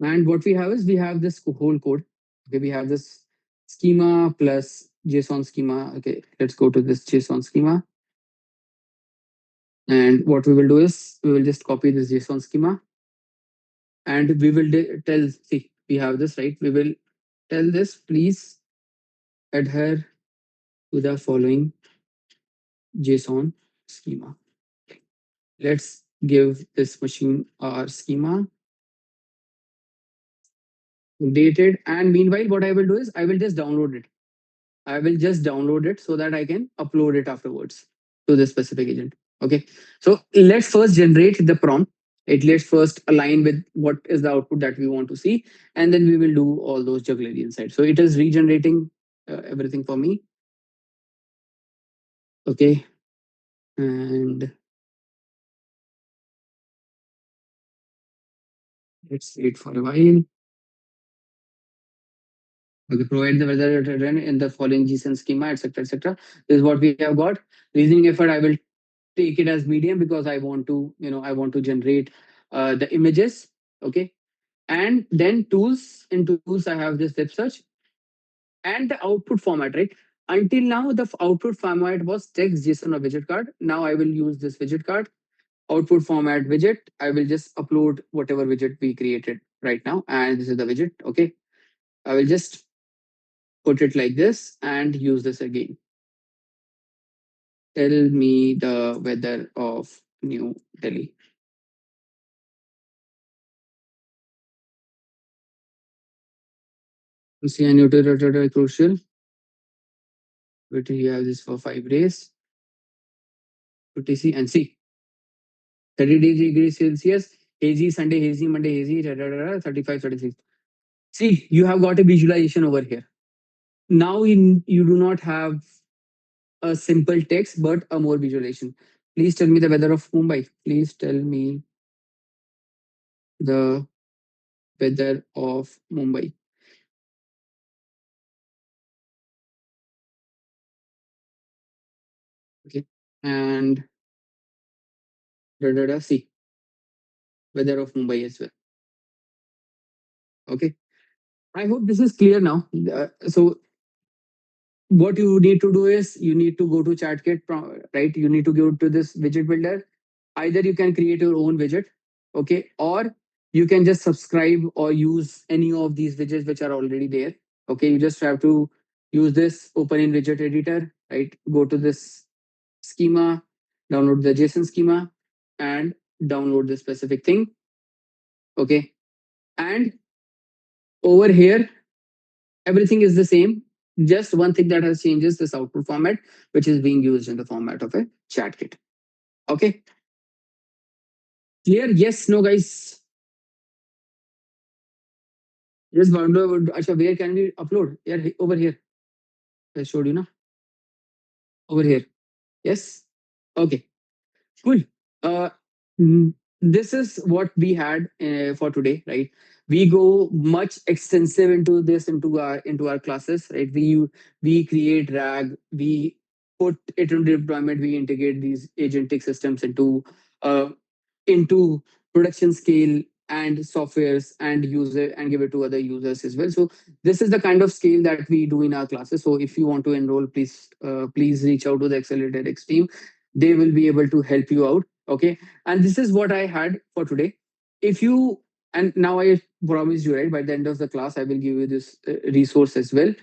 And what we have is we have this whole code. Okay, we have this schema plus JSON schema. Okay, let's go to this JSON schema. And what we will do is we will just copy this JSON schema and we will tell, see, we have this, right? We will tell this, please adhere to the following JSON schema. Let's give this machine our schema. Updated. And meanwhile, what I will do is I will just download it. I will just download it so that I can upload it afterwards to this specific agent. Okay. So let's first generate the prompt. Let's first align with what is the output that we want to see, and then we will do all those jugglery inside. So it is regenerating everything for me. Okay. And let's wait for a while. Okay, provide the weather run in the following JSON schema, etc., etc. This is what we have got. Reasoning effort, I will take it as medium because I want to, I want to generate the images. Okay. And then tools, in tools, I have this web search and the output format, right? Until now, the output format was text, JSON, or widget card. Now I will use this widget card, output format widget. I will just upload whatever widget we created right now. And this is the widget. Okay. I will just put it like this and use this again. Tell me the weather of New Delhi. See, I need to crucial. But you have this for 5 days. TC and see 30 degrees Celsius, hazy Sunday, hazy Monday, hazy 35, 36. See, you have got a visualization over here. Now you do not have a simple text, but a more visualization. Please tell me the weather of Mumbai. Please tell me the weather of Mumbai. Okay. And see weather of Mumbai as well. Okay. I hope this is clear now. So what you need to do is you need to go to ChatKit, right? You need to go to this widget builder. Either you can create your own widget, okay, or you can just subscribe or use any of these widgets which are already there. Okay, you just have to use this open in widget editor, right? Go to this schema, download the JSON schema, and download the specific thing. Okay, and over here everything is the same. Just one thing that has changed is this output format, which is being used in the format of a chat kit. Okay. Clear? Yes, no, guys. Just wonder, Asha, where can we upload? Yeah, over here. I showed you, na? Over here. Yes. Okay. Cool. Uh, this is what we had for today, right? We go much extensive into this into our classes, right? We create RAG, we put it into deployment, we integrate these agentic systems uh, into production scale and softwares and user and give it to other users as well. So this is the kind of scale that we do in our classes. So if you want to enroll, please reach out to the AcceleratorX team. They will be able to help you out. Okay. And this is what I had for today. If you, and now I promised you, right, by the end of the class, I will give you this resource as well.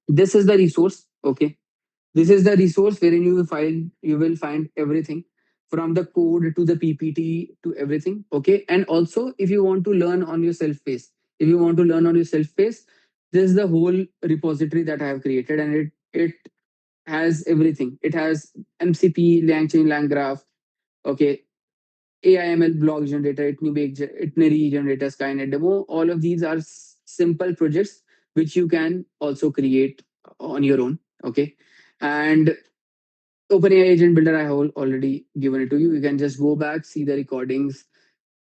This is the resource. Okay. This is the resource wherein you will find everything from the code to the PPT to everything. Okay. And also, if you want to learn on your self-paced, if you want to learn on your self-paced, this is the whole repository that I have created, and it has everything. It has MCP, LangChain, LangGraph, okay, AIML blog generator, itinerary generator, Skynet demo. All of these are simple projects which you can also create on your own. Okay. And OpenAI Agent Builder, I have already given it to you. You can just go back, see the recordings,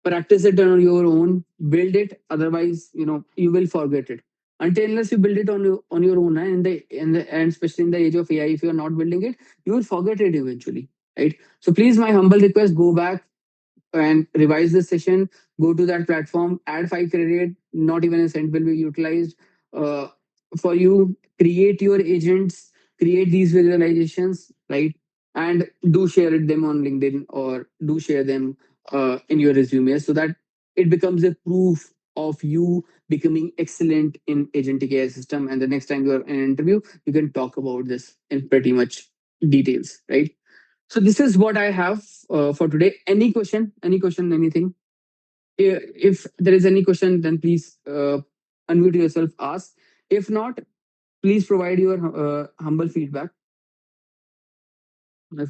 practice it on your own, build it. Otherwise, you will forget it. Until unless you build it on your own, and especially in the age of AI, if you are not building it, you will forget it eventually, right? So please, my humble request, go back and revise the session, go to that platform, add 5 credit, not even a cent will be utilized uh, for you. Create your agents, create these visualizations, right? And do share them on LinkedIn or do share them in your resume so that it becomes a proof of you becoming excellent in agentic AI system. And the next time you're in an interview, you can talk about this in pretty much details, right? So this is what I have for today. Any question? Any question? Anything? If there is any question, then please unmute yourself, ask. If not, please provide your humble feedback.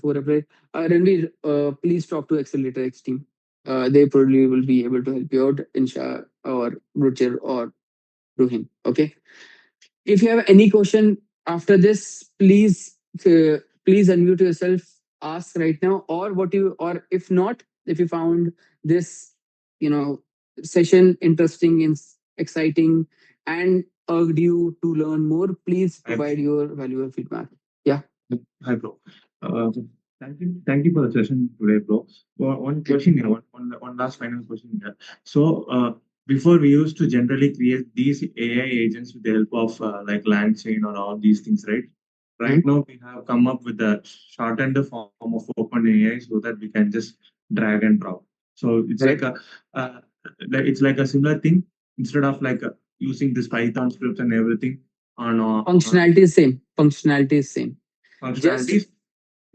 For reply, Ranveer, please talk to AcceleratorX team. They probably will be able to help you out, Insha or Ruchir or Ruhin. Okay. If you have any question after this, please unmute yourself, ask right now, or what you, or if not, if you found this, you know, session interesting and exciting and urged you to learn more, please provide your valuable feedback. Yeah. Hi, bro. Uh, thank you for the session today, bro. One question here, one last final question here. So, before we used to generally create these AI agents with the help of like LangChain or all these things, right? Right now, we have come up with a shortened form of OpenAI so that we can just drag and drop. So it's Right. it's like a similar thing instead of like using this Python scripts and everything on Functionality is same. Functionality is same. functionalities.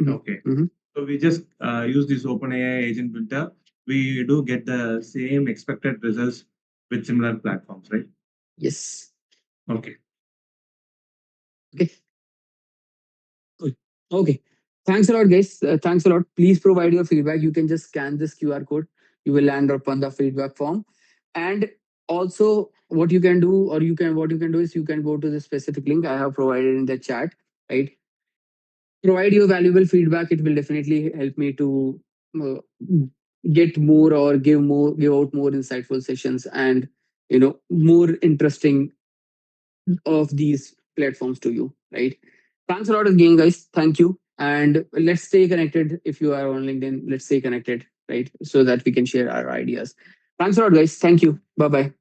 Mhm, Okay. mhm. So we just use this OpenAI agent builder. We do get the same expected results with similar platforms, right? Yes. Okay. Okay. Cool. Okay. Thanks a lot, guys. Thanks a lot. Please provide your feedback. You can just scan this QR code. You will land up on the feedback form. And also, what you can do, or you can, what you can do is you can go to the specific link I have provided in the chat. Right. Provide your valuable feedback. It will definitely help me to uh, get more or give out more insightful sessions and more interesting of these platforms to you, right? Thanks a lot again, guys. Thank you. And let's stay connected. If you are on LinkedIn, let's stay connected, right? So that we can share our ideas. Thanks a lot, guys. Thank you. Bye bye.